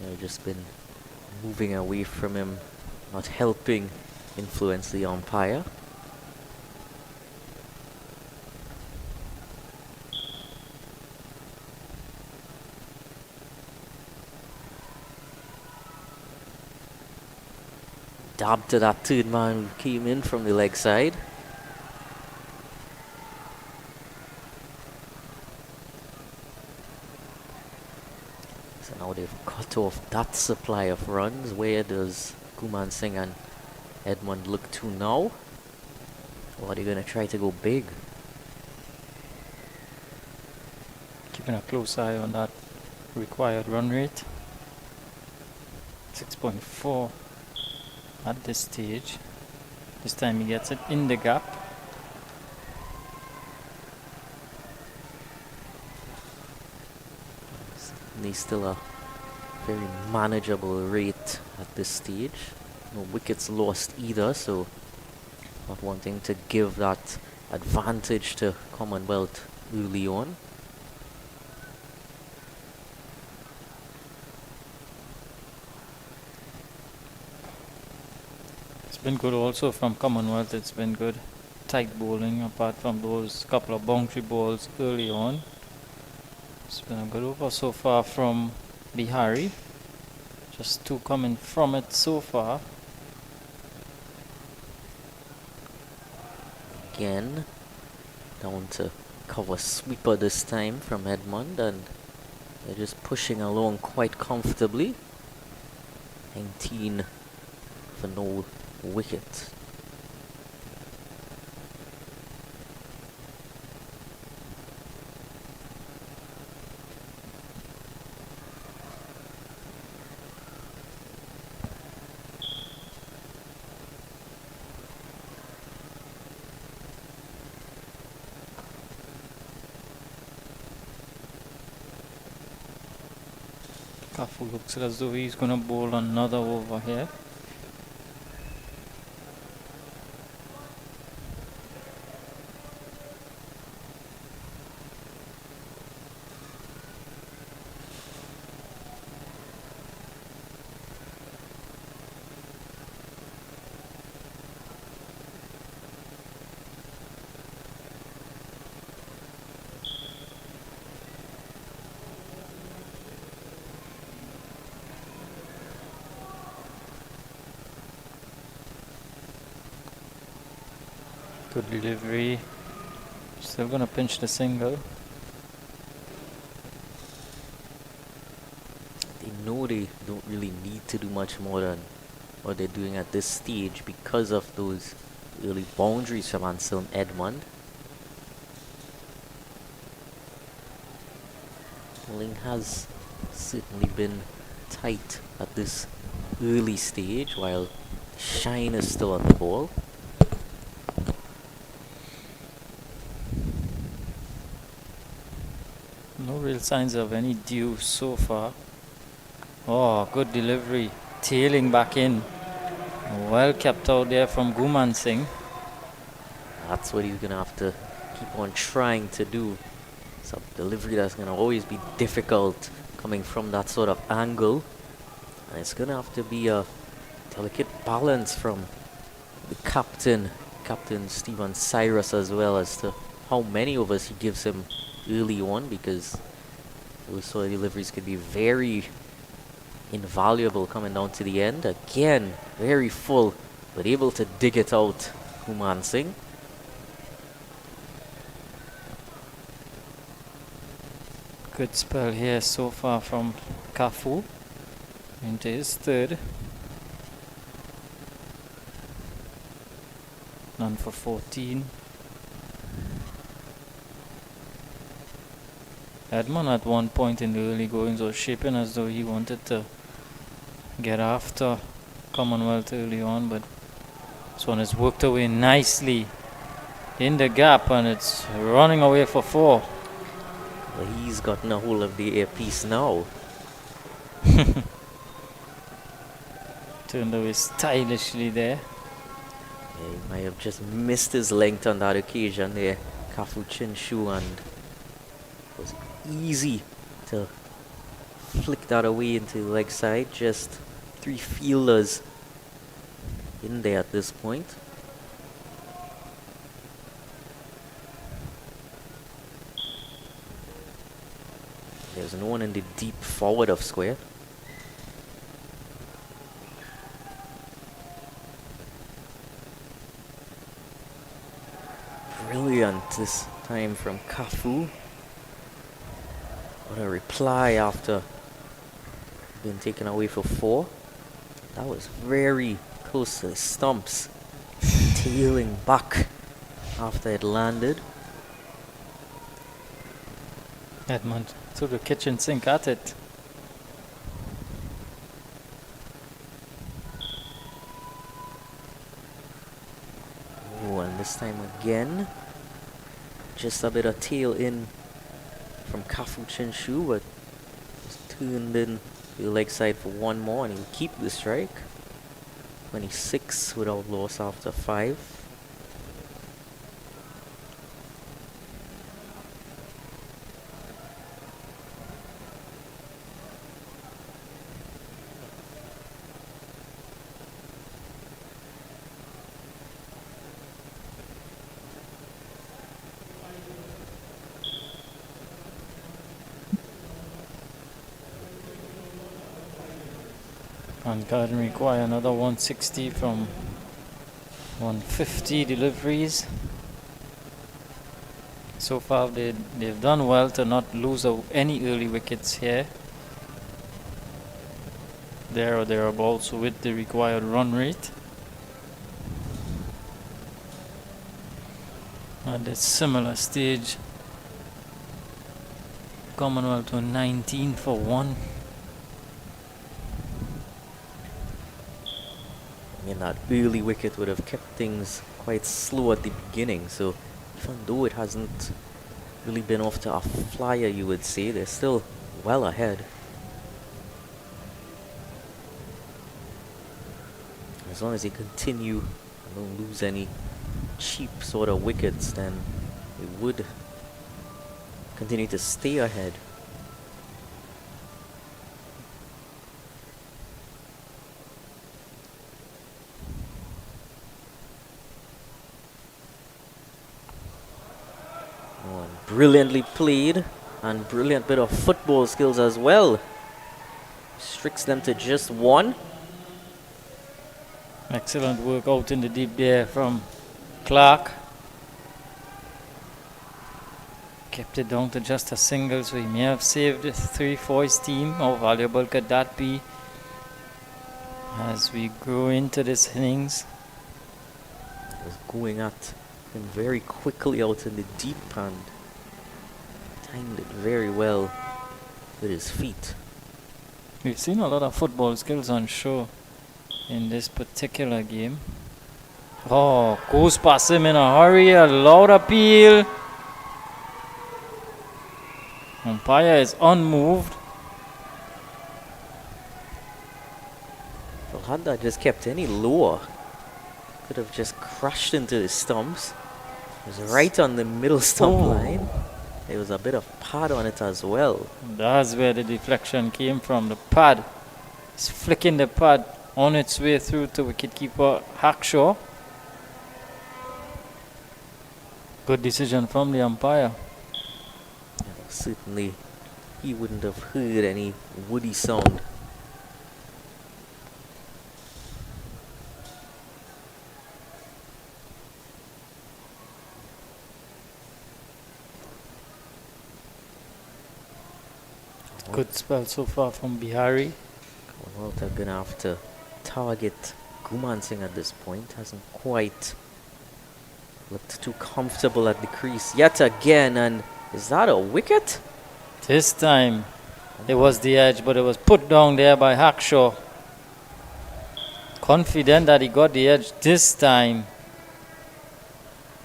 They've just been moving away from him, not helping influence the umpire. Dab to that third man who came in from the leg side. So now they've cut off that supply of runs. Where does Kuman Singh and Edmund look to now? Or are they going to try to go big? Keeping a close eye on that required run rate. 6.4 at this stage. This time he gets it in the gap. He's still a very manageable rate at this stage. No wickets lost either, so not wanting to give that advantage to Commonwealth early on. It's been good also from Commonwealth. It's been good tight bowling apart from those couple of boundary balls early on. It's been a good over so far from Bihari. Just two coming from it so far. Again, down to cover sweeper this time from Edmund, and they're just pushing along quite comfortably. 19 for no wicket. Kafu looks as though he's going to bowl another over here. Good delivery. Still gonna pinch the single. They know they don't really need to do much more than what they're doing at this stage because of those early boundaries from Anselm Edmond. Bowling has certainly been tight at this early stage, while shine is still on the ball. No real signs of any dew so far. Oh, good delivery. Tailing back in. Well kept out there from Guman Singh. That's what he's going to have to keep on trying to do. It's a delivery that's going to always be difficult coming from that sort of angle. And it's going to have to be a delicate balance from the captain, Captain Stephen Cyrus, as well, as to how many overs he gives him early on, because those sort of deliveries could be very invaluable coming down to the end. Again, very full, but able to dig it out, Guman Singh. Good spell here so far from Kafu into his third. None for 14. Edmond at one point in the early goings was shaping as though he wanted to get after Commonwealth early on, but this one has worked away nicely in the gap, and it's running away for 4. Well, he's gotten a hold of the airpiece now. Turned away stylishly there. Yeah, he might have just missed his length on that occasion there, Kafu Chinshu, and it was easy to flick that away into the leg side. Just 3 fielders in there at this point. There's no one in the deep forward of square. Brilliant this time from Kafu. What a reply after being taken away for 4. That was very close to the stumps. Tailing back after it landed. Edmond to the kitchen sink at it. Oh, and this time again, just a bit of tail in from Kafu Chinshu, but just turned in the leg side for 1 more, and he'll keep the strike. 26 without loss after 5. And Garden require another 160 from 150 deliveries. So far they've done well to not lose any early wickets here. There or thereabouts with the required run rate. At a similar stage, Commonwealth were 19 for 1. I mean, that early wicket would have kept things quite slow at the beginning, so even though it hasn't really been off to a flyer, you would say, they're still well ahead. As long as they continue and don't lose any cheap sort of wickets, then they would continue to stay ahead. Oh, and brilliantly played, and brilliant bit of football skills as well. Restricts them to just 1. Excellent work out in the deep there from Clark. Kept it down to just a single, so he may have saved 3 for his team. How valuable could that be? as we go into this innings. Was going at him very quickly out in the deep and timed it very well with his feet. We've seen a lot of football skills on show in this particular game. Oh, goes past him in a hurry, a loud appeal. Umpire is unmoved. Well, had that just kept any lower, could have just crashed into the stumps. It was right on the middle stump line. There was a bit of pad on it as well. That's where the deflection came from. The pad. It's flicking the pad on its way through to wicketkeeper Hackshaw. Good decision from the umpire. Certainly, he wouldn't have heard any woody sound. Good spell so far from Bihari. Commonwealth are going to have to target Guman Singh at this point. Hasn't quite looked too comfortable at the crease yet again. And is that a wicket? This time it was the edge, but it was put down there by Hackshaw. Confident that he got the edge this time.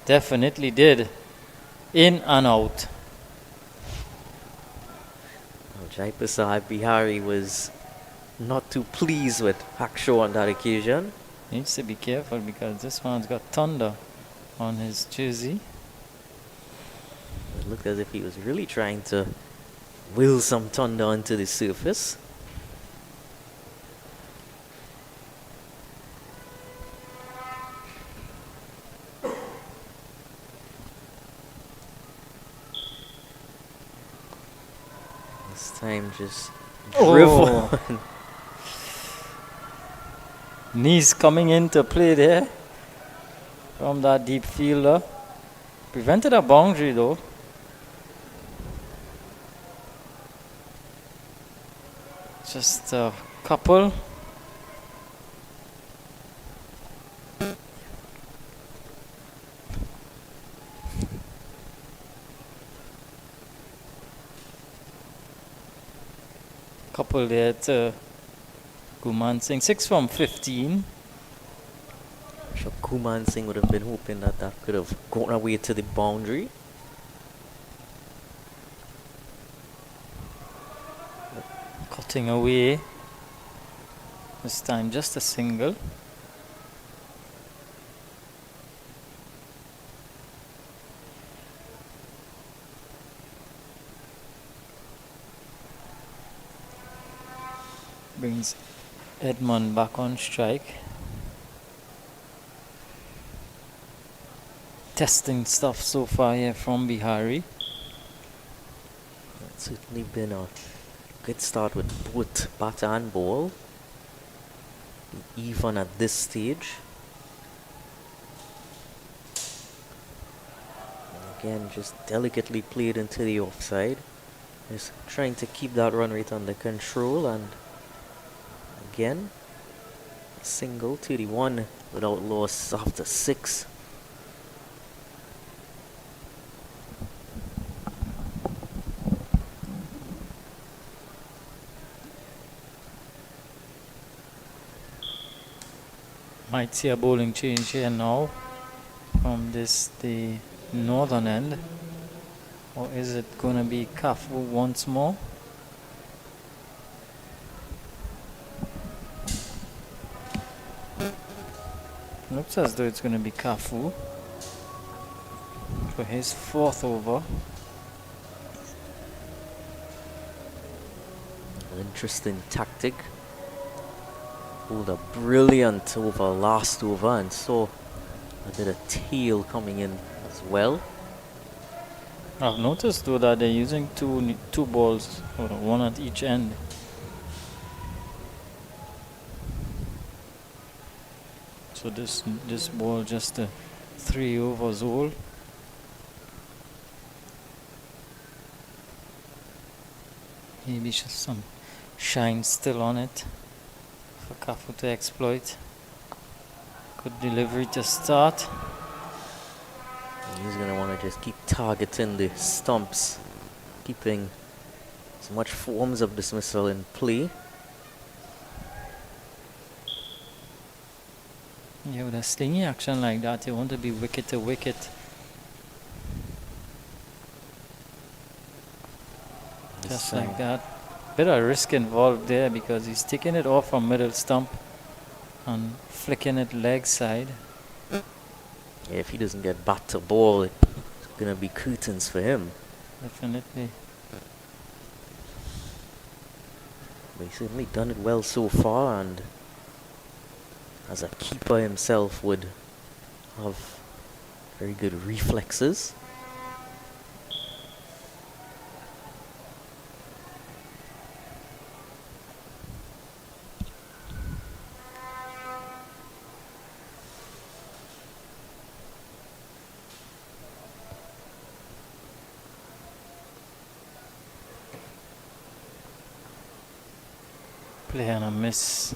Definitely did. In and out. Jaipasar Bihari was not too pleased with Hackshaw on that occasion. Needs to be careful because this one's got thunder on his jersey. It looked as if he was really trying to will some thunder onto the surface. This time just driven. Knees coming into play there from that deep fielder. Prevented a boundary though. Just a couple. Couple there to Guman Singh. 6 from 15. So Guman Singh would have been hoping that that could have gone away to the boundary. Cutting away. This time just a single. Brings Edmond back on strike. Testing stuff so far here from Bihari. It's certainly been a good start with both bat and ball. Even at this stage. And again, just delicately played into the offside. Just trying to keep that run rate under control, and again, single to the one without loss after 6. Might see a bowling change here now from the northern end. Or is it going to be Kafu once more? Looks as though it's going to be Kafu for his 4th over. An interesting tactic. Pulled a brilliant over last over and saw a bit of tail coming in as well. I've noticed though that they're using two balls, or one at each end. So this ball just 3 overs old. Maybe just some shine still on it for Cafu to exploit. Good delivery to start. He's going to want to just keep targeting the stumps, keeping as much forms of dismissal in play. Yeah, with a slingy action like that, you want to be wicket to wicket. Just like that. Bit of risk involved there because he's taking it off from middle stump and flicking it leg side. Yeah, if he doesn't get bat to ball, it's going to be curtains for him. Definitely. But he's certainly done it well so far, and as a keeper himself would have very good reflexes. Play on a miss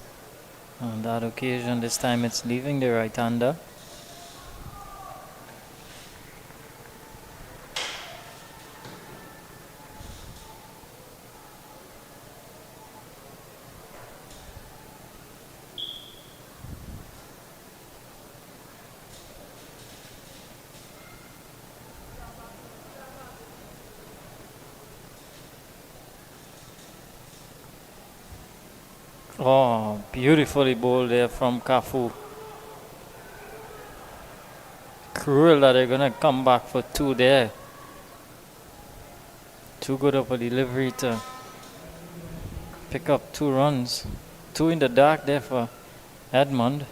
on that occasion. This time it's leaving the right-hander. Oh, beautifully bowled there from Cafu. Cruel that they're gonna come back for two there. Too good of a delivery to pick up 2 runs. 2 in the dark there for Edmund.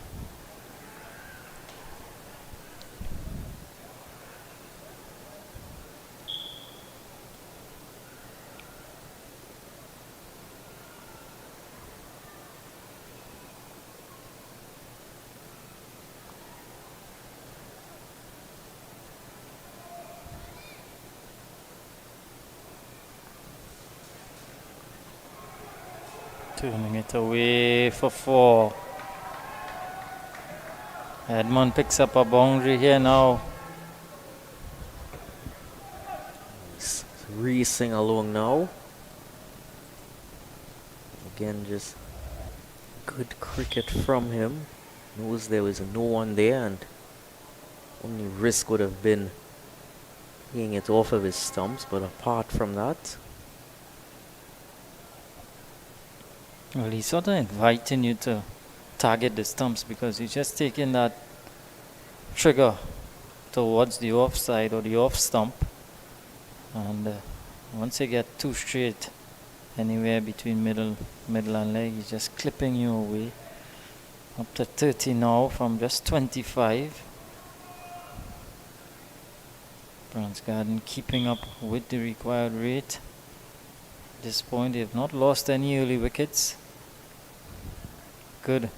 Turning it away for 4. Edmund picks up a boundary here now. He's racing along now. Again, just good cricket from him. Knows there was no one there, and only risk would have been playing it off of his stumps, but apart from that, Well, he's sort of inviting you to target the stumps because he's just taking that trigger towards the offside or the off stump. And once you get 2 straight, anywhere between middle and leg, he's just clipping you away. Up to 30 now from just 25. PRANZ Garden keeping up with the required rate. At this point, they have not lost any early wickets. Good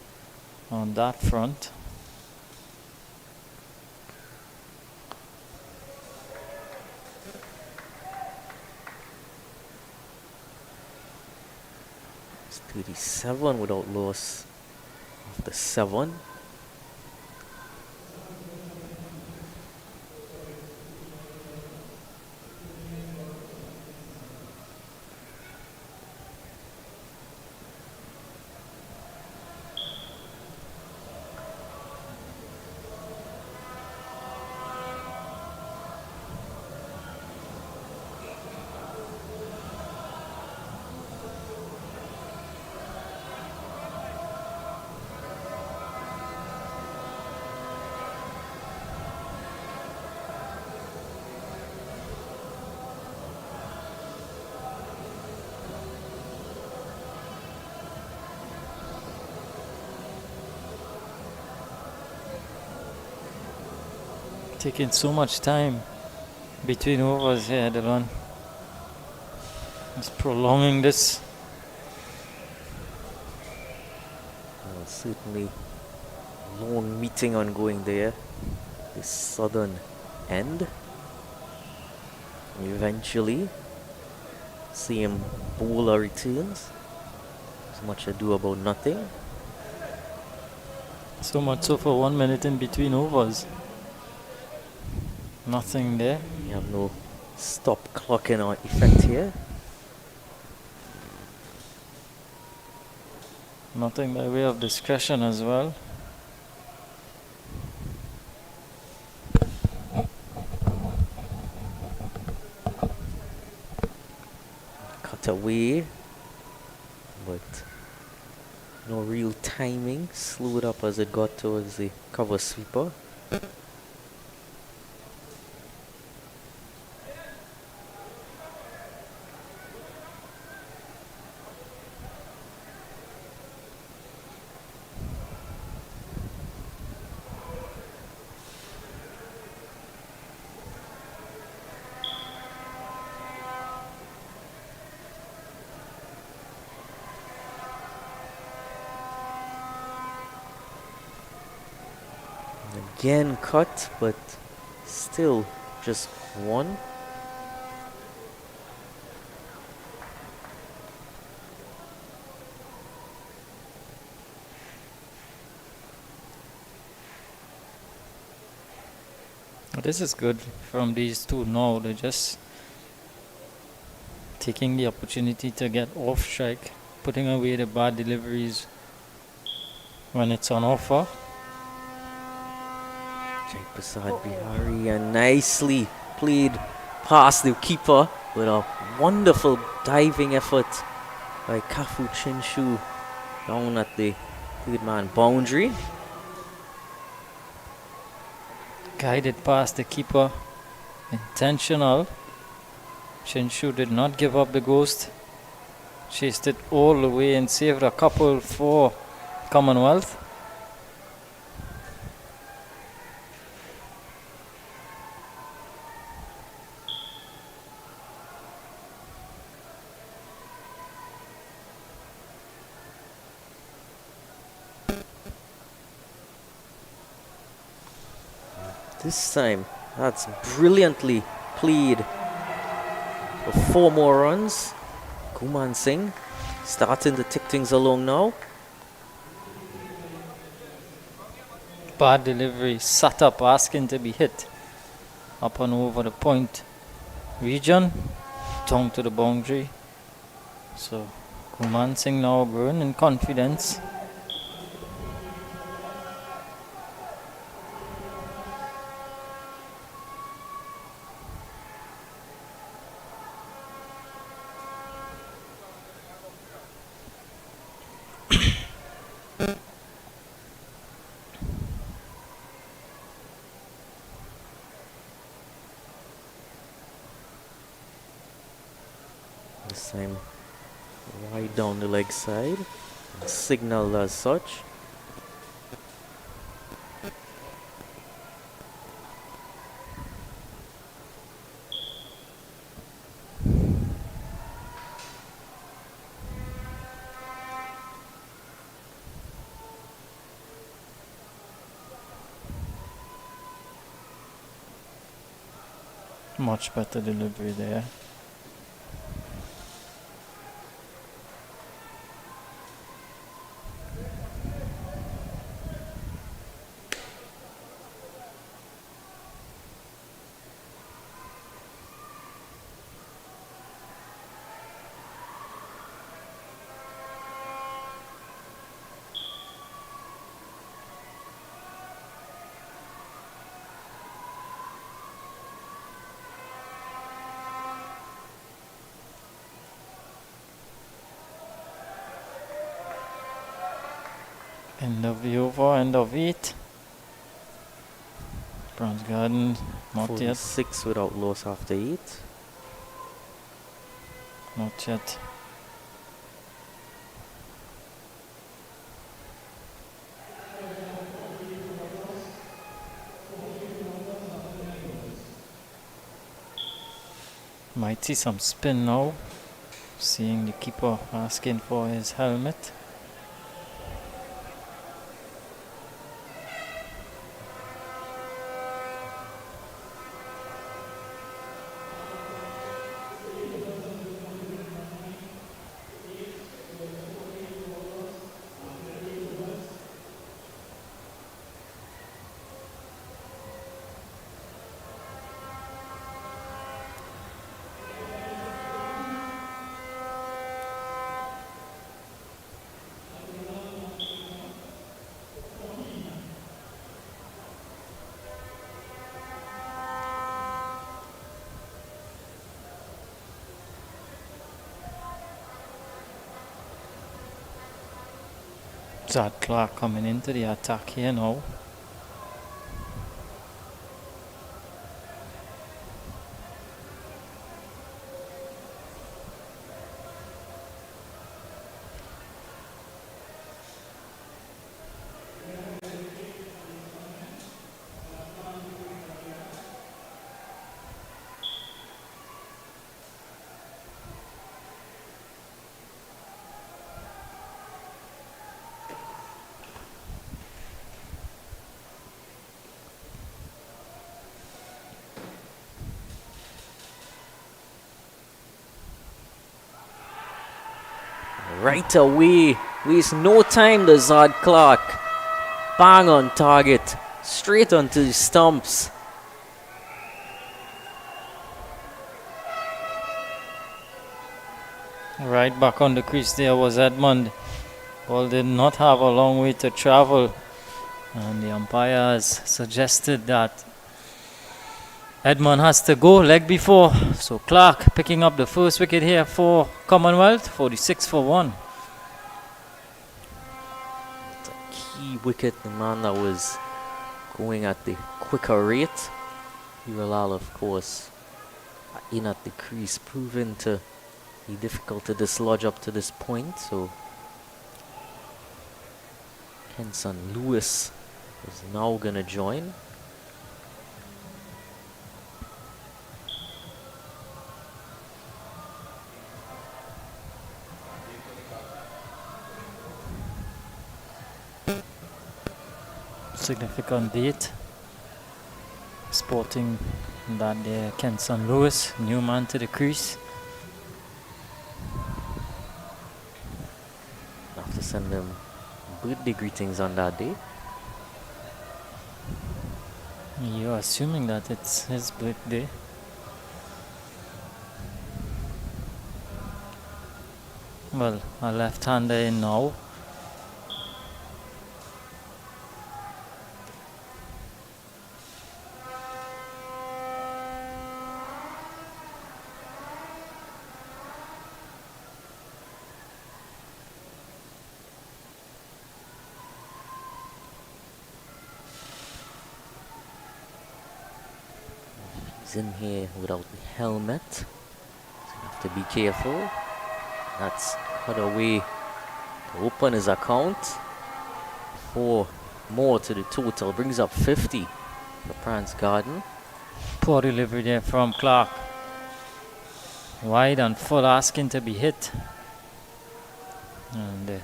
on that front. it's 37 without loss after 7. Taking so much time between overs here, Dylan. It's prolonging this. Well, certainly long meeting ongoing there, the southern end. Eventually, same bowler returns. As much ado about nothing. So much so for 1 minute in between overs. Nothing there. You have no stop clocking or effect here. Nothing by way of discretion as well. Cut away, but no real timing. Slowed up as it got towards the cover sweeper. Again cut, but still just one. This is good from these two now. They're just taking the opportunity to get off strike, putting away the bad deliveries when it's on offer. Jai Prasad Bihari, and nicely played past the keeper with a wonderful diving effort by Kafu Chinshu down at the third man boundary. Guided past the keeper. Intentional. Chinshu did not give up the ghost. Chased it all the way and saved a couple for Commonwealth. This time, that's brilliantly played for 4 more runs. Kuman Singh starting to tick things along now. Bad delivery, sat up asking to be hit. Up and over the point region, down to the boundary. So Kuman Singh now growing in confidence. This time right down the leg side, signaled as such. Much better delivery there. End of the over, end of 8. PRANZ Garden, not yet. 46 without loss after 8. Not yet. Might see some spin now. Seeing the keeper asking for his helmet. Zad Clark coming into the attack here now. Right away, waste no time, the Zad Clark. Bang on target, straight onto the stumps. Right back on the crease there was Edmond. Ball did not have a long way to travel, and the umpires suggested that Edmond has to go leg before. So Clark picking up the first wicket here for Commonwealth, 46 for 1. It's a key wicket, the man that was going at the quicker rate. Hiralal, of course, in at the crease, proven to be difficult to dislodge up to this point. So Kenson Lewis is now gonna join. Significant date sporting that there Kenson Lewis, new man to the crease. Have to send them birthday greetings on that day. You're assuming that it's his birthday. Well, a left-hander in now. He's in here without the helmet, so you have to be careful. That's cut away to open his account. 4 more to the total, brings up 50 for PRANZ Garden. Poor delivery there from Clark. Wide and full, asking to be hit. And the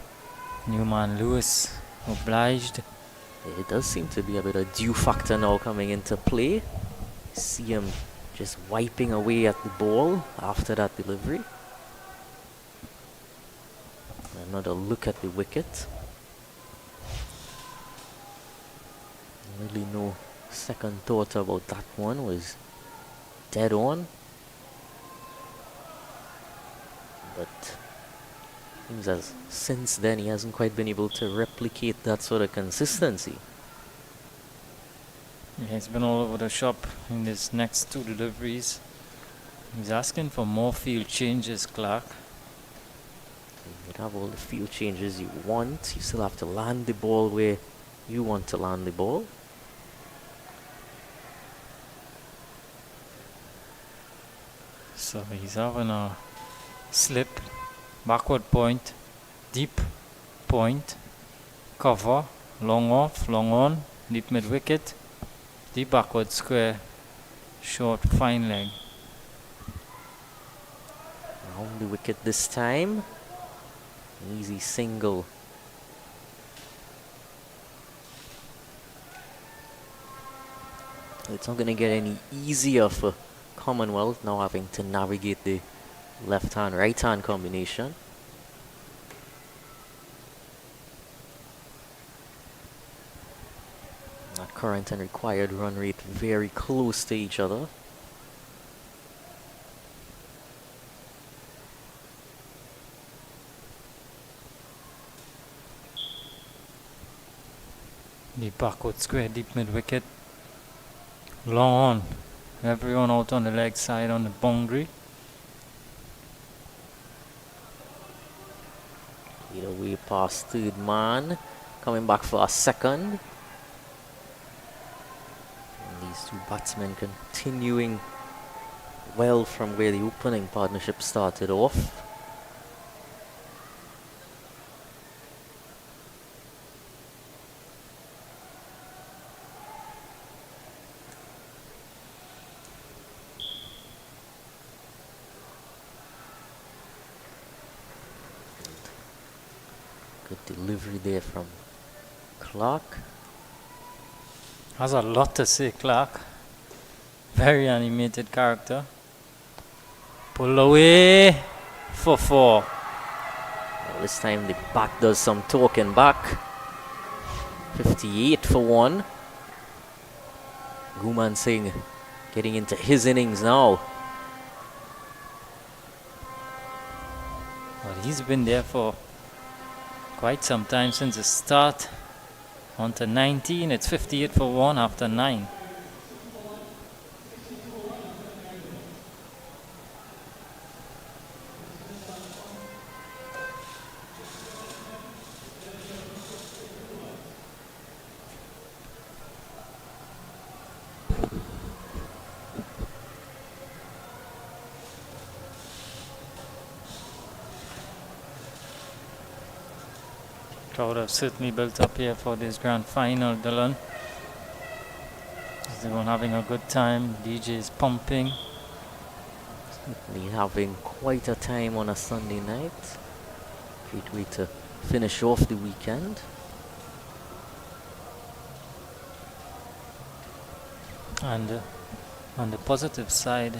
new man Lewis obliged. It does seem to be a bit of dew factor now coming into play. See him just wiping away at the ball after that delivery. Another look at the wicket. Really no second thought about that one, was dead on. But seems as since then he hasn't quite been able to replicate that sort of consistency. Yeah, he's been all over the shop in his next 2 deliveries. He's asking for more field changes, Clark. You can have all the field changes you want. You still have to land the ball where you want to land the ball. So he's having a slip, backward point, deep point, cover, long off, long on, deep mid wicket, deep backward square, short fine leg. Round the wicket this time. An easy single. It's not going to get any easier for Commonwealth now having to navigate the left-hand, right-hand combination. That current and required run rate very close to each other. Deep backward square, deep mid wicket, long on. Everyone out on the leg side on the boundary. Either way past third man. Coming back for a second. And these two batsmen continuing well from where the opening partnership started off. Good delivery there from Clark. Has a lot to say, Clark. Very animated character. Pull away for 4. Well, this time the bat does some talking back. 58 for 1. Guman Singh getting into his innings now. Well, he's been there for quite some time since the start. On to 19, it's 58 for 1 after 9. Crowd have certainly built up here for this grand final, Dylan. Everyone having a good time. DJ's pumping. Certainly having quite a time on a Sunday night. Great way to finish off the weekend. And on the positive side,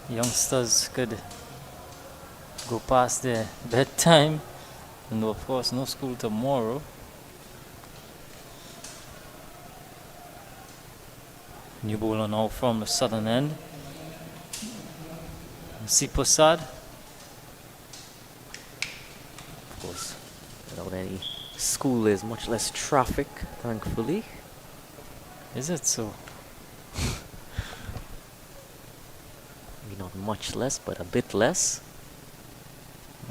youngsters could go past their bedtime. And of course, no school tomorrow. New bowler now from the southern end. Sipasad. Of course, without any school, there's much less traffic, thankfully. Is it so? Maybe not much less, but a bit less.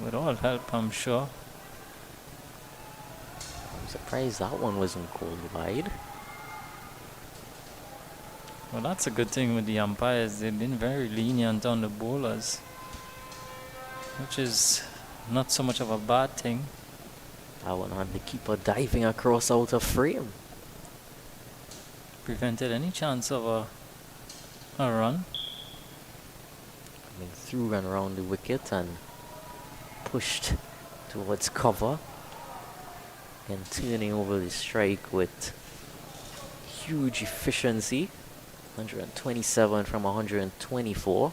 With all help, I'm sure. I'm surprised that one wasn't called wide. Well, that's a good thing with the umpires. They've been very lenient on the bowlers, which is not so much of a bad thing. That one had the keeper diving across out of frame. Prevented any chance of a run. Coming through and around the wicket and pushed towards cover. And turning over the strike with huge efficiency. 127 from 124.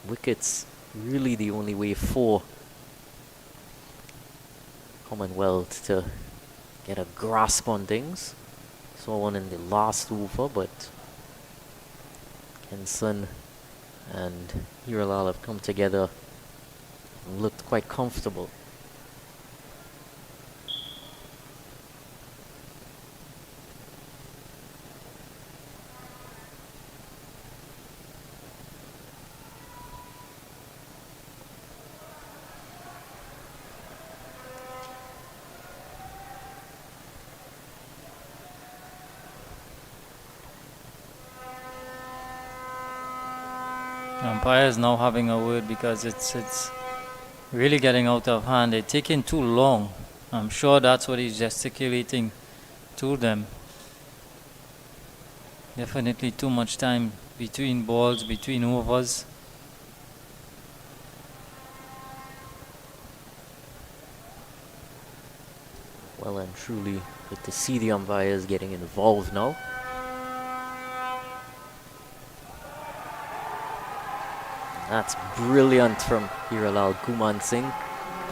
Wickets really the only way for Commonwealth to get a grasp on things. Saw one in the last over, but Kenson and Hiralal have come together and looked quite comfortable. Umpires now having a word because it's really getting out of hand. They're taking too long. I'm sure that's what he's gesticulating to them. Definitely too much time between balls, between overs. Well and truly good to see the umpires getting involved now. That's brilliant from Hiralal Guman Singh,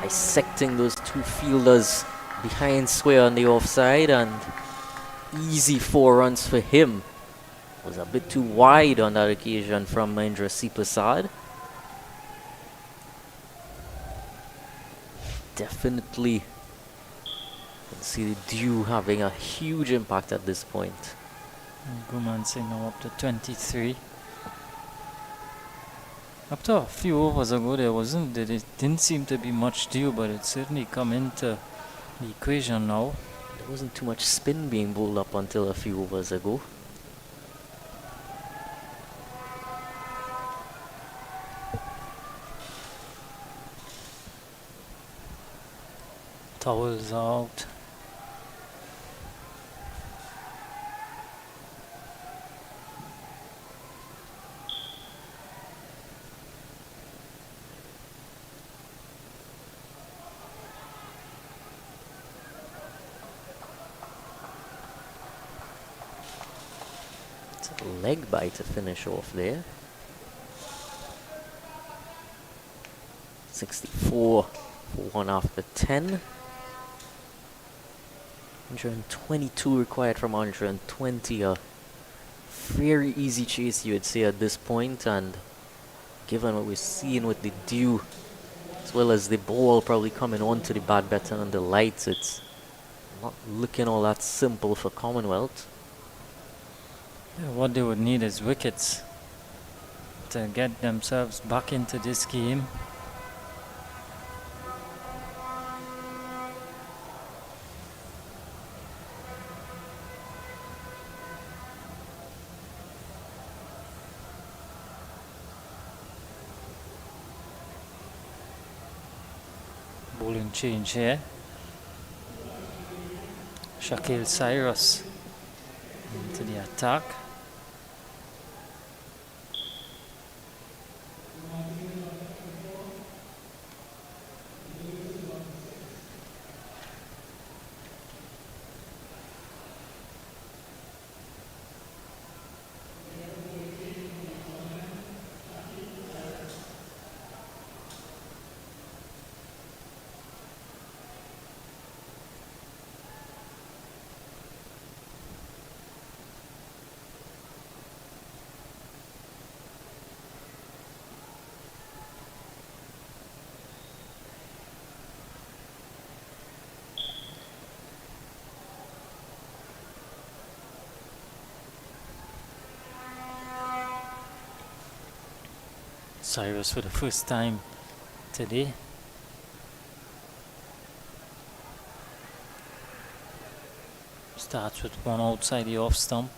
dissecting those two fielders behind square on the offside, and easy 4 runs for him. Was a bit too wide on that occasion from Mahendra Sipasad. Definitely can see the dew having a huge impact at this point. Guman Singh now up to 23. Up to a few overs ago, there didn't seem to be much due, but it certainly come into the equation now. There wasn't too much spin being bowled up until a few overs ago. Towels out. It's a leg bite to finish off there. 64 for 1 after 10. 122 required from 120. A very easy chase, you would say, at this point, and given what we're seeing with the dew, as well as the ball probably coming onto the bat better than the lights, it's not looking all that simple for Commonwealth. Yeah, what they would need is wickets to get themselves back into this game. Bowling change here. Shaquille Cyrus into the attack. Cyrus for the first time today. Starts with one outside the off stump.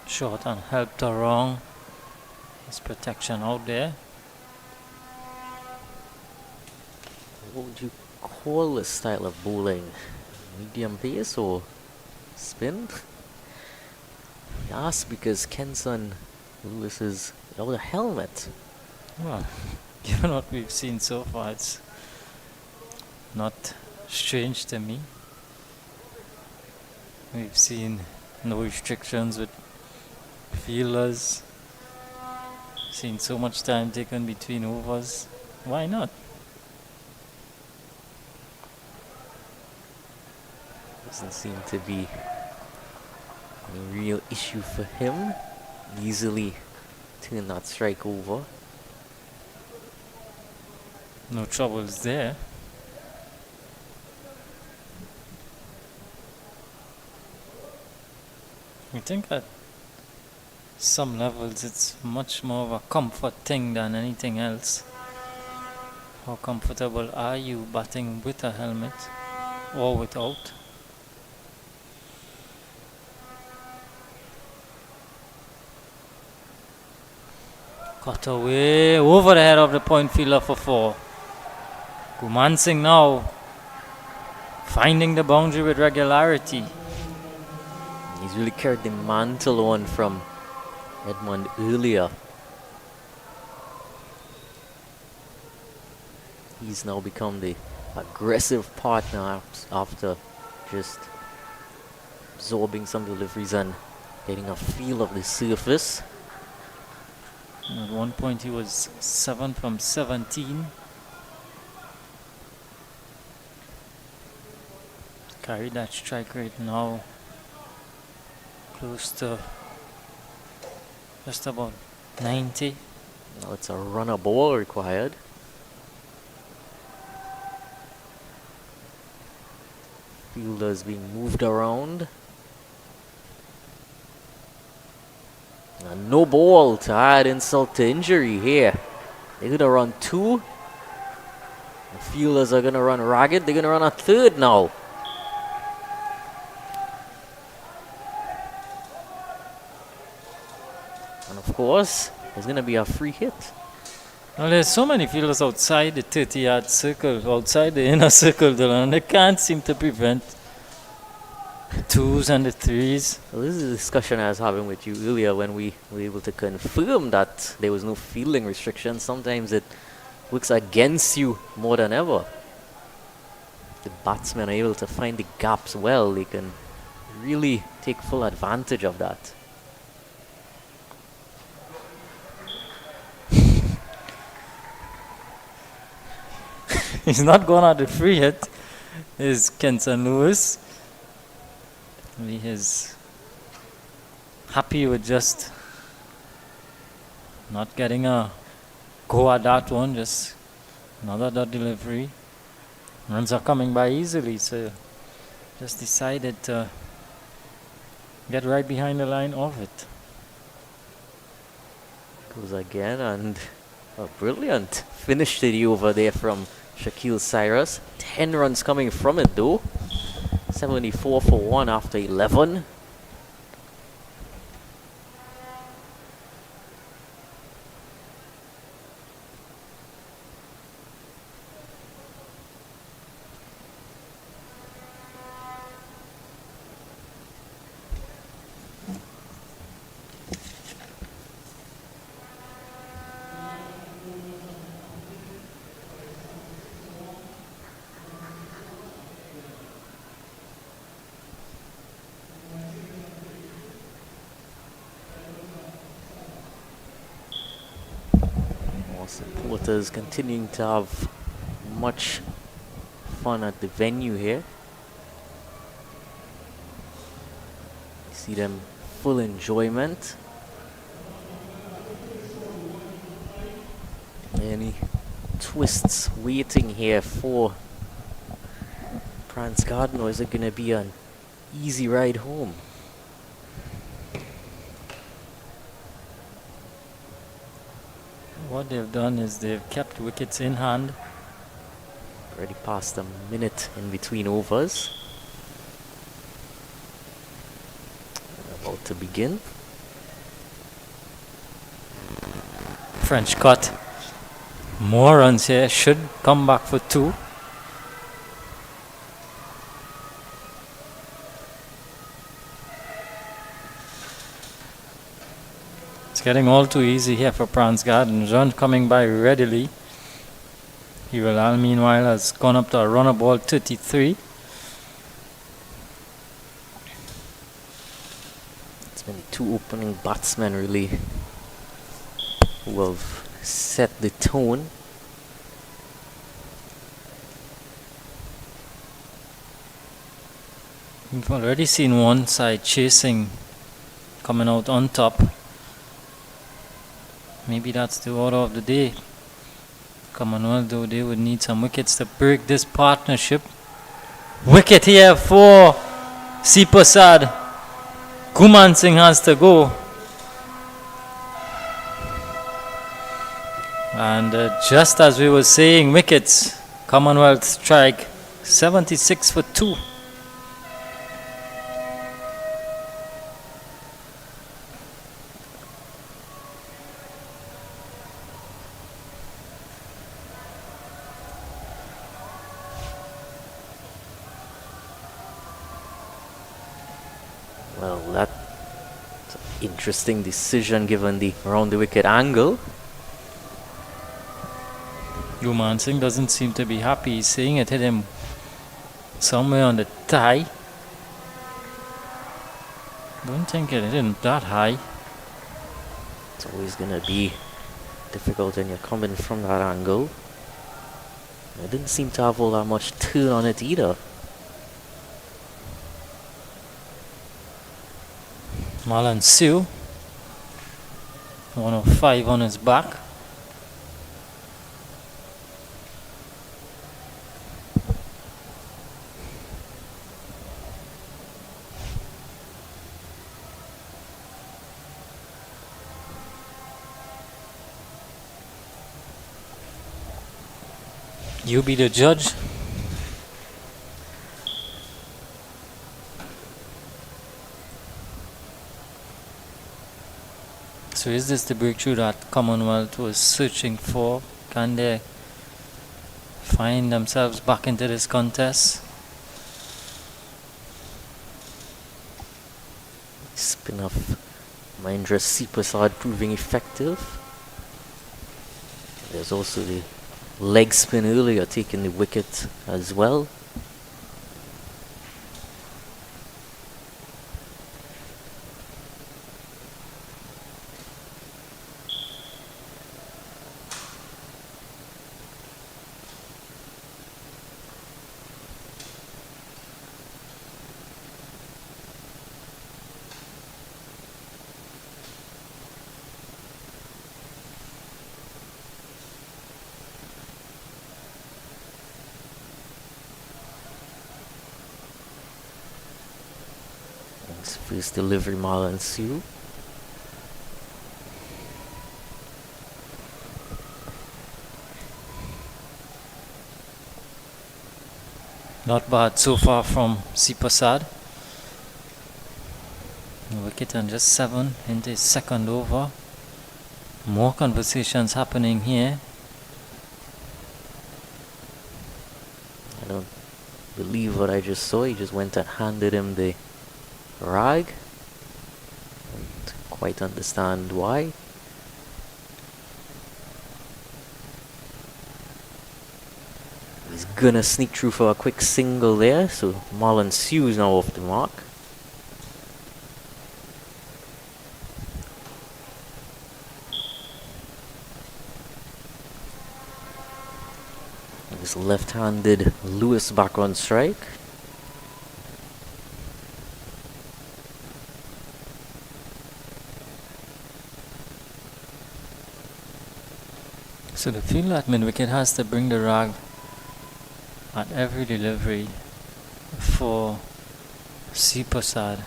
Short and helped her wrong. His protection out there. What would you call this style of bowling? Medium pace or spin? Yes, because Kenson Lewis is without a helmet. Well, given what we've seen so far, it's not strange to me. We've seen no restrictions with fielders. Seen so much time taken between overs. Why not? Doesn't seem to be any real issue for him. Easily turn that strike over. No troubles there. I think at some levels it's much more of a comfort thing than anything else. How comfortable are you batting with a helmet or without? Cut away over the head of the point fielder for 4. Guman Singh now finding the boundary with regularity. He's really carried the mantle on from Edmund earlier. He's now become the aggressive partner after just absorbing some deliveries and getting a feel of the surface. At one point he was 7 from 17. Carried that strike rate now close to just about 90. Now it's a runner ball required. Fielders being moved around. And no ball to add insult to injury here. They're gonna run two. The fielders are gonna run ragged. They're gonna run a third now. And of course, there's gonna be a free hit. Now there's so many fielders outside the 30-yard circle, outside the inner circle, and they can't seem to prevent the twos and the threes. Well, this is a discussion I was having with you earlier when we were able to confirm that there was no fielding restriction. Sometimes it works against you more than ever. The batsmen are able to find the gaps well. They can really take full advantage of that. He's not going at the free hit. Is Kenson Lewis. He is happy with just not getting a go at that one. Just another dot delivery. Runs are coming by easily, so just decided to get right behind the line of it. Goes again, and a brilliant finish to the over there from Shaquille Cyrus. 10 runs coming from it though. 74 for 1 after 11. Supporters continuing to have much fun at the venue here. You see them full enjoyment. Any twists waiting here for PRANZ Garden, or is it going to be an easy ride home? What they've done is they've kept wickets in hand. Already past a minute in between overs. About to begin. French cut. More runs here. Should come back for two. It's getting all too easy here for PRANZ Garden. Run coming by readily. Al meanwhile has gone up to a runner ball 33. It's been the two opening batsmen really who have set the tone. We've already seen one side chasing, coming out on top. Maybe that's the order of the day. Commonwealth, though, they would need some wickets to break this partnership. Wicket here for C. Prasad. Kuman Singh has to go. And just as we were saying, wickets, Commonwealth strike 76 for 2. Well, that's an interesting decision given the around the wicket angle. Kuman Singh doesn't seem to be happy. He's saying it hit him somewhere on the thigh. Don't think it hit him that high. It's always going to be difficult when you're coming from that angle. It didn't seem to have all that much turn on it either. Marlon Sue, 105 on his back. You be the judge. So is this the breakthrough that Commonwealth was searching for? Can they find themselves back into this contest? Spin off Mahindra C Prasad proving effective. There's also the leg spin earlier taking the wicket as well. First delivery, Marlon Sue. Not bad so far from C Prasad. Wicket on just 7 into his second over. More conversations happening here. I don't believe what I just saw. He just went and handed him the rag. Don't quite understand why. He's gonna sneak through for a quick single there, so Marlon Sue is now off the mark. This left-handed Lewis back on strike. So the field at mid-wicket has to bring the rag at every delivery for C Prasad.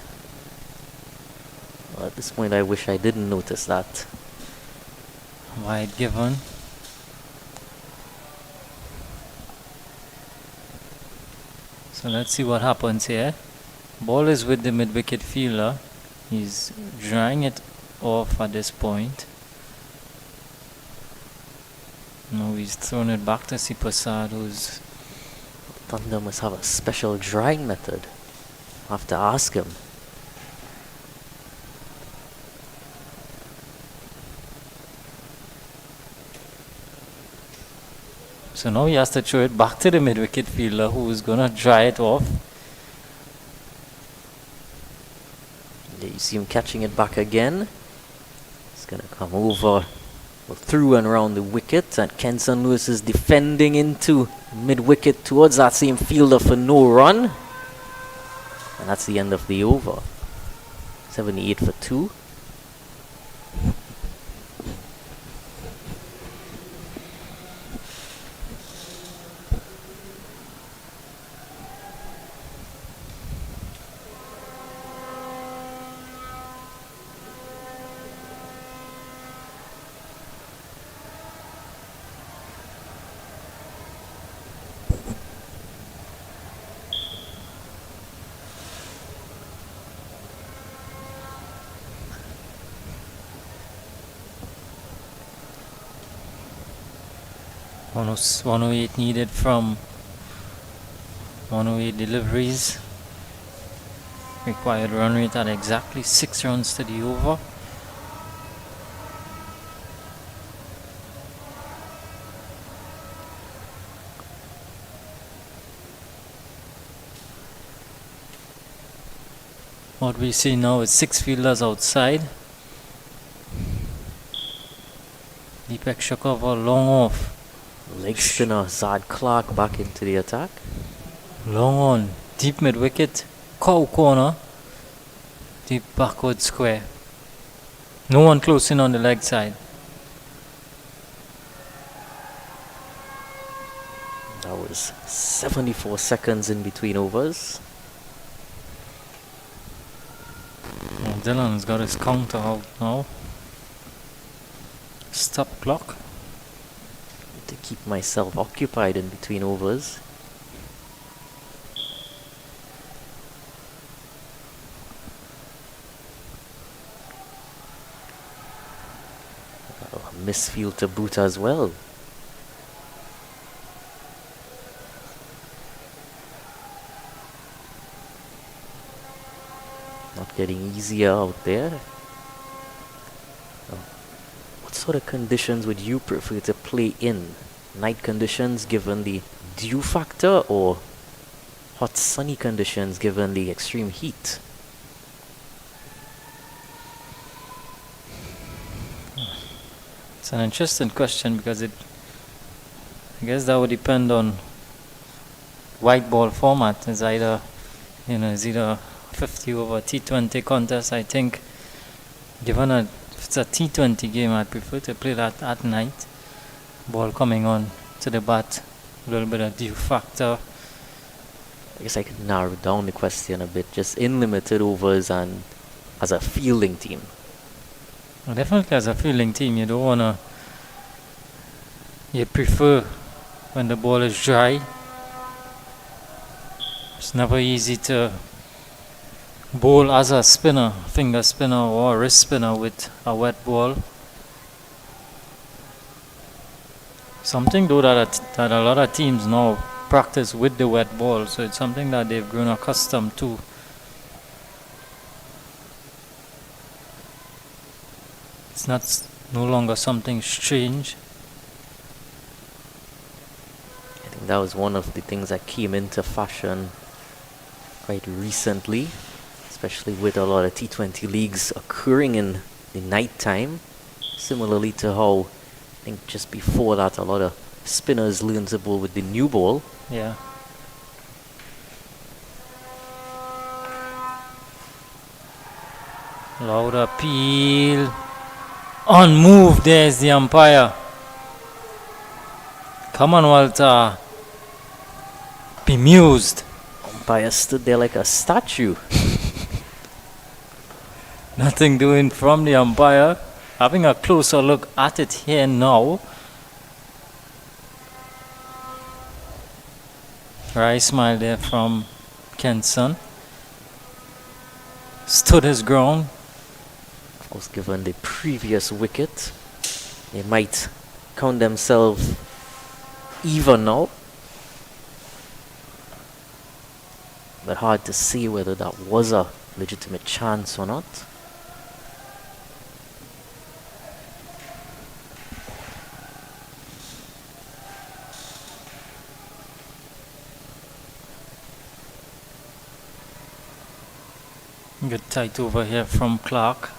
Well, at this point I wish I didn't notice that. Wide given. So let's see what happens here. Ball is with the mid-wicket fielder. He's drying it off at this point. Now he's thrown it back to C Prasad, who's... Thunder must have a special drying method. I'll have to ask him. So now he has to throw it back to the mid-wicket fielder, who's gonna dry it off. There you see him catching it back again. It's gonna come over, through and around the wicket, and Kenson Lewis is defending into mid-wicket towards that same fielder for no run. And that's the end of the over. 78 for 2. Almost 108 needed from 108 deliveries. Required run rate at exactly 6 runs to the over. What we see now is 6 fielders outside. Deepak Shakova long off. Leg spinner Zad Clark back into the attack. Long on. Deep mid wicket. Cow corner. Deep backward square. No one close in on the leg side. That was 74 seconds in between overs. Oh, Dylan's got his counter out now. Stop clock. To keep myself occupied in between overs. Misfield to boot as well. Not getting easier out there. What sort of conditions would you prefer to play in? Night conditions given the dew factor, or hot sunny conditions given the extreme heat? It's an interesting question because I guess that would depend on white ball format. It's either 50 over T20 contest. I think given if it's a T20 game, I'd prefer to play that at night. Ball coming on to the bat, a little bit of dew factor. I guess I could narrow down the question a bit, just in limited overs and as a fielding team. Well, definitely as a fielding team, you don't wanna. You prefer when the ball is dry. It's never easy to bowl as a spinner, finger spinner or wrist spinner with a wet ball. Something though that a lot of teams now practice with the wet ball, so it's something that they've grown accustomed to. It's no longer something strange. I think that was one of the things that came into fashion quite recently, especially with a lot of T20 leagues occurring in the night time. Similarly to how I think just before that a lot of spinners learned to bowl with the new ball. Yeah. Loud appeal. On move, there's the umpire. Commonwealth are bemused. Umpire stood there like a statue. Nothing doing from the umpire. Having a closer look at it here now. Right smile there from Kenson. Stood his ground. Was given the previous wicket. They might count themselves even now. But hard to see whether that was a legitimate chance or not. Good tight over here from Clark.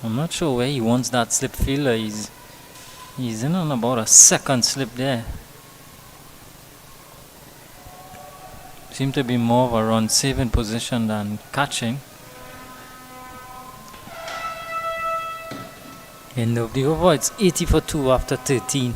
I'm not sure where he wants that slip fielder. He's in on about a second slip there. Seem to be more of a run saving position than catching. End of the over, it's 80 for 2 after 13.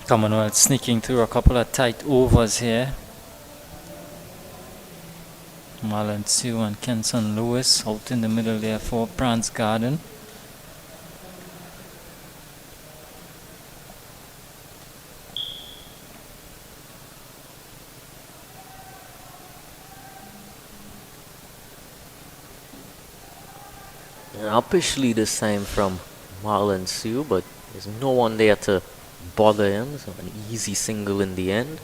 Commonwealth sneaking through a couple of tight overs here. Marlon Sue and Kenson Lewis out in the middle there for PRANZ Garden. Uppishly this time from Marlon Sue, but there's no one there to bother him, so an easy single in the end.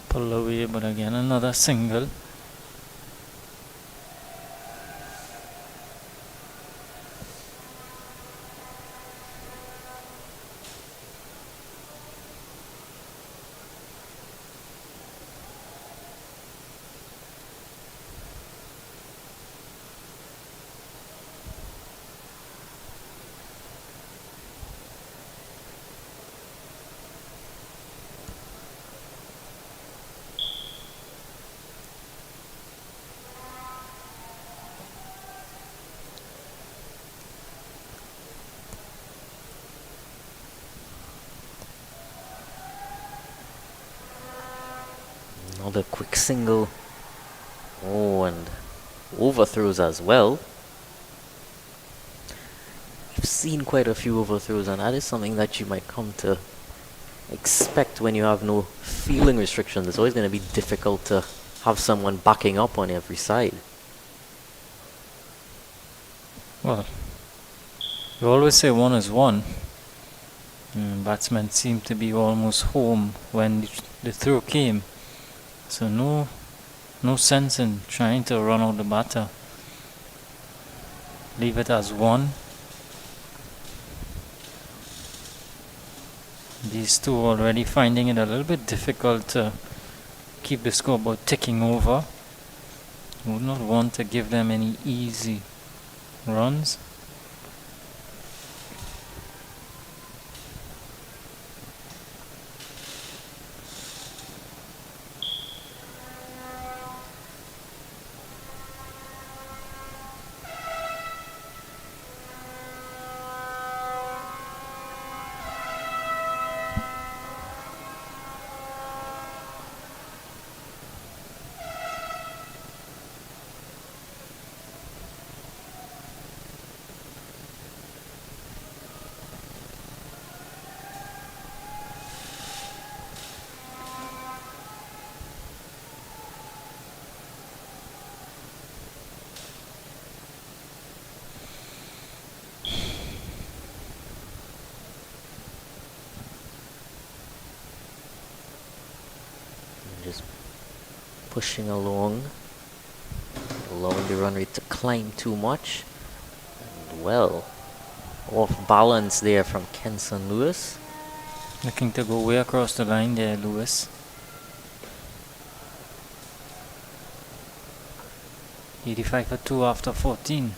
Pull away, but again another single. Another quick single. Oh, and overthrows as well. I've seen quite a few overthrows, and that is something that you might come to expect when you have no fielding restrictions. It's always going to be difficult to have someone backing up on every side. Well, you always say one is one. Batsmen seem to be almost home when the throw came. So no sense in trying to run out the batter. Leave it as one. These two already finding it a little bit difficult to keep the scoreboard ticking over. Would not want to give them any easy runs. Just pushing along, allowing the run rate to climb too much. And well, off balance there from Kenson Lewis. Looking to go way across the line there, Lewis. 85 for 2 after 14.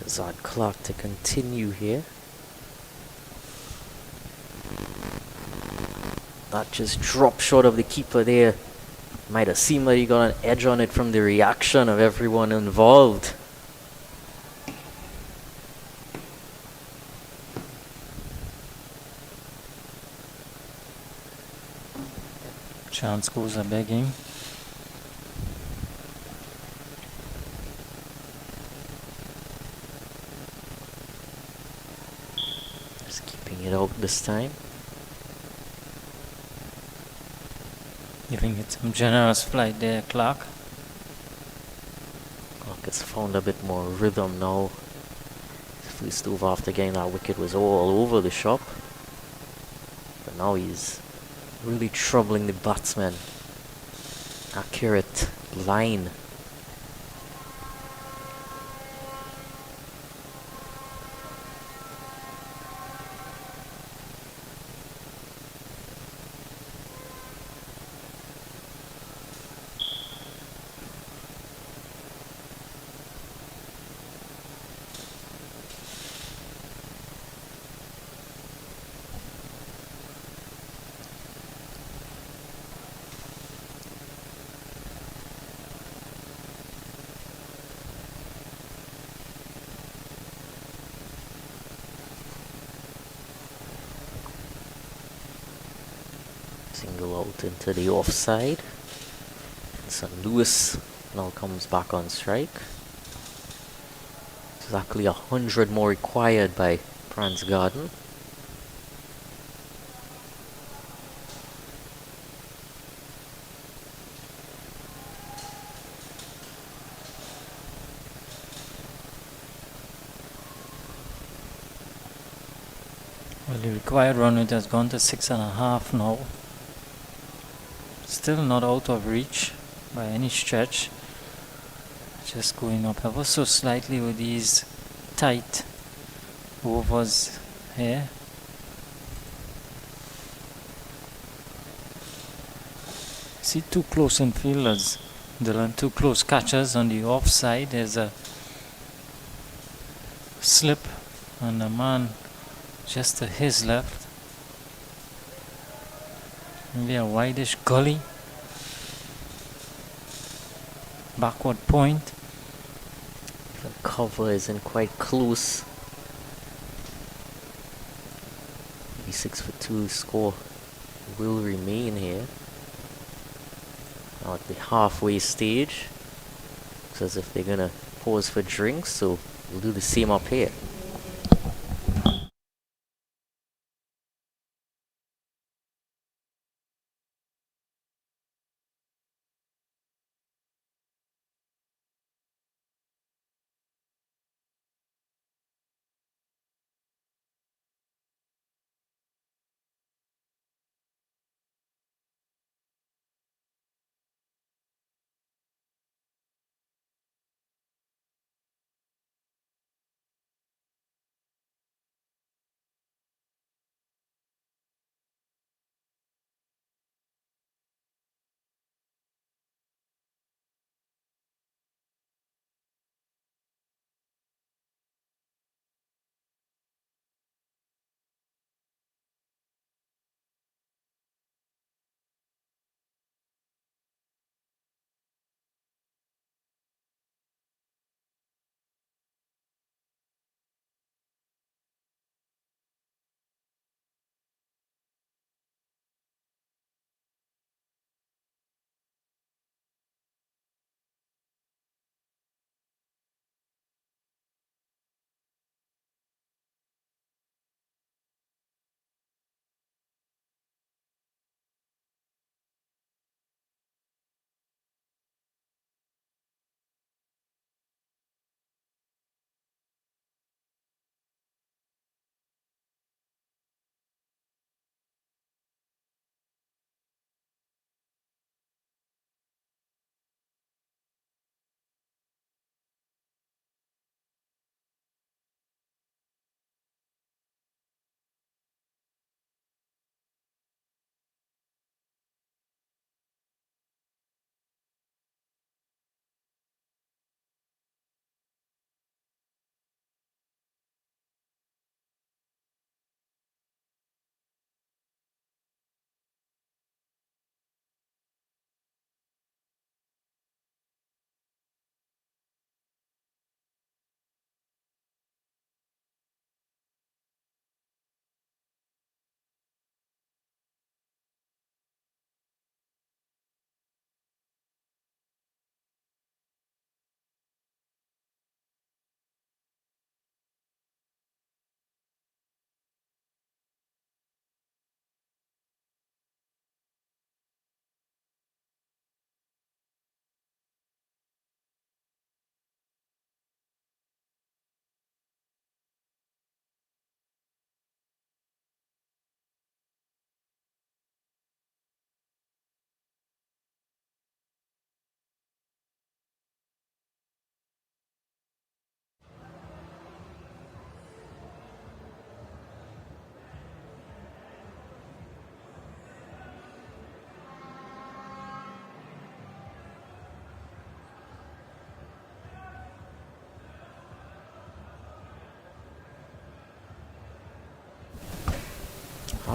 Zod Clark to continue here. That just dropped short of the keeper there. Might have seemed like he got an edge on it from the reaction of everyone involved. Chance goes a begging. Just keeping it out this time. Giving it some generous flight there, Clark. Has found a bit more rhythm now. First over after getting that wicket was all over the shop. But now he's really troubling the batsman. Accurate line. Single out into the offside. St. Louis now comes back on strike. Exactly 100 more required by PRANZ Garden. Well, the required run rate has gone to 6.5 now. Still not out of reach by any stretch. Just going up ever so slightly with these tight overs here. See two close infielders, Dylan, two close catchers on the offside. There's a slip and a man just to his left. Maybe a wideish gully. Backward point. The cover isn't quite close. 6 for 2 score will remain here. Now at the halfway stage. Looks as if they're gonna pause for drinks, so we'll do the same up here.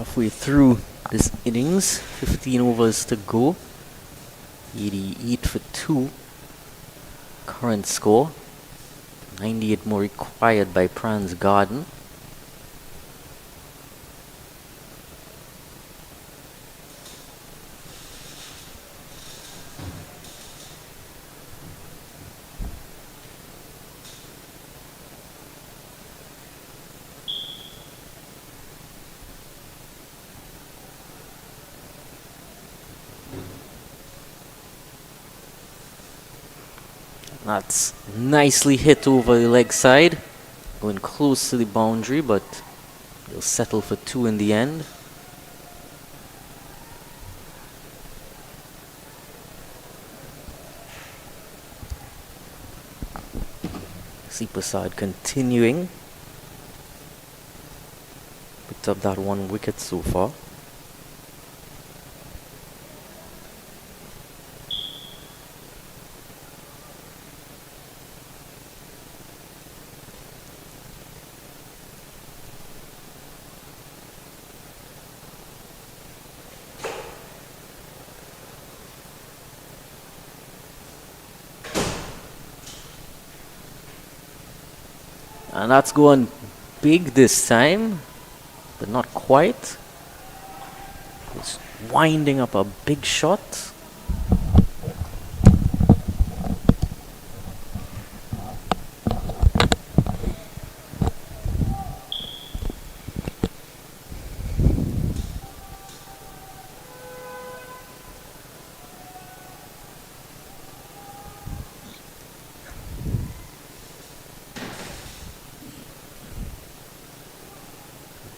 halfway through this innings, 15 overs to go. 88 for 2. Current score. 98 more required by PRANZ Garden. That's nicely hit over the leg side. Going close to the boundary, but they'll settle for 2 in the end. See Prasad continuing. Picked up that 1 wicket so far. And that's going big this time, but not quite. It's winding up a big shot.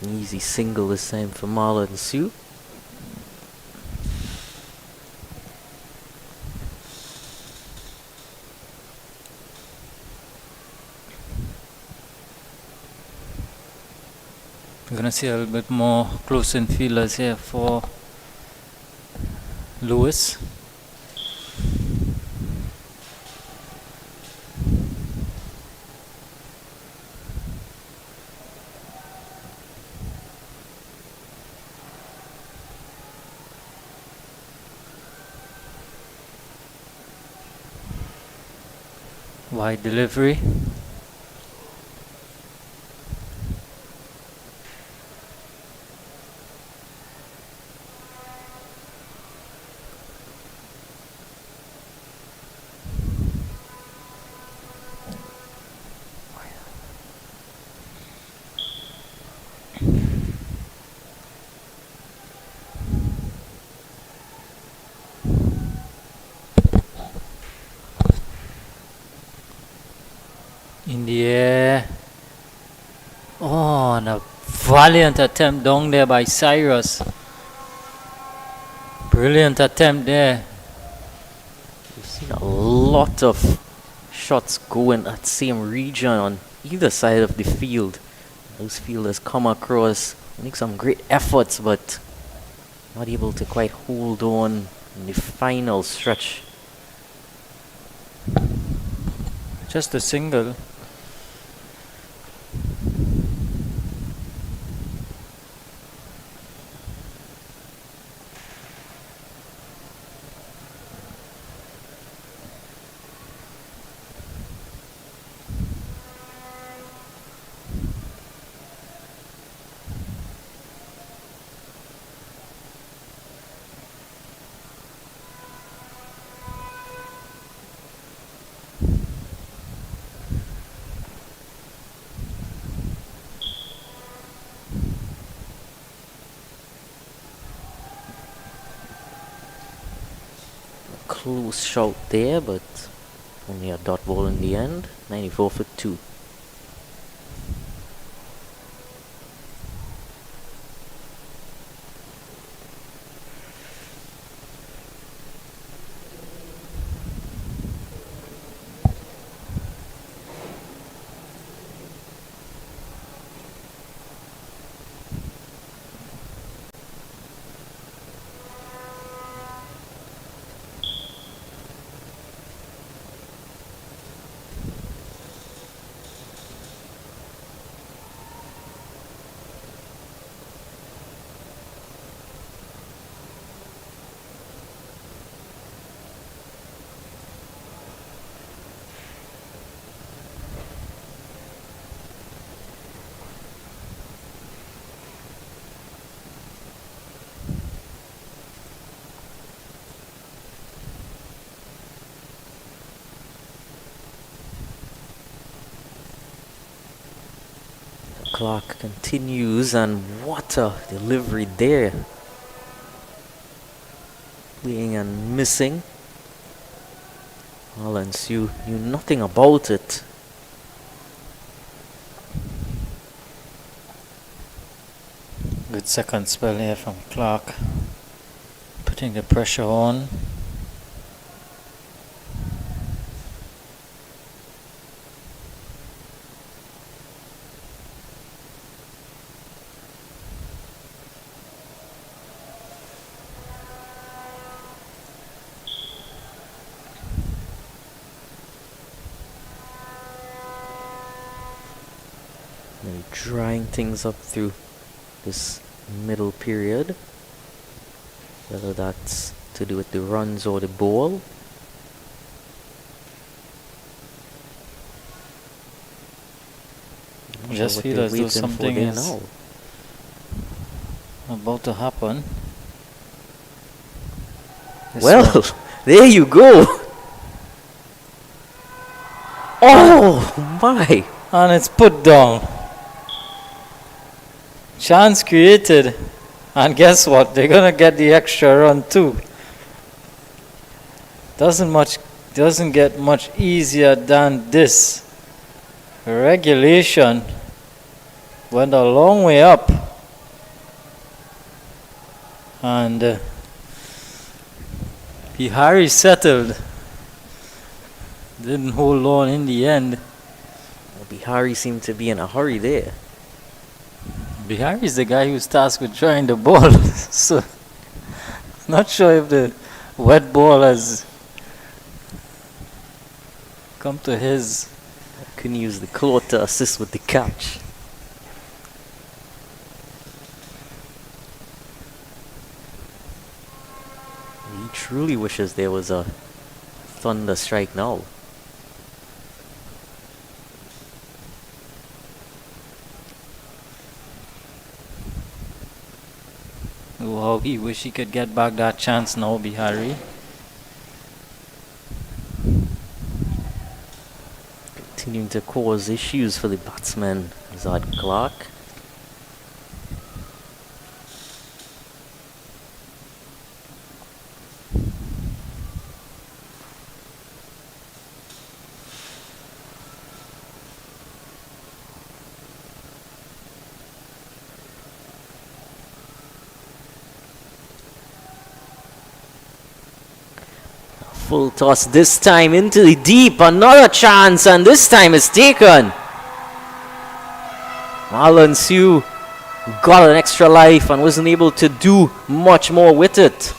An easy single this time for Marlon Sue. We're going to see a little bit more close-in fielders here for Lewis. Wide delivery. In the air. Oh, and a valiant attempt down there by Cyrus. Brilliant attempt there. We've seen a lot of shots go in that same region on either side of the field. Those fielders come across, make some great efforts, but not able to quite hold on in the final stretch. Just a single. Close shot there, but only a dot ball in the end. 94 for 2. Clark continues, and what a delivery there. Playing and missing. Marlon Sue knew nothing about it. Good second spell here from Clark. Putting the pressure on. Maybe drying things up through this middle period. Whether that's to do with the runs or the ball. Just feel as though something is now. about to happen. Well, there you go. Oh my! And it's put down. Chance created. And guess what? They're gonna get the extra run too. Doesn't get much easier than this. Regulation went a long way up. And Bihari settled. Didn't hold on in the end. Bihari seemed to be in a hurry there. Bihari is the guy who's tasked with trying the ball. So, not sure if the wet ball has come to his. Couldn't use the cloth to assist with the catch. He truly wishes there was a thunder strike now. Wow, he wish he could get back that chance now, Bihari. Continuing to cause issues for the batsman, Zad Clark. Full toss this time into the deep. Another chance, and this time it's taken. Marlon Sue got an extra life and wasn't able to do much more with it.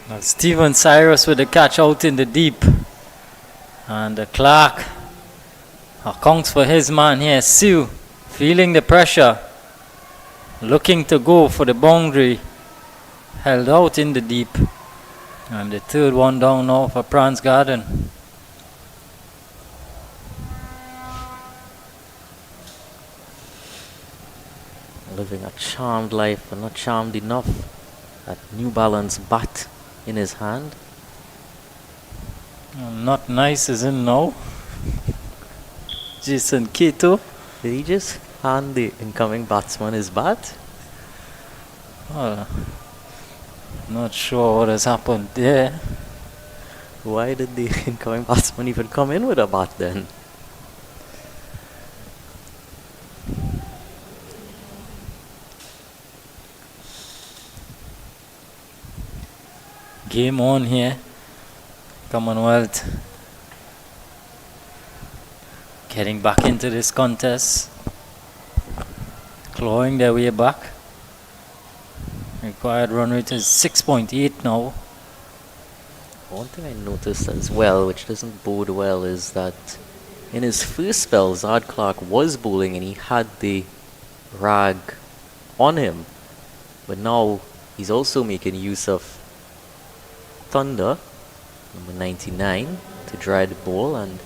Now Stephen Cyrus with the catch out in the deep. And Clark accounts for his man here. Sue feeling the pressure. Looking to go for the boundary. Held out in the deep. And the third one down now for PRANZ Garden. Living a charmed life, but not charmed enough. That New Balance bat in his hand. Not nice is in now. Jason Keto. Did he just hand the incoming batsman his bat? Well, not sure what has happened there. Why did the incoming batsman even come in with a bat then? Game on here. Commonwealth getting back into this contest. Clawing their way back. Required run rate is 6.8 now. One thing I noticed as well, which doesn't bode well, is that in his first spell, Zad Clark was bowling and he had the rag on him. But now he's also making use of Thunder, number 99, to dry the ball. And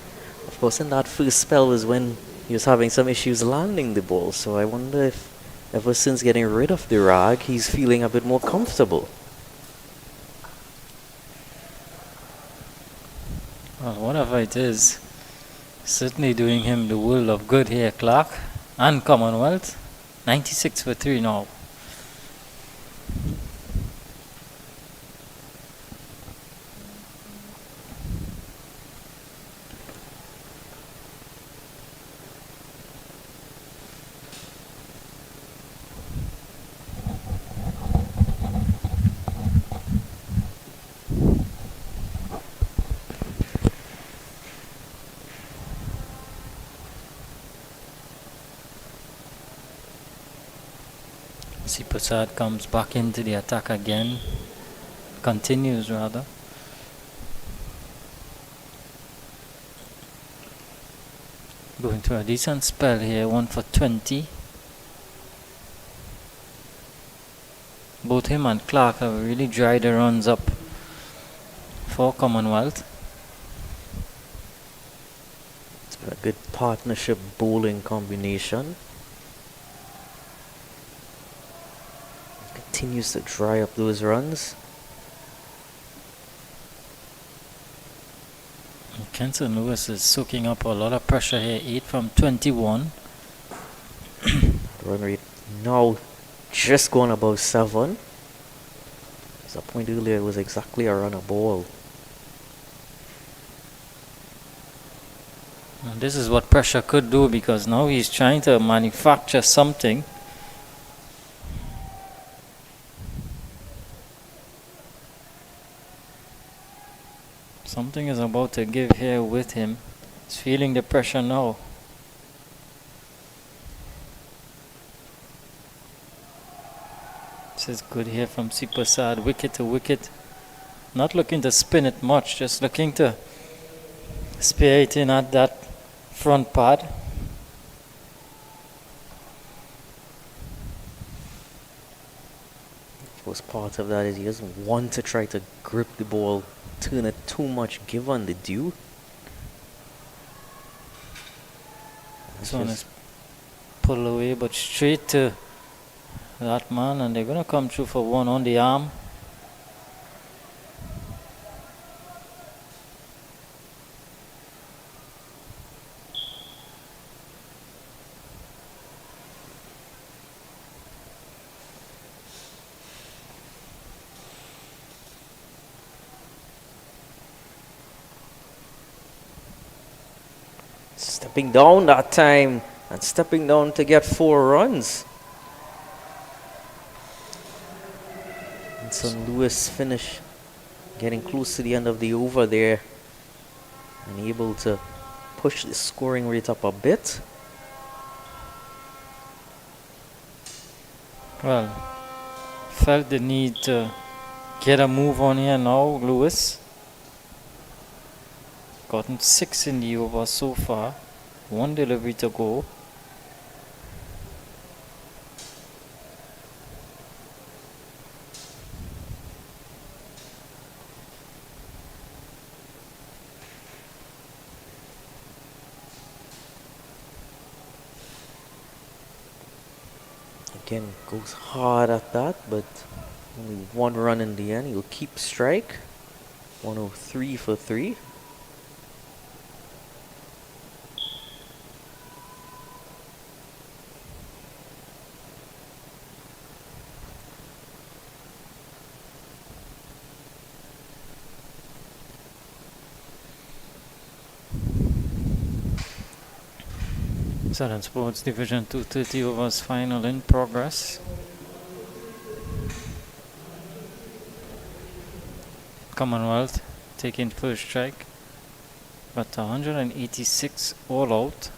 of course in that first spell was when he was having some issues landing the ball. So I wonder if ever since getting rid of the rag, he's feeling a bit more comfortable. Well, whatever it is, Certainly doing him the world of good here, Clark. And Commonwealth. 96 for 3 now. Prasad comes back into the attack again. Continues rather. Going through a decent spell here, 1 for 20. Both him and Clark have really dried the runs up for Commonwealth. It's been a good partnership bowling combination. Continues to dry up those runs. Kenson Lewis is soaking up a lot of pressure here, 8 from 21. Run rate now just going above 7. As a point earlier, it was exactly a run a ball. And this is what pressure could do, because now he's trying to manufacture something. Something is about to give here with him. He's feeling the pressure now. This is good here from Sipasad, wicket to wicket. Not looking to spin it much, just looking to spear it in at that front pad. Was part of that is he doesn't want to try to grip the ball, turn it too much, give on the dew. This one is pulled away, but straight to that man, and they're going to come through for 1 on the arm. Stepping down that time and stepping down to get 4 runs. And St. Louis finish getting close to the end of the over there and able to push the scoring rate up a bit. Well, felt the need to get a move on here now, Lewis. Gotten 6 in the over so far. 1 delivery to go. Again, goes hard at that, but only 1 run in the end. He'll keep strike. 103 for 3. Southern Sports Division 230 overs final in progress. Commonwealth taking first strike, but 186 all out.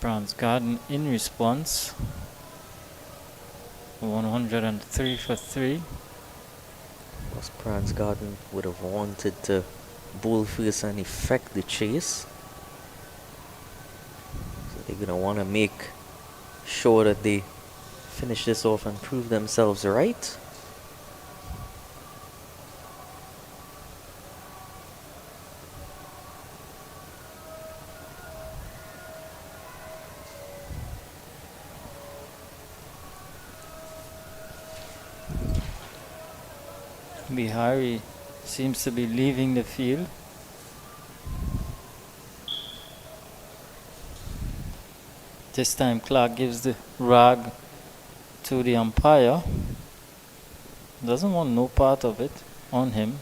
PRANZ Garden in response, 103 for 3. Because PRANZ Garden would have wanted to bowl first and effect the chase. They're going to want to make sure that they finish this off and prove themselves right. Bihari seems to be leaving the field. This time Clark gives the rag to the umpire. Doesn't want no part of it on him.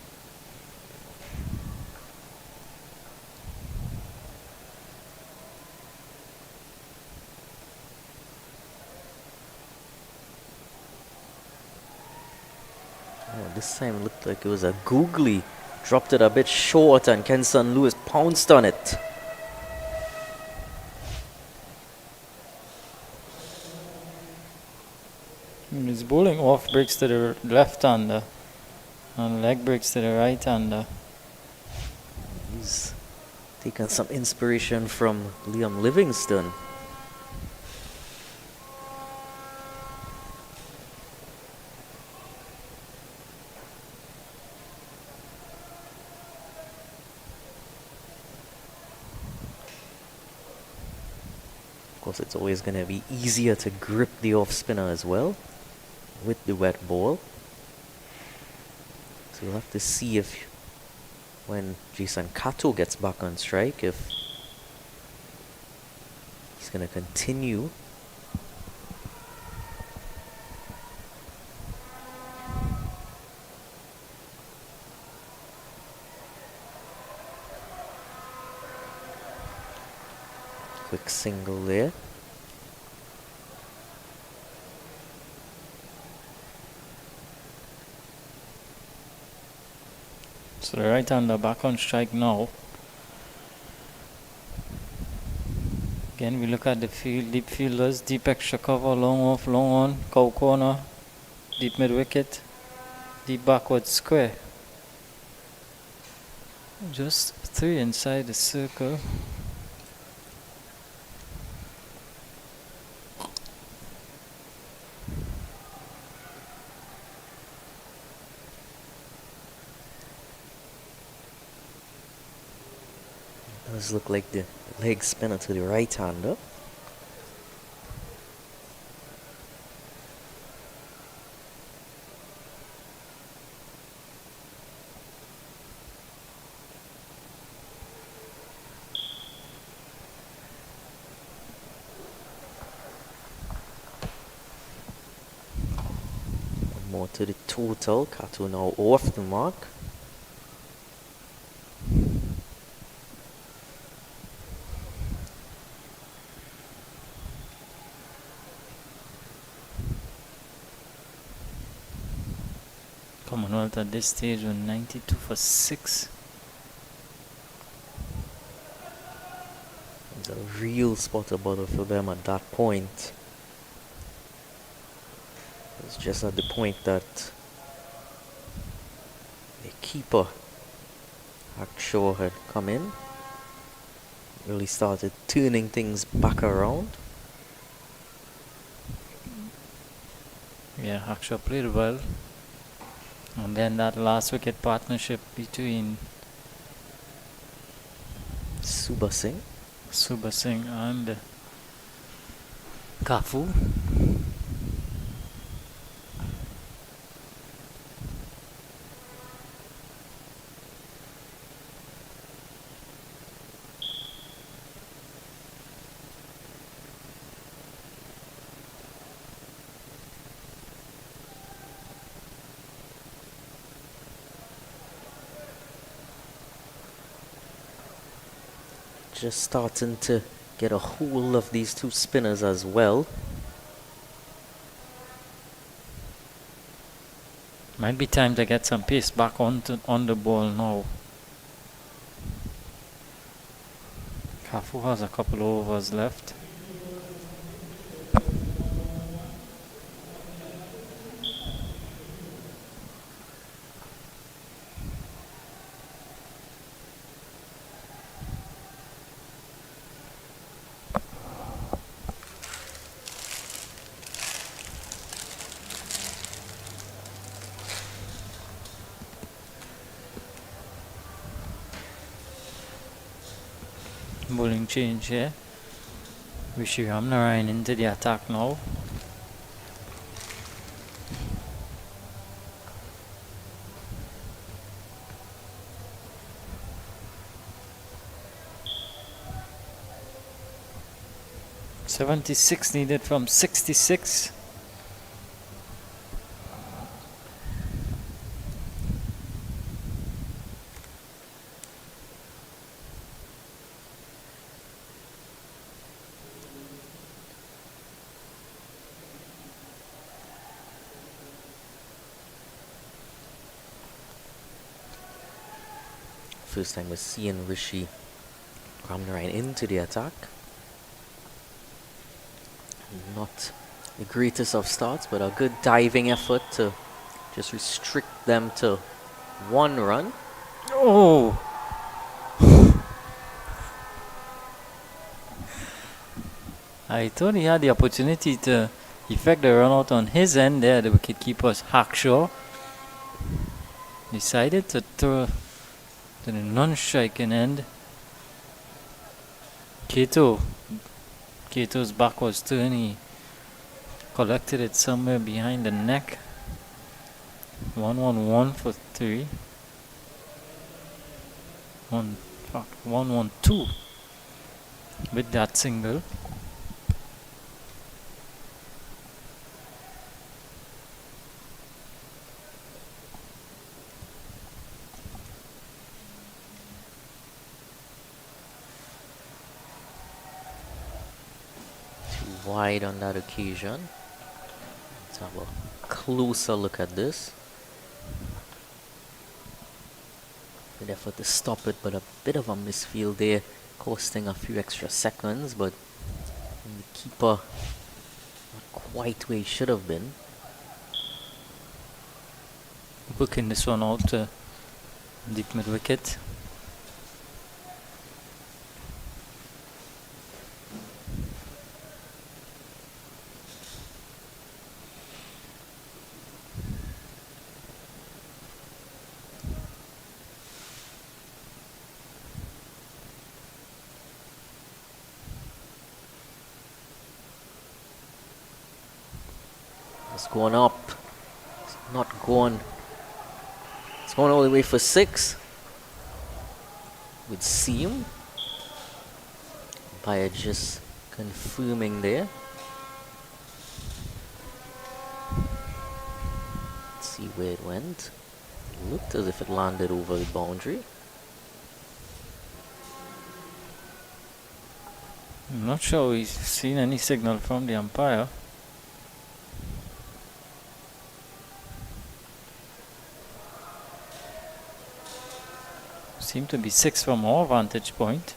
Oh, this time it looked like it was a googly. Dropped it a bit short and Kenson Lewis pounced on it. He's bowling off breaks to the left-hander and leg breaks to the right-hander. He's taken some inspiration from Liam Livingston. Of course, it's always going to be easier to grip the off spinner as well with the wet ball. So we'll have to see if when Jason Kato gets back on strike, if he's going to continue. Quick single there. So the right-hander back on strike now. Again, we look at the field, deep fielders, deep extra cover, long off, long on, cow corner, deep mid wicket, deep backward square. Just 3 inside the circle. Does look like the leg spinner to the right hander. One more to the total. Kato now off the mark. Commonwealth at this stage with 92 for 6. It's a real spot about for them at that point. It's just at the point that the keeper, Hackshaw, had come in. Really started turning things back around. Yeah, Hackshaw played well. And then that last wicket partnership between Subha Singh and Kafu. just starting to get a hold of these two spinners as well. Might be time to get some pace back on the ball now. Kafu has a couple of overs left. Bowling change here. Vishiram Narayan into the attack now. 76 needed from 66. First time we're seeing Rishi coming right into the attack. Not the greatest of starts, but a good diving effort to just restrict them to 1 run. Oh! I thought he had the opportunity to effect the run out on his end there. The wicketkeeper's Hackshaw decided to throw to the non-striking end. Kato's back was turned. He collected it somewhere behind the neck. 1-1-1 for 3. 1-1-2 with that single. Wide on that occasion. Let's have a closer look at this. Good effort to stop it, but a bit of a misfield there, costing a few extra seconds, but the keeper not quite where he should have been. Booking this one out to deep mid wicket. It's going up. It's not going. It's going all the way for 6. Would seem. Umpire just confirming there. Let's see where it went. It looked as if it landed over the boundary. I'm not sure we've seen any signal from the umpire. Seem to be 6 from our vantage point.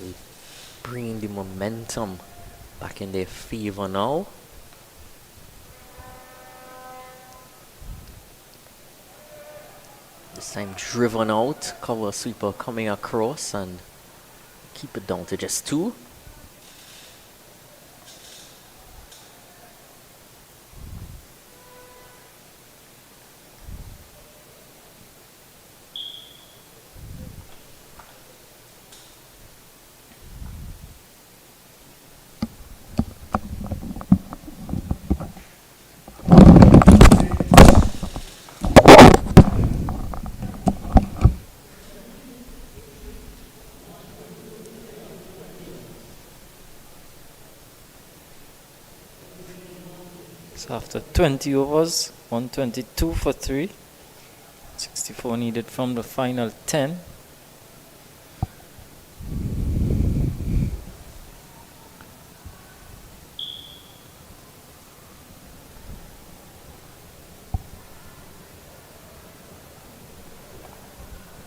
Really bringing the momentum back in their favor now. This time driven out, cover sweeper coming across and keep it down to just 2. So after 20 overs, 122 for 3. 64 needed from the final 10.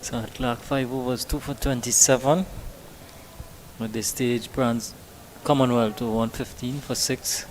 So at clock 5 overs, 2 for 27. At this stage, PRANZ Commonwealth to 115 for 6.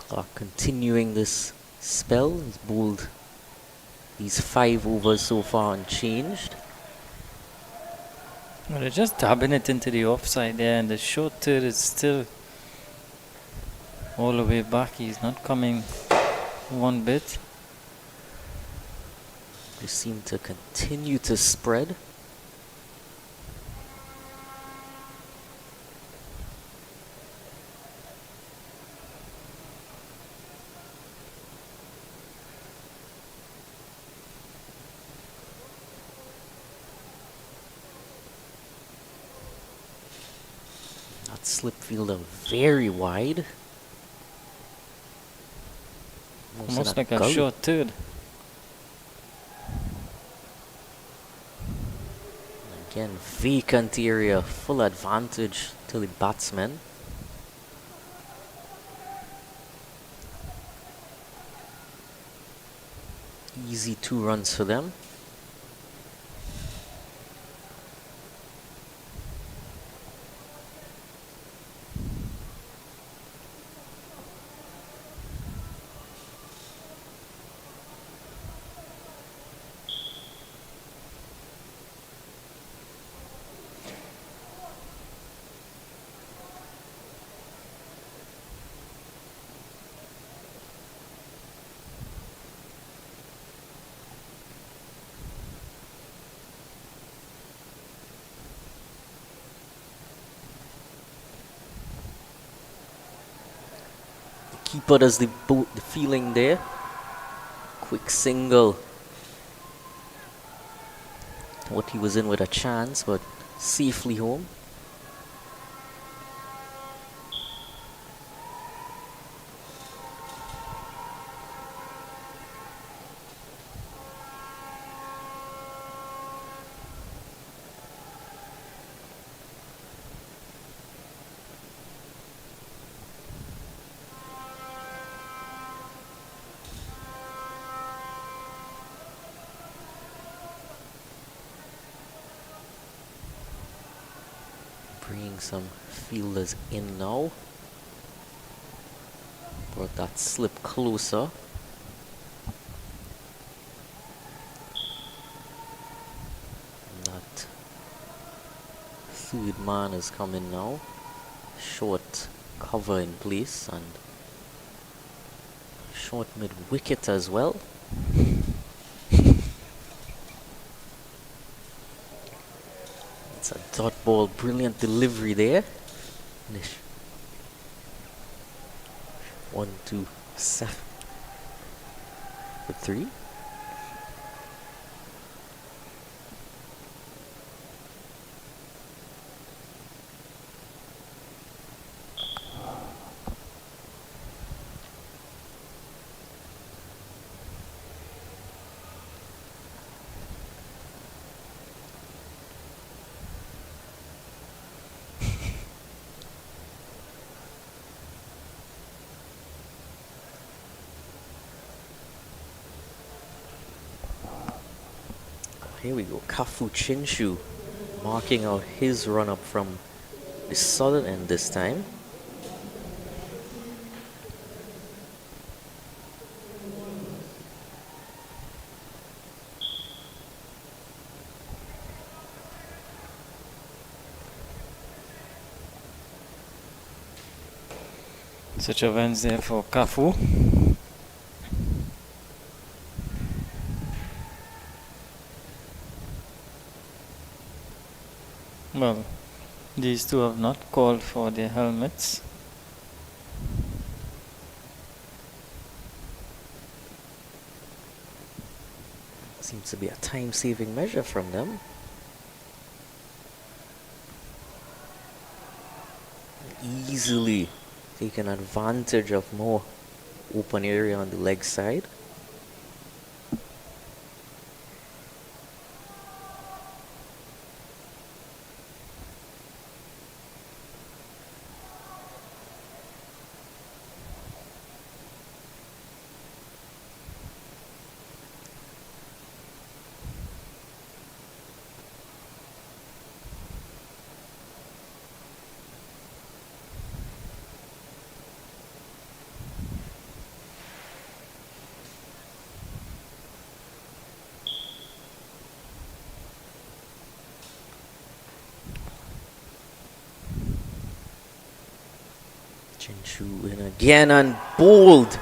Clark continuing this spell. He's bowled these 5 overs so far unchanged. Well, they're just dabbing it into the offside there, and the short third is still all the way back. He's not coming one bit. They seem to continue to spread. That slip fielder very wide. Almost like a short third. Again, vacant area, full advantage to the batsmen. Easy 2 runs for them. Keeper does the feeling there. Quick single. Thought he was in with a chance, but safely home. Bringing some fielders in now. Brought that slip closer. And that third man is coming now. Short cover in place and short mid wicket as well. It's a dot ball, brilliant delivery there. Finish. 1, 2, 7 for 3. Here we go, Kafu Chinshu marking out his run up from the southern end this time. Such a Wednesday for Kafu. Well, these two have not called for their helmets. Seems to be a time-saving measure from them. Easily taking advantage of more open area on the leg side. Chinchu in again and bold.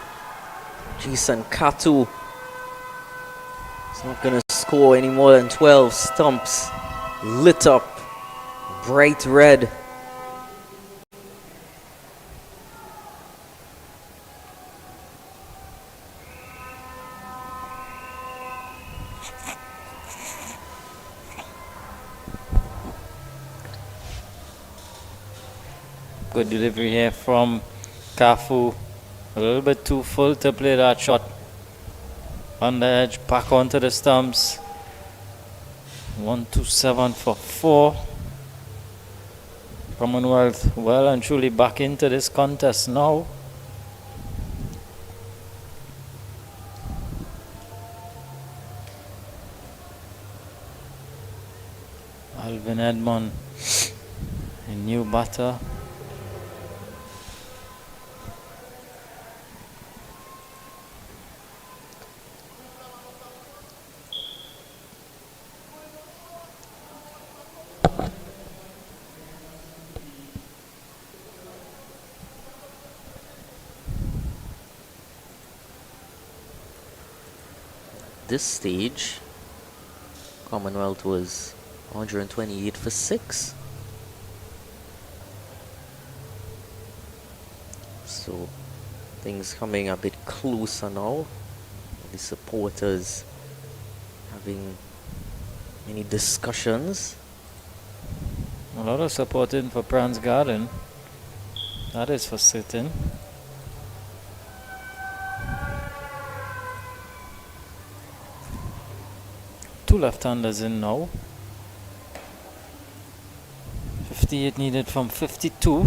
Jason Katu is not going to score any more than 12 stumps. Lit up, bright red. Good delivery here from Kafu. A little bit too full to play that shot. On the edge, back onto the stumps. 127 for 4. Commonwealth well and truly back into this contest now. Alvin Edmond, a new batter. This stage, Commonwealth was 128 for 6. So things coming a bit closer now. The supporters having many discussions. A lot of supporting for PRANZ Garden. That is for certain. Two left-handers in now. 58 needed from 52.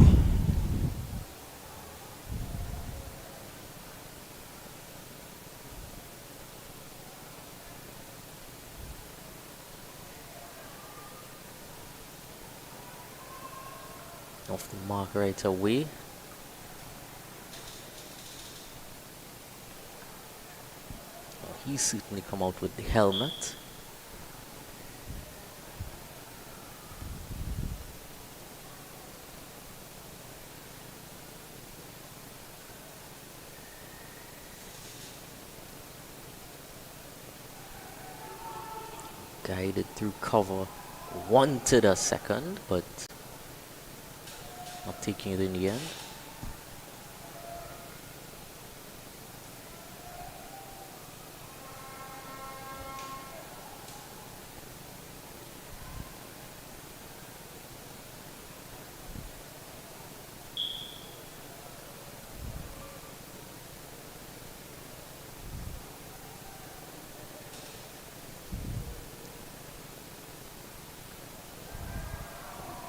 Off the mark right away. He certainly come out with the helmet. Guided through cover, wanted a second, but not taking it in the end.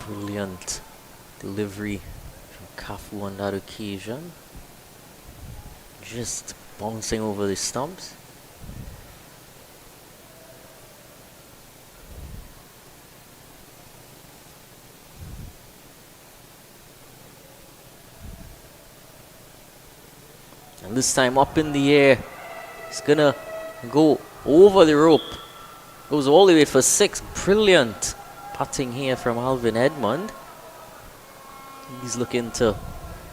Brilliant delivery from Kafu on that occasion. Just bouncing over the stumps. And this time up in the air. It's gonna go over the rope. Goes all the way for 6. Brilliant putting here from Alvin Edmond. He's looking to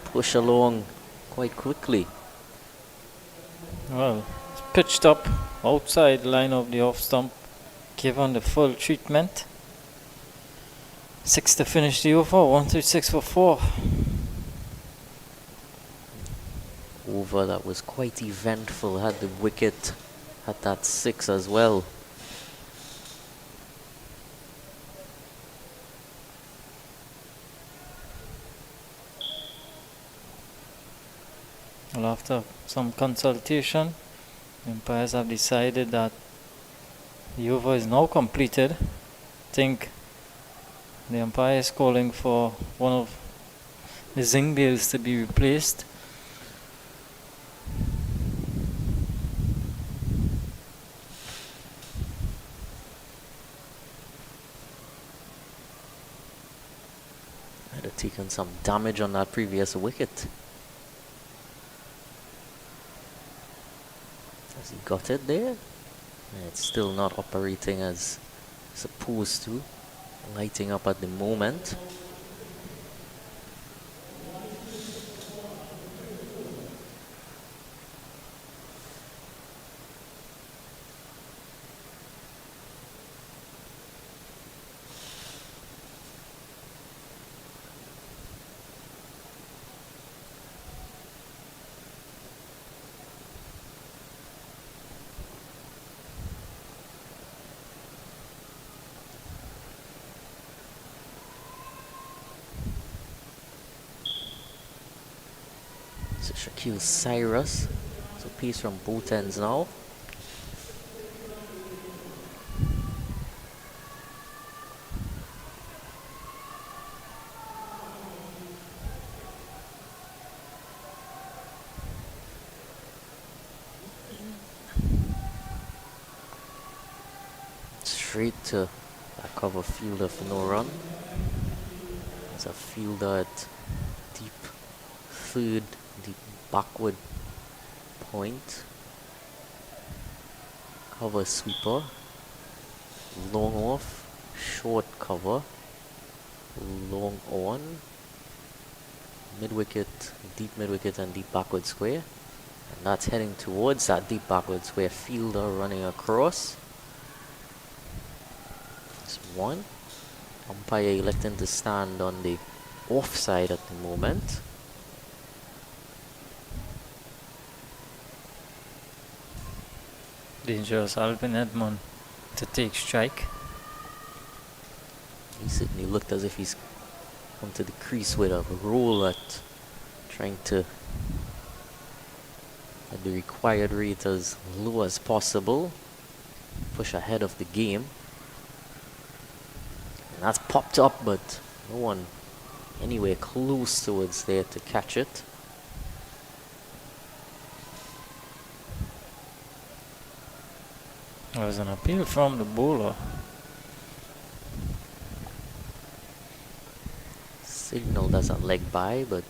push along quite quickly. Well, it's pitched up outside line of the off stump, given the full treatment. 6 to finish the over, 136 for 4. Over that was quite eventful. Had the wicket, had that 6 as well. Well, after some consultation, the umpires have decided that the over is now completed. I think the umpire is calling for one of the zinc bails to be replaced. Had taken some damage on that previous wicket. Has he got it there? And it's still not operating as supposed to. Lighting up at the moment. to Shaquille Cyrus. So pace from both ends now. Straight to that cover fielder for no run. It's a fielder at deep third, deep backward point. Cover sweeper. Long off, short cover. Long on. Mid wicket, deep mid wicket and deep backward square. And that's heading towards that deep backward square. Fielder running across. One. Umpire electing to stand on the offside at the moment. Dangerous Alvin Edmond to take strike. He certainly looked as if he's come to the crease with a roll at trying to at the required rate as low as possible. Push ahead of the game. That's popped up, but no one anywhere close towards there to catch it. There was an appeal from the bowler. Signaled as a leg by, but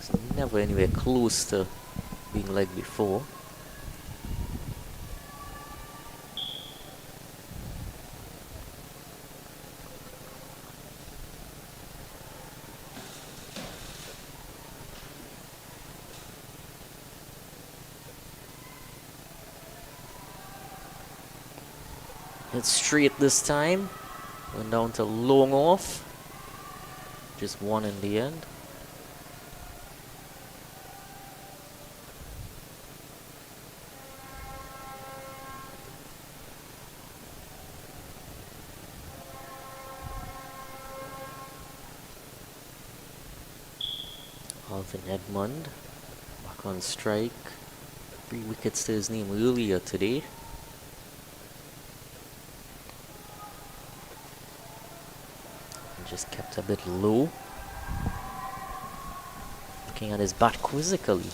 it's never anywhere close to being leg before. It's straight this time. Went down to long off. Just one in the end. Alvin Edmond back on strike. 3 wickets to his name earlier today. Just kept a bit low. Looking at his bat quizzically.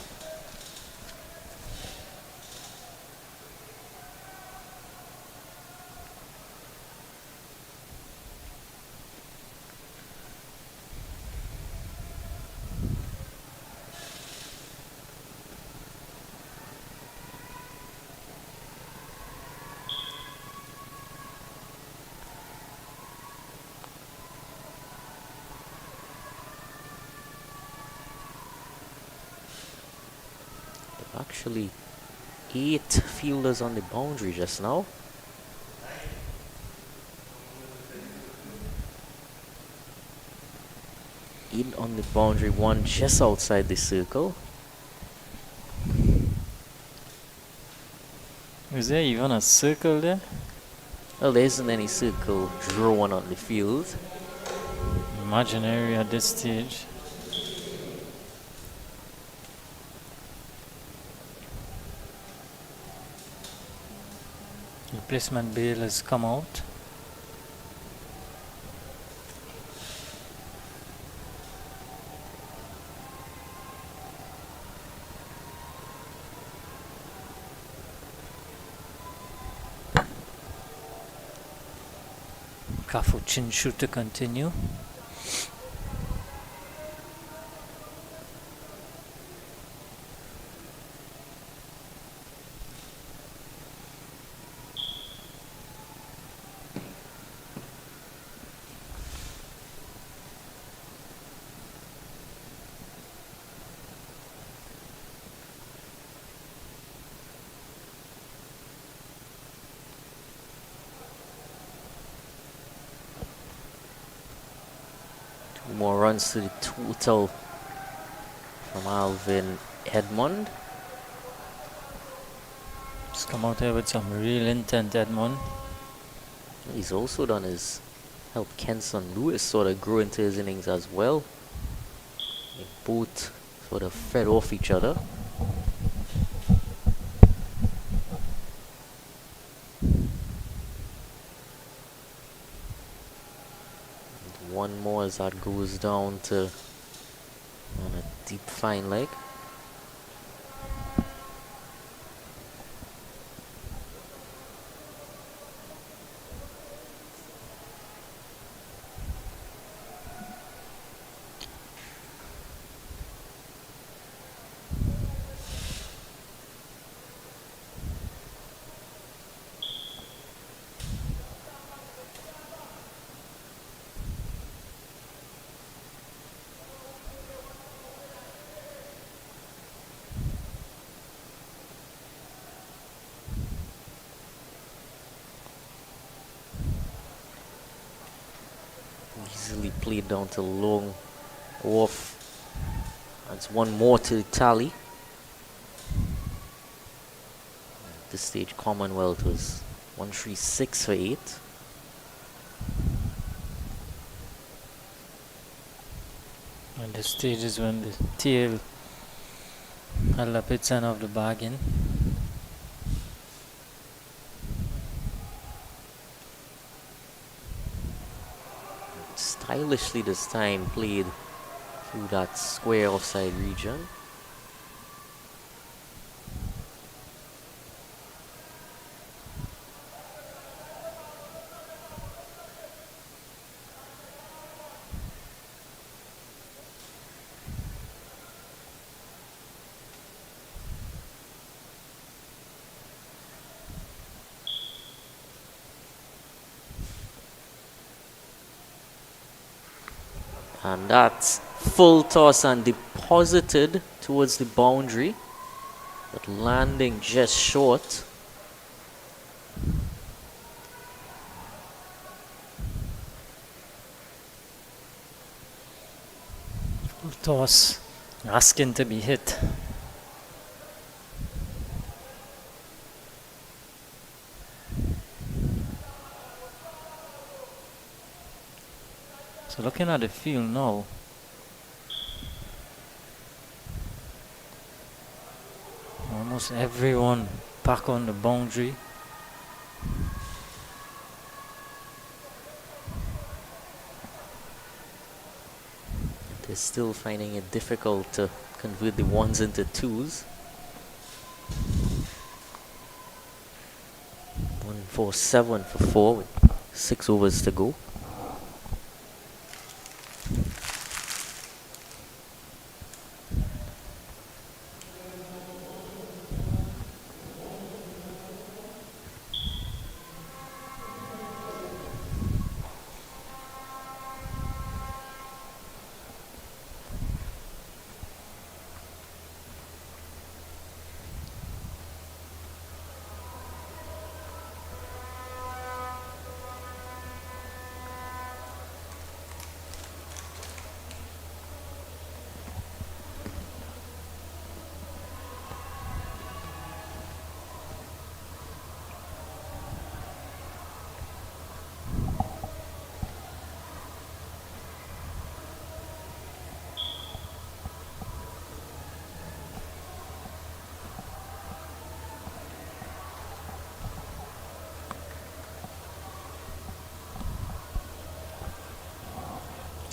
Actually 8 fielders on the boundary just now. In on the boundary, 1 just outside the circle. Is there even a circle there? Well, there isn't any circle drawn on the field. Imaginary at this stage. Replacement bail has come out. Kafu Chinshu to continue. More runs to the total from Alvin Edmond. Just come out here with some real intent, Edmond. He's also done his help Kenson Lewis sort of grow into his innings as well. Both sort of fed off each other. And one more as that goes down to on a deep fine leg. Easily played down to long off. That's one more to tally. At this stage, Commonwealth was 136 for 8. And the stage is when the tail held up its end of the bargain. Stylishly this time played through that square offside region. And that's full toss and deposited towards the boundary, but landing just short. Full toss, asking to be hit. So looking at the field now, almost everyone back on the boundary. They're still finding it difficult to convert the ones into twos. 147 for 4 with 6 overs to go.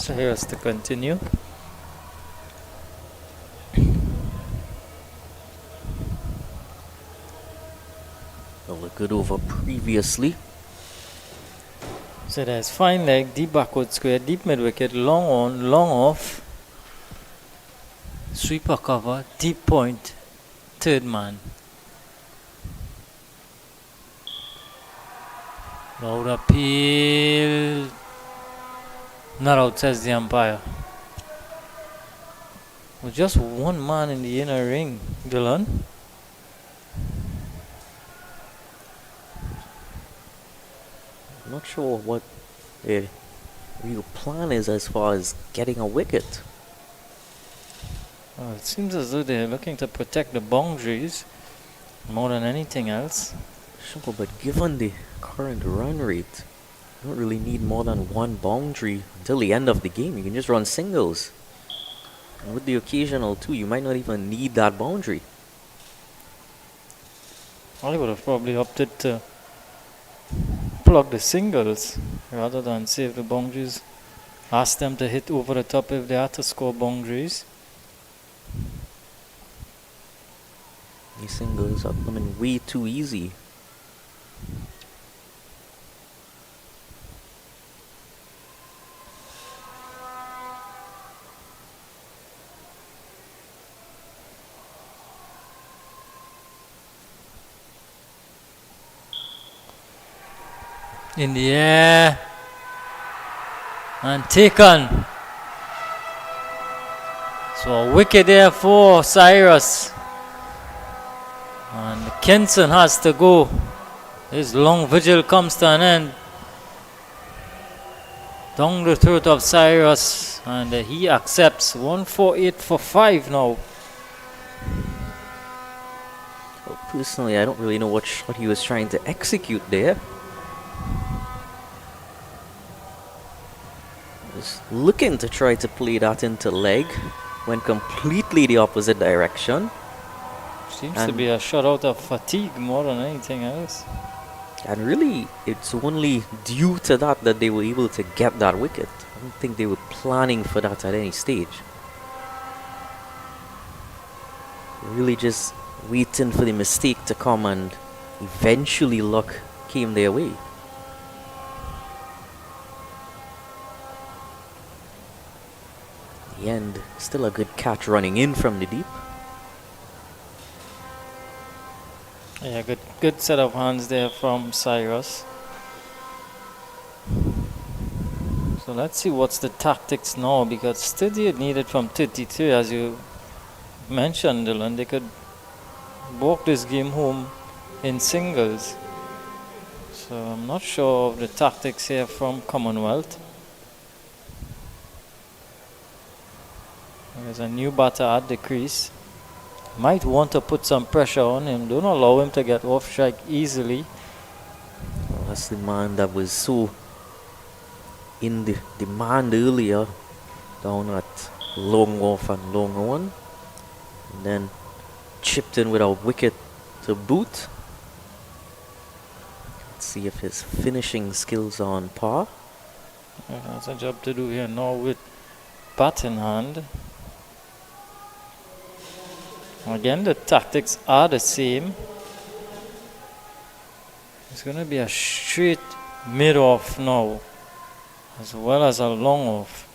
So here's to continue. Well, a good over previously. So there's fine leg, deep backward square, deep mid wicket, long on, long off, sweeper cover, deep point, third man. Loud appeal. Not out, says the umpire. With just one man in the inner ring, Dylan. I'm not sure what the real plan is as far as getting a wicket. Well, it seems as though they're looking to protect the boundaries more than anything else. Sure, but given the current run rate, you don't really need more than one boundary until the end of the game. You can just run singles. And with the occasional two, you might not even need that boundary. I would have probably opted to plug the singles rather than save the boundaries. Ask them to hit over the top if they had to score boundaries. These singles are coming way too easy. In the air and taken. So a wicket there for Cyrus. And Kenson has to go. His long vigil comes to an end. Down the throat of Cyrus, and he accepts 148 for 5 now. Well, personally, I don't really know what shot he was trying to execute there. Was looking to try to play that into leg, went completely the opposite direction. Seems to be a shot out of fatigue more than anything else. And really, it's only due to that that they were able to get that wicket. I don't think they were planning for that at any stage. Really just waiting for the mistake to come, and eventually luck came their way. In the end, still a good catch running in from the deep. Yeah, good set of hands there from Cyrus. So let's see what's the tactics now, because 38 needed from 33, as you mentioned, Dylan. They could walk this game home in singles. So I'm not sure of the tactics here from Commonwealth. There's a new batter at the crease. Might want to put some pressure on him. Don't allow him to get off strike easily. Well, that's the man that was so in the demand earlier, down at long off and long on, and then chipped in with a wicket to boot. Let's see if his finishing skills are on par. Yeah, that's a job to do here now with bat in hand. Again, the tactics are the same. It's going to be a straight mid-off now, as well as a long off.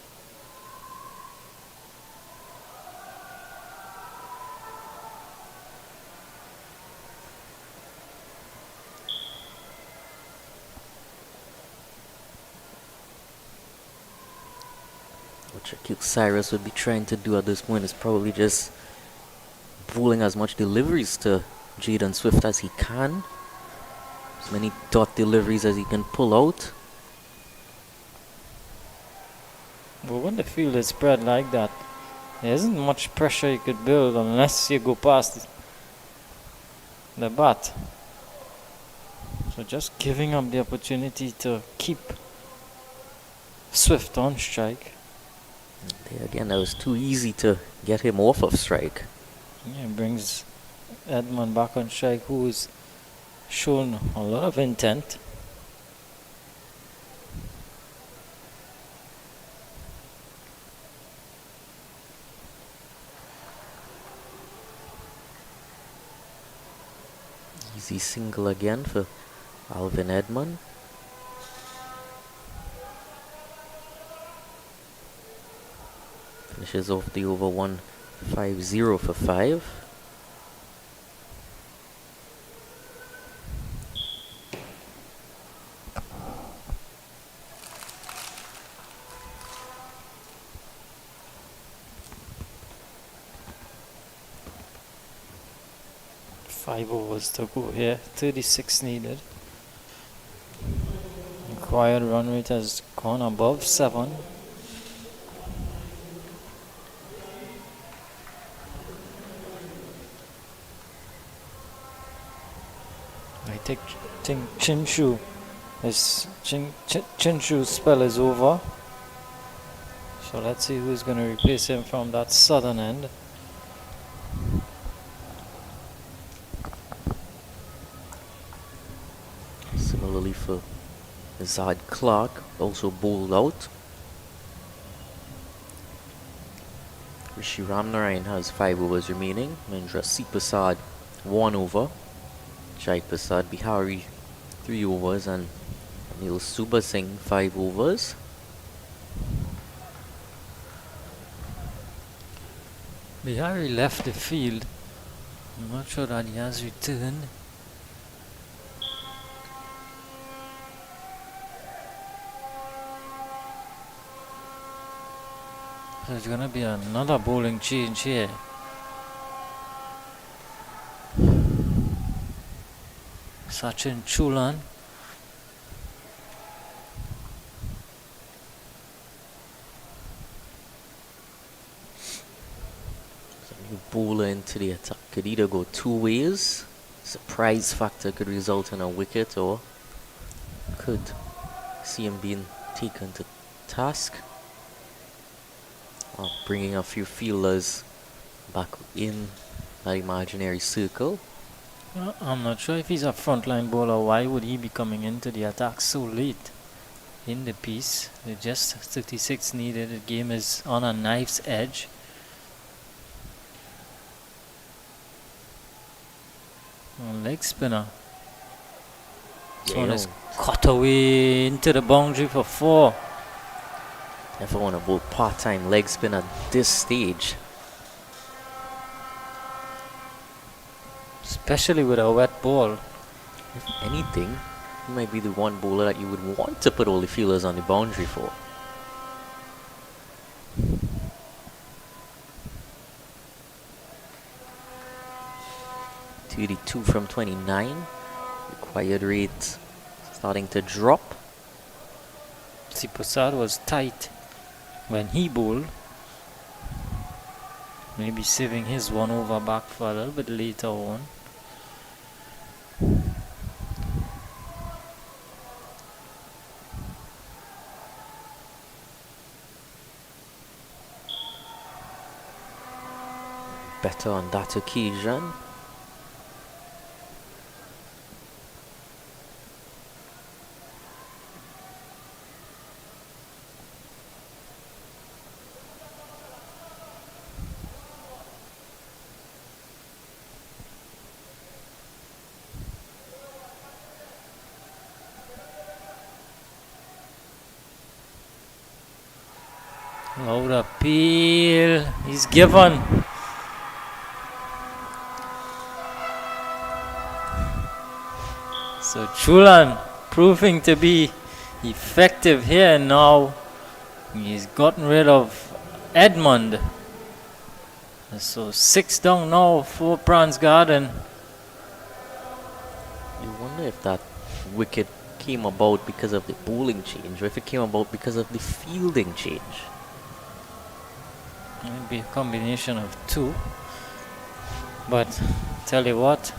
What Shaquille Cyrus would be trying to do at this point is probably just bowling as much deliveries to Jaden Swift as he can. As many dot deliveries as he can pull out. But when the field is spread like that, there isn't much pressure you could build unless you go past the bat. So just giving up the opportunity to keep Swift on strike. There again, that was too easy to get him off of strike. Yeah, brings Edmond back on strike, who's shown a lot of intent. Easy single again for Alvin Edmond. Finishes off the over 150 for 5. Five overs to go here, 36 needed. Required run rate has gone above 7. I think Chinshu's spell is over. So let's see who's going to replace him from that southern end. Similarly for Zad Clark, also bowled out. Rishi Ramnarayan has 5 overs remaining. Mendra Prasad 1 over. Jai Prasad Bihari 3 overs and Anil Subha Singh 5 overs. Bihari left the field. I'm not sure that he has returned. So there's gonna be another bowling change here. Sachin Chulan. New bowler into the attack could either go 2 ways. Surprise factor could result in a wicket, or could see him being taken to task. Bringing a few fielders back in that imaginary circle. I'm not sure if he's a frontline bowler. Why would he be coming into the attack so late in the piece? There's just 36 needed. The game is on a knife's edge. Leg spinner. This one is cut away into the boundary for 4. Never want to bowl part-time leg spin at this stage. Especially with a wet ball. If anything, he might be the one bowler that you would want to put all the fielders on the boundary for. .2 from 29. Required rate starting to drop. Prasad was tight when he bowled. Maybe saving his 1 over back for a little bit later on. Better on that occasion. Loud appeal. He's given. So Chulan proving to be effective here now. He's gotten rid of Edmund. So 6 down now for PRANZ Garden. You wonder if that wicket came about because of the bowling change, or if it came about because of the fielding change. It'd be a combination of 2. But tell you what,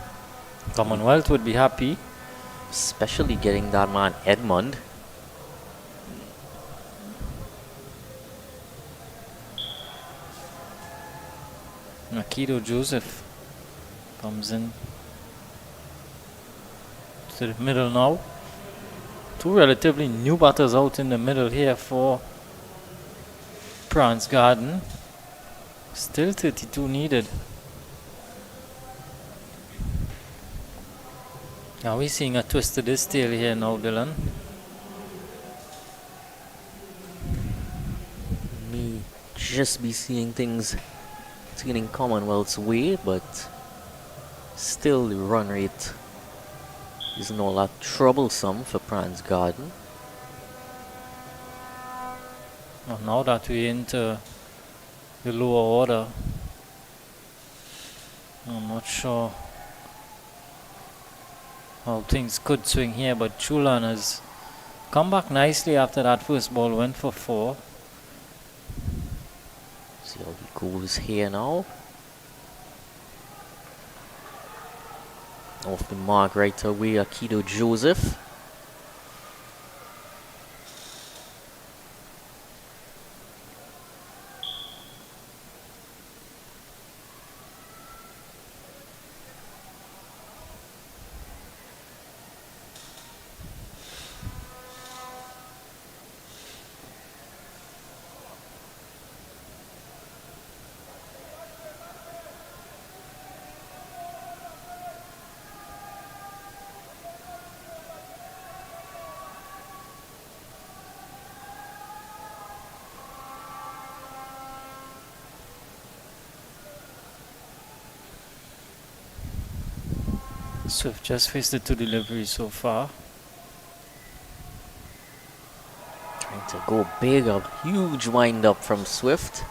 Commonwealth would be happy. Especially getting that man Edmund. Akido Joseph comes in to the middle now. 2 relatively new batters out in the middle here for PRANZ Garden. Still 32 needed. Are we seeing a twist to this tail here now, Dylan? May just be seeing things turning Commonwealth's way, but still the run rate isn't all that troublesome for PRANZ Garden. Well, now that we're into the lower order, I'm not sure how things could swing here, but Chulan has come back nicely after that first ball went for 4. See how he goes here now. Off the mark right away, Akido Joseph. Swift just faced the 2 deliveries so far. Trying to go big, a huge wind up from Swift.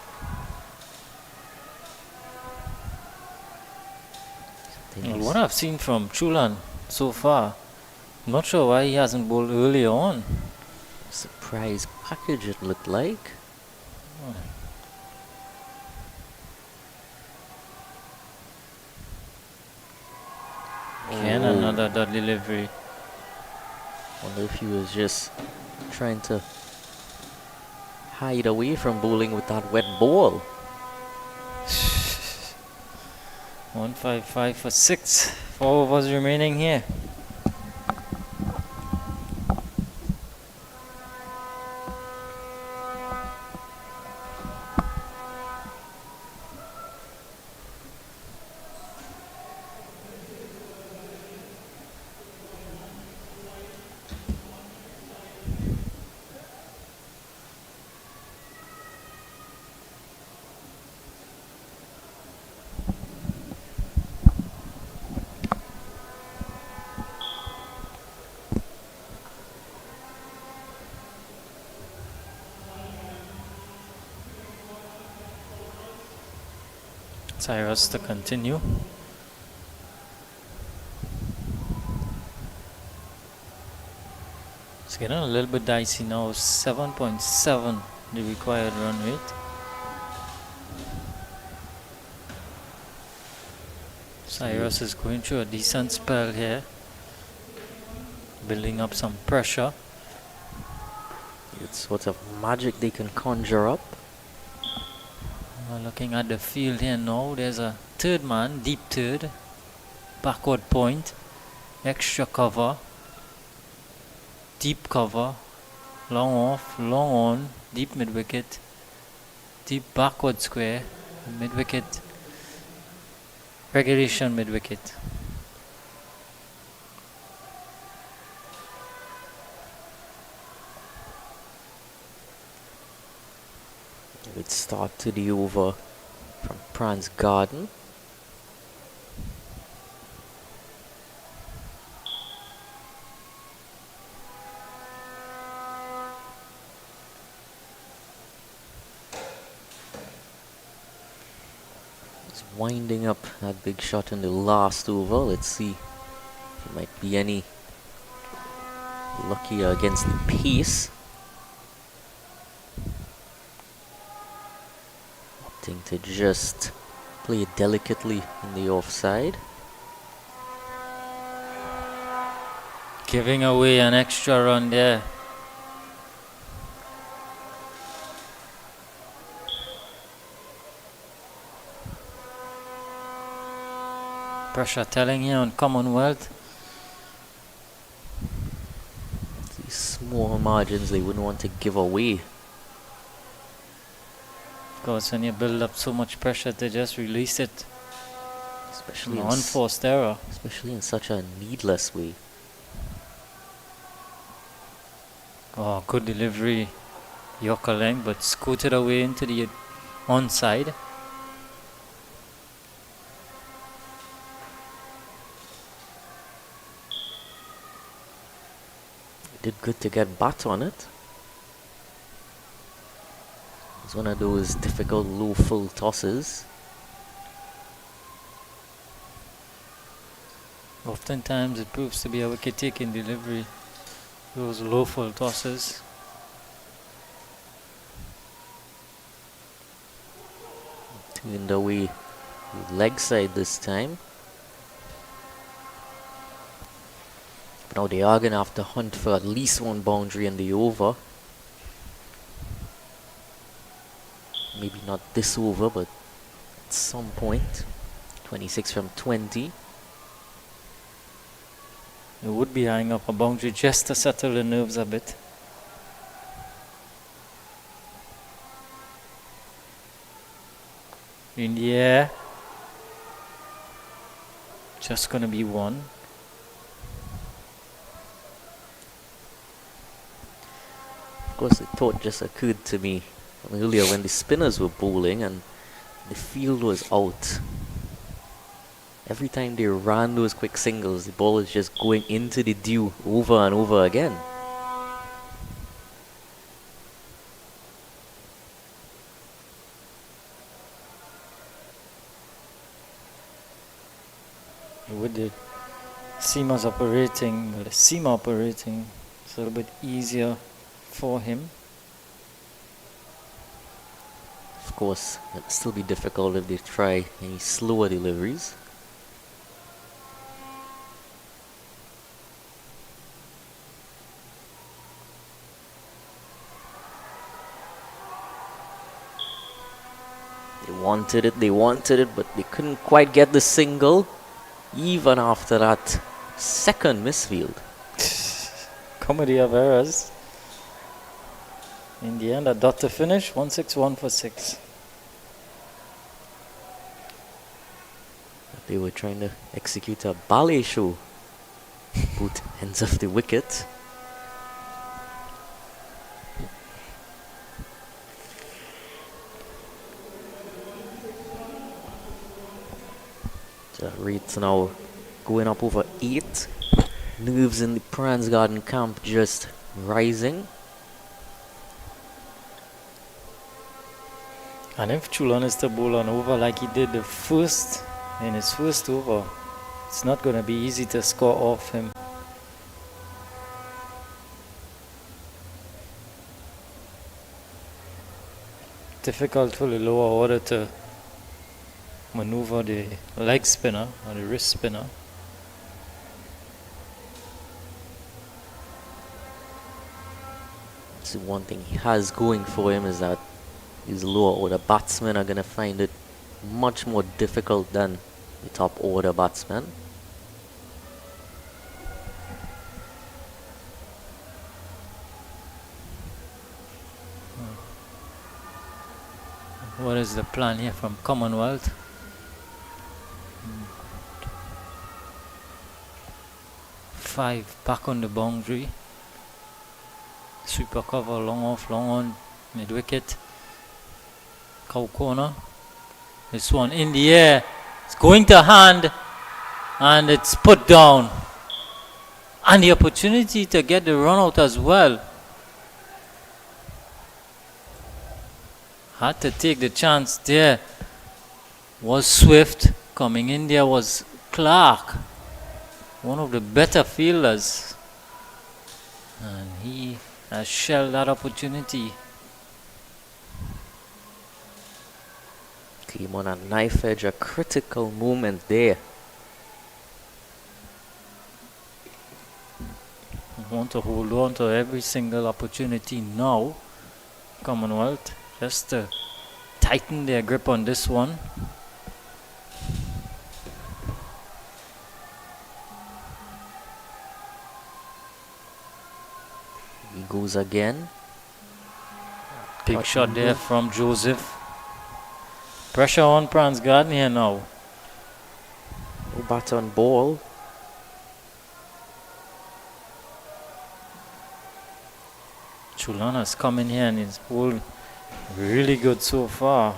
Well, what I've seen from Chulan so far, I'm not sure why he hasn't bowled earlier on. Surprise package it looked like. Again, another delivery. Wonder if he was just trying to hide away from bowling with that wet ball. 155 for 6. 4 overs remaining here. Cyrus to continue. It's getting a little bit dicey now. 7.7 the required run rate. Cyrus is going through a decent spell here, building up some pressure. It's sort of magic they can conjure up. Looking at the field here now, there's a third man, deep third, backward point, extra cover, deep cover, long off, long on, deep mid wicket, deep backward square, mid wicket, regulation mid wicket. Good start to the over from PRANZ Garden. He's winding up that big shot in the last over. Let's see if it might be any luckier against the pace. To just play it delicately in the offside. Giving away an extra run there. Pressure telling here on Commonwealth. These small margins they wouldn't want to give away. Because when you build up so much pressure to just release it, Especially an unforced error. Especially in such a needless way. Oh, good delivery. Yorker length, but scooted away into the onside. Did good to get bat on it. It's one of those difficult low full tosses. Oftentimes it proves to be a wicket-taking delivery. Those low full tosses. Turned away leg side this time. But now they are going to have to hunt for at least one boundary in the over. Maybe not this over, but at some point. 26 from 20. It would be eyeing up a boundary just to settle the nerves a bit. In the air. Just gonna be one. Of course, the thought just occurred to me from earlier when the spinners were bowling and the field was out. Every time they ran those quick singles, the ball is just going into the dew over and over again. With the seamers operating, the seam operating, it's a little bit easier for him. Of course, it'll still be difficult if they try any slower deliveries. They wanted it, but they couldn't quite get the single, even after that second misfield. Comedy of errors. In the end, a dot to finish, 161 for 6. They were trying to execute a ballet show. Both ends of the wicket. The rates now going up over 8. Nerves in the PRANZ Garden camp just rising. And if Chulan is to bowl on over like he did in his first over, it's not going to be easy to score off him. Difficult for the lower order to maneuver the leg spinner or the wrist spinner. So one thing he has going for him is that his lower order batsmen are going to find it much more difficult than the top order batsmen. What is the plan here from Commonwealth? Five back on the boundary. Sweeper cover, long off, long on, mid wicket. Cow corner. This one in the air. It's going to hand and it's put down. And the opportunity to get the run out as well. Had to take the chance there. Was Swift. Coming in there was Clark, one of the better fielders. And he has shelled that opportunity. Came on a knife edge, a critical moment there. Want to hold on to every single opportunity now. Commonwealth just to tighten their grip on this one. He goes again. Big shot there from Joseph. Pressure on PRANZ Garden here now. No bat on ball. Chulana's coming here and he's bowled really good so far.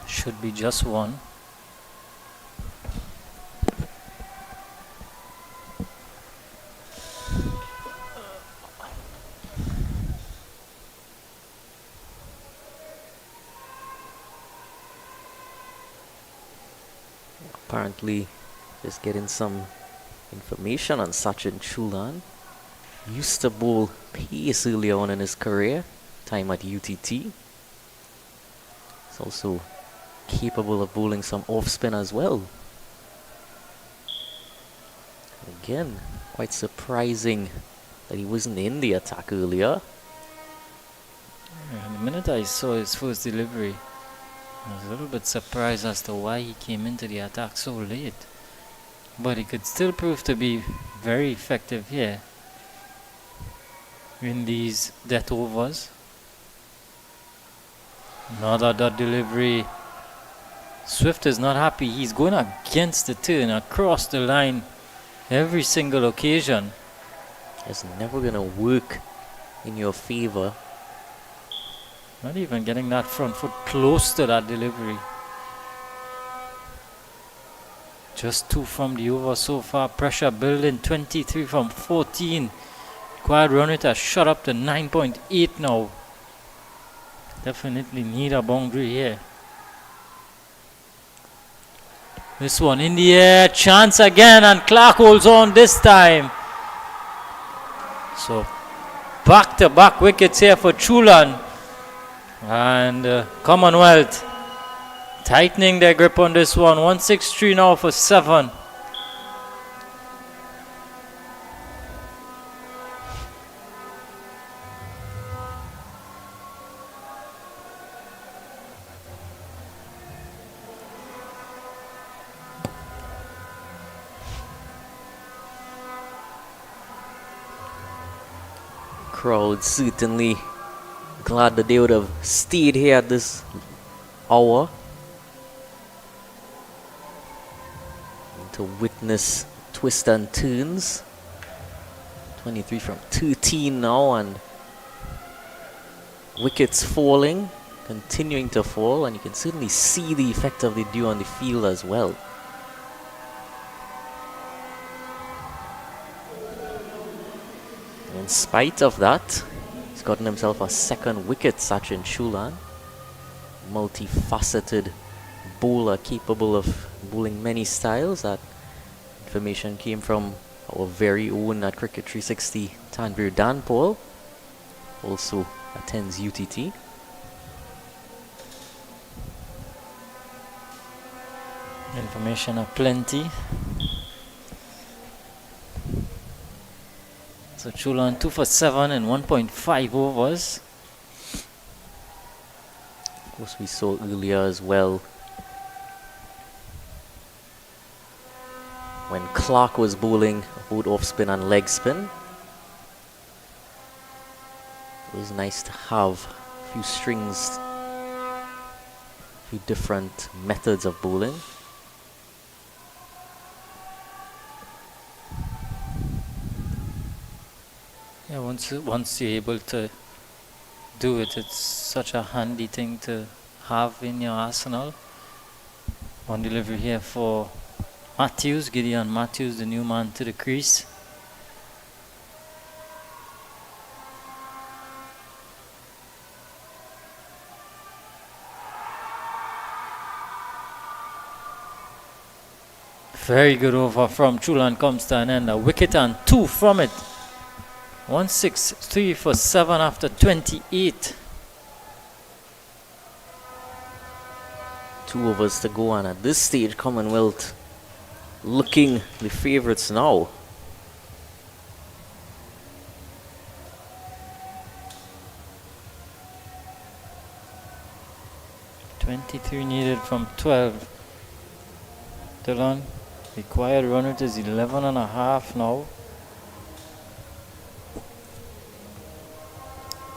Should be just one. Apparently, just getting some information on Sachin Chulan. Used to bowl pace early on in his career, time at UTT. He's also capable of bowling some off spin as well. Again, quite surprising that he wasn't in the attack earlier. The minute I saw his first delivery, I was a little bit surprised as to why he came into the attack so late. But he could still prove to be very effective here in these death overs. Another dot delivery. Swift is not happy. He's going against the turn, across the line every single occasion. It's never going to work in your favor. Not even getting that front foot close to that delivery. Just 2 from the over so far. Pressure building. 23 from 14. Required run rate has shot up to 9.8 now. Definitely need a boundary here. This one in the air. Chance again, and Clark holds on this time. So back-to-back wickets here for Chulan. And Commonwealth tightening their grip on this one. 163 now for 7. Crowd certainly glad that they would have stayed here at this hour to witness twists and turns. 23 from 13 now, and wickets falling, continuing to fall, and you can certainly see the effect of the dew on the field as well. In spite of that, he's gotten himself a second wicket, Sachin Chulan. Multifaceted bowler capable of bowling many styles. That information came from our very own at Cricket 360, Tanvir Danpal. Also attends UTT. Information aplenty. So Chulan 2 for 7 in 1.5 overs. Of course, we saw earlier as well when Clark was bowling both off spin and leg spin. It was nice to have a few strings, a few different methods of bowling. Yeah, once you're able to do it, it's such a handy thing to have in your arsenal. One delivery here for Matthews, Gideon Matthews, the new man to the crease. Very good over from Chulan, comes to an end. A wicket and 2 from it. 163 for 7 after 28. 2 overs to go, and at this stage Commonwealth looking the favourites now. $23 needed from 12. Dylan, required run rate is 11.5 now.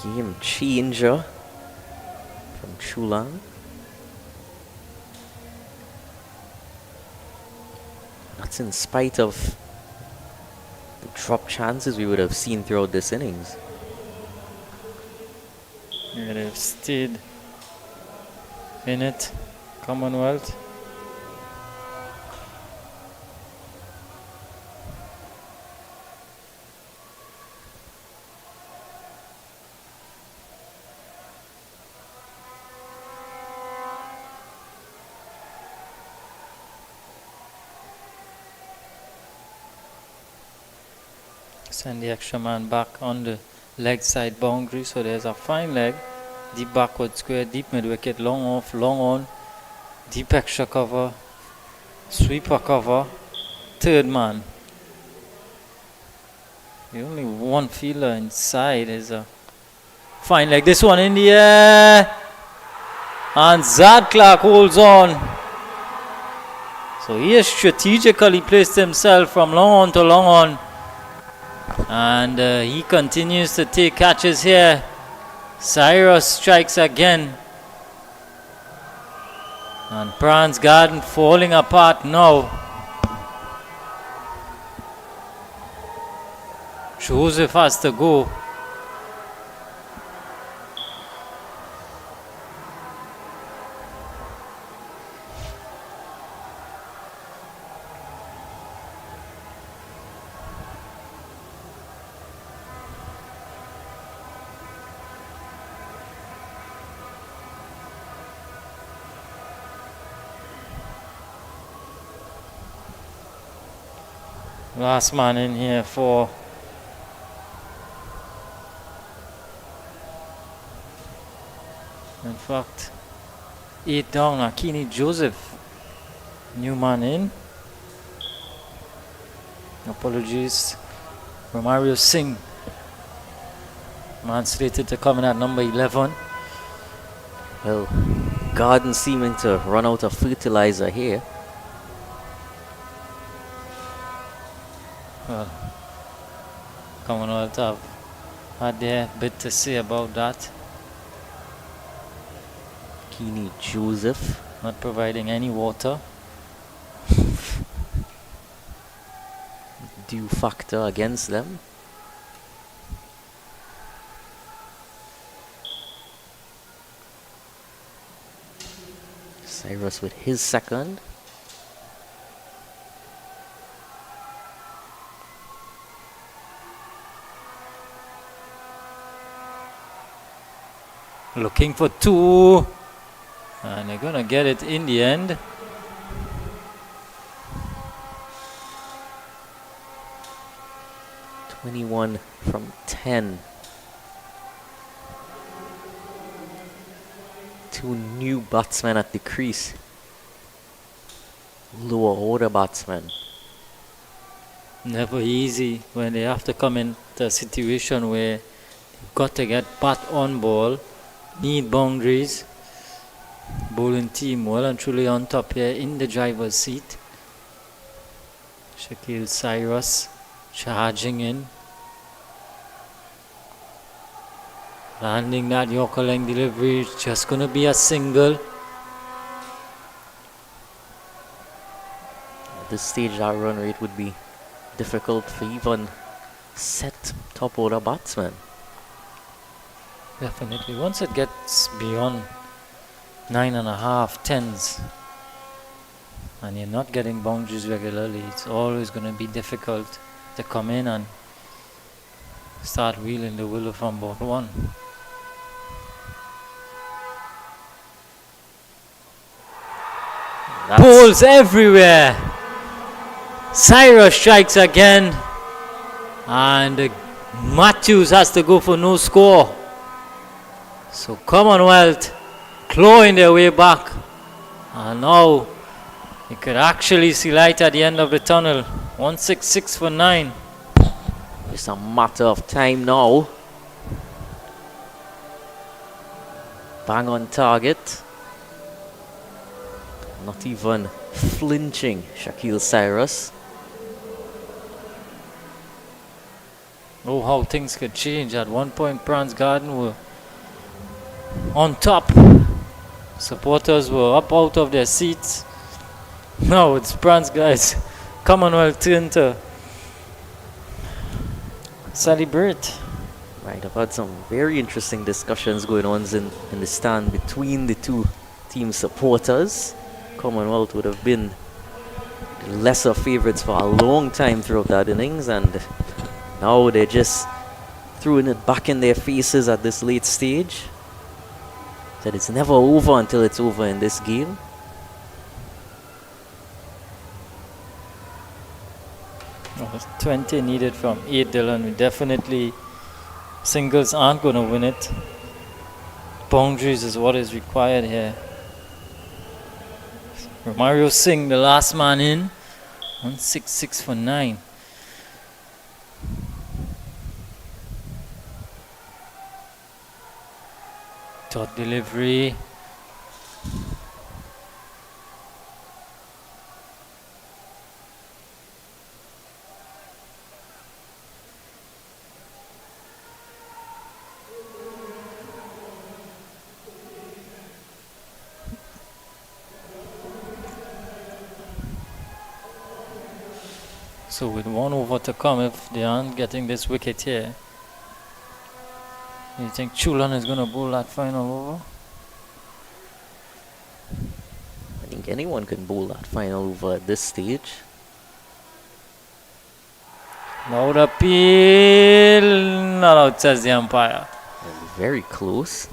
Game changer from Chulan. That's in spite of the drop chances we would have seen throughout this innings. Yeah, they've stayed in it. Commonwealth. Send the extra man back on the leg side boundary, so there's a fine leg, deep backward square, deep mid wicket, long off, long on, deep extra cover, sweeper cover, third man. The only one fielder inside is a fine leg. This one in the air, and Zad Clark holds on. So he has strategically placed himself from long on to long on. And he continues to take catches here. Cyrus strikes again. And PRANZ Garden falling apart now. Joseph has to go. Last man in here for in fact 8 down. Akini Joseph, new man in. Apologies. Romario Singh, man slated to come in at number 11. Well, Garden seeming to run out of fertilizer here. Well, Commonwealth have had their bit to say about that. Kini Joseph. Not providing any water. Due factor against them. Cyrus with his second. Looking for 2. And they're gonna get it in the end. .21 from 10. 2 new batsmen at the crease. Lower order batsmen. Never easy when they have to come into a situation where you've got to get bat on ball, need boundaries. Bowling team well and truly on top here in the driver's seat. Shakil Cyrus charging in. Landing that Yorker length delivery, it's just going to be a single. At this stage, our run rate would be difficult for even set top order batsmen. Definitely. Once it gets beyond 9.5, 10s, and you're not getting boundaries regularly, it's always going to be difficult to come in and start wheeling the willow from board 1. Poles everywhere. Cyrus strikes again, and Matthews has to go for no score. So Commonwealth clawing their way back, and now you could actually see light at the end of the tunnel. 166 for 9. It's a matter of time now. Bang on target. Not even flinching, Shakil Cyrus. Oh, how things could change. At one point, PRANZ Garden were on top. Supporters were up out of their seats. Now it's PRANZ guys. Commonwealth turn to celebrate. Right, I've had some very interesting discussions going on in the stand between the two team supporters. Commonwealth would have been the lesser favourites for a long time throughout that innings, and now they're just throwing it back in their faces at this late stage. That it's never over until it's over in this game. Oh, 20 needed from 8, Dylan. We definitely, singles aren't going to win it. Boundaries is what is required here. Romario Singh, the last man in. 166 for 9. Dot delivery. So with 1 over to come, if they aren't getting this wicket here, you think Chulan is going to bowl that final over? I think anyone can bowl that final over at this stage. Now the appeal, not out, says the umpire. Very close.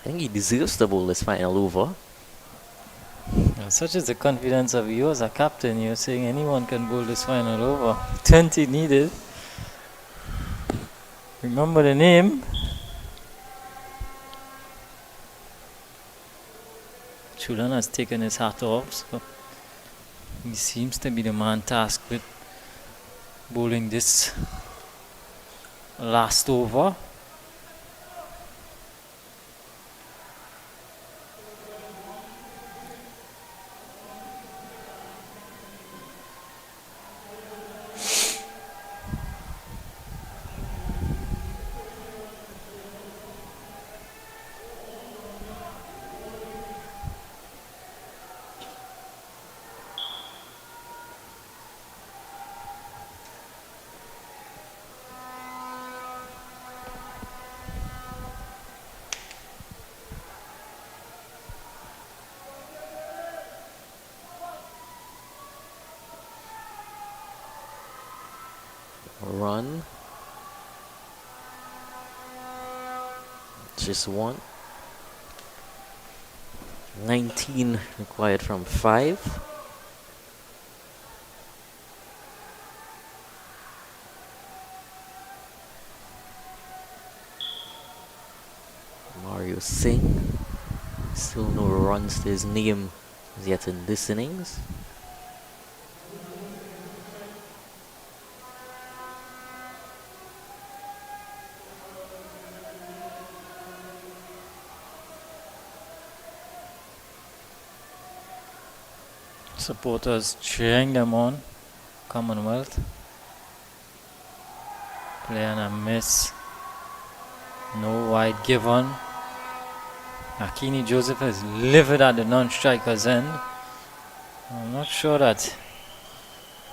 think he deserves to bowl this final over. Such is the confidence of you as a captain. You're saying anyone can bowl this final over. 20 needed. Remember the name. Chulan has taken his hat off, so he seems to be the man tasked with bowling this last over. Run. Just one. 19 required from 5. Mario Singh. Still no runs to his name as yet in this innings. Supporters cheering them on. Commonwealth. Play and a miss. No wide given. Akini Joseph is livid at the non-striker's end. I'm not sure that,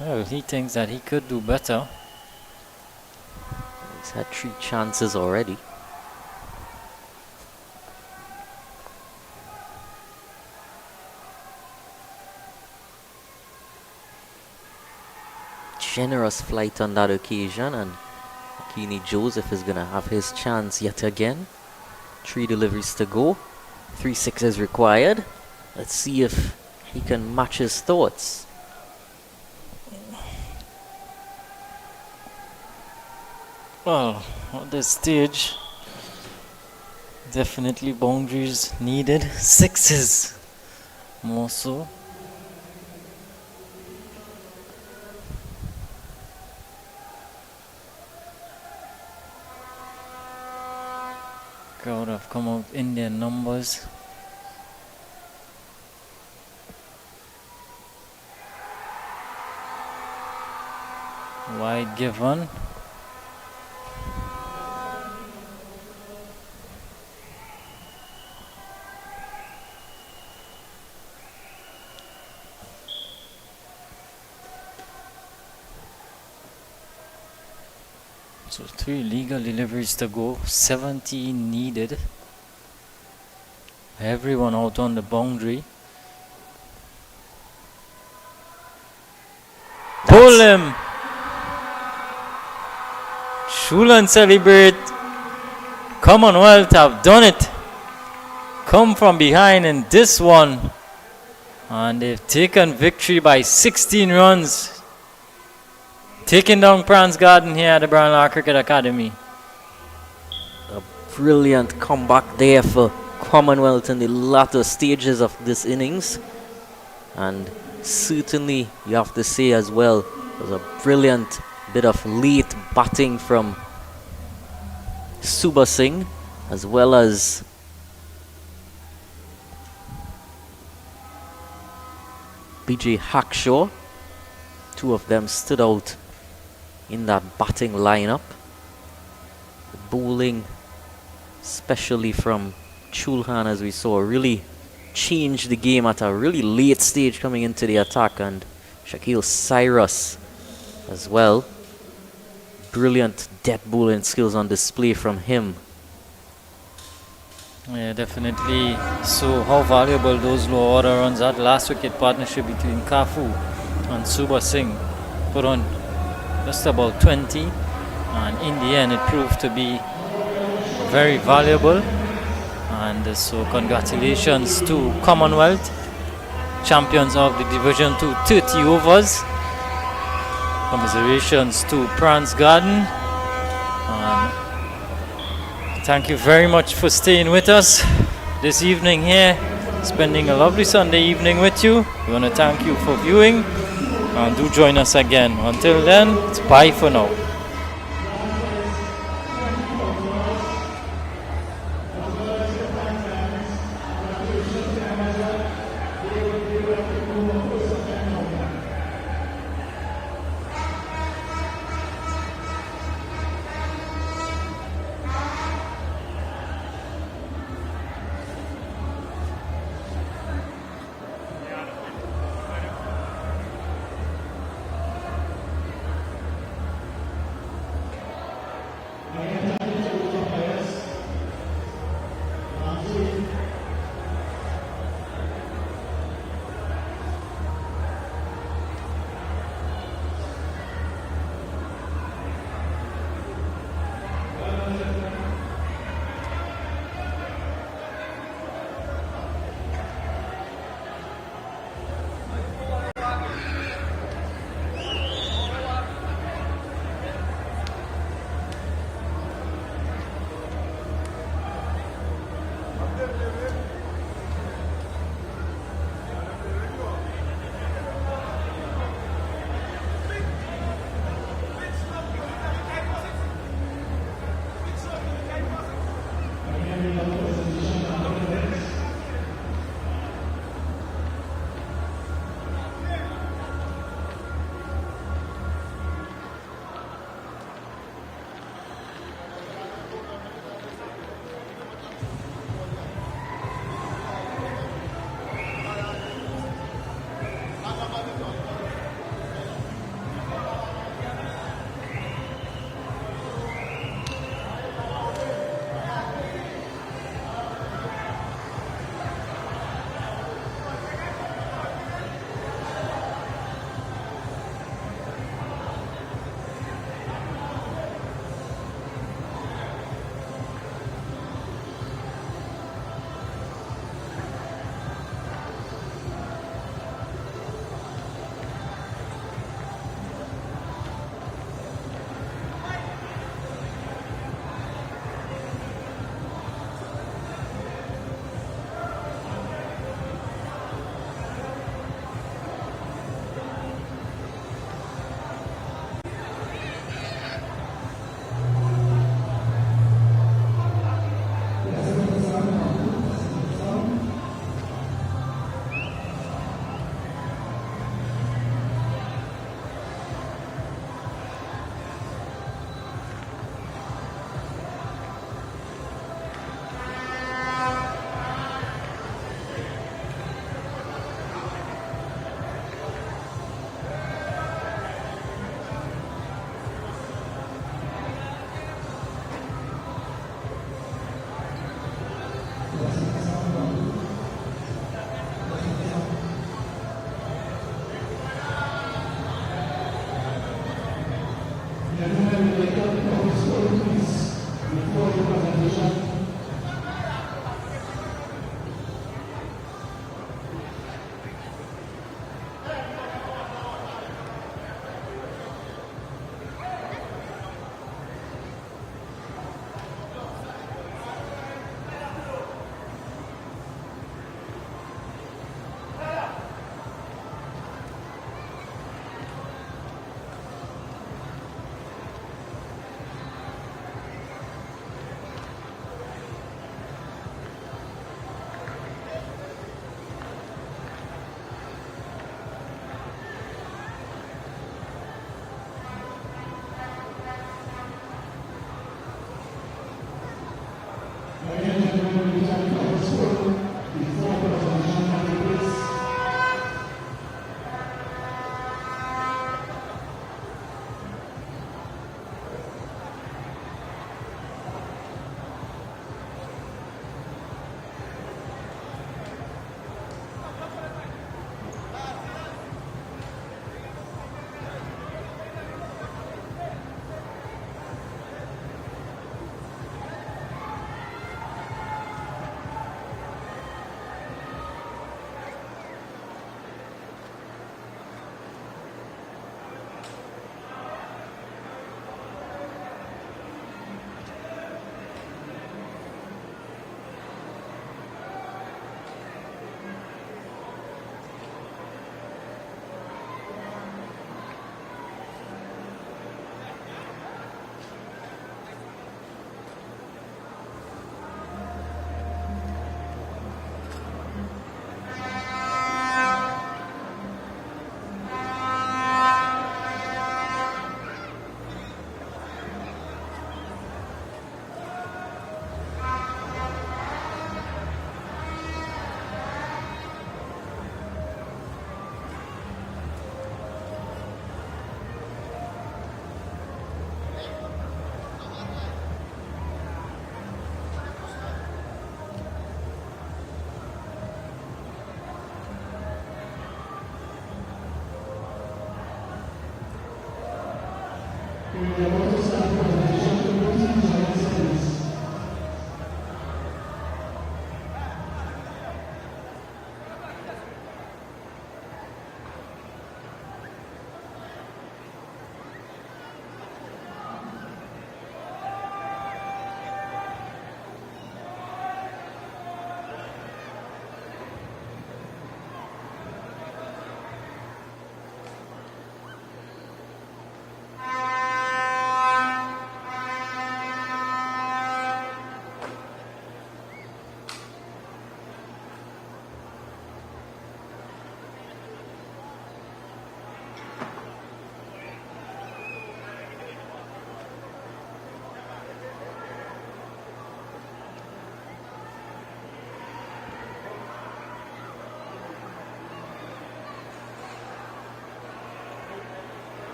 well, he thinks that he could do better. He's had 3 chances already. Generous flight on that occasion, and Akini Joseph is going to have his chance yet again. 3 deliveries to go. 3 sixes required. Let's see if he can match his thoughts. Well, at this stage, definitely boundaries needed. 6s more so. Crowd have come out in their numbers. Wide given. So 3 legal deliveries to go, 17 needed. Everyone out on the boundary. Pull him! Shulan celebrate. Commonwealth have done it. Come from behind in this one. And they've taken victory by 16 runs. Taking down PRANZ Garden here at the Brownlow Cricket Academy. A brilliant comeback there for Commonwealth in the latter stages of this innings. And certainly, you have to say as well, it was a brilliant bit of late batting from Subha Singh, as well as BJ Hackshaw. 2 of them stood out in that batting lineup. The bowling, especially from Chulhan, as we saw, really changed the game at a really late stage coming into the attack, and Shakil Cyrus as well. Brilliant death bowling skills on display from him. Yeah, definitely. So how valuable those low order runs. That last wicket partnership between Kafu and Subha Singh put on just about 20, and in the end it proved to be very valuable. And And so congratulations to Commonwealth, champions of the Division 2 30 overs. Commiserations to PRANZ Garden. And thank you very much for staying with us this evening here, spending a lovely Sunday evening with you. We want to thank you for viewing, and do join us again. Until then, it's bye for now.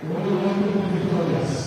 Only one people victorious.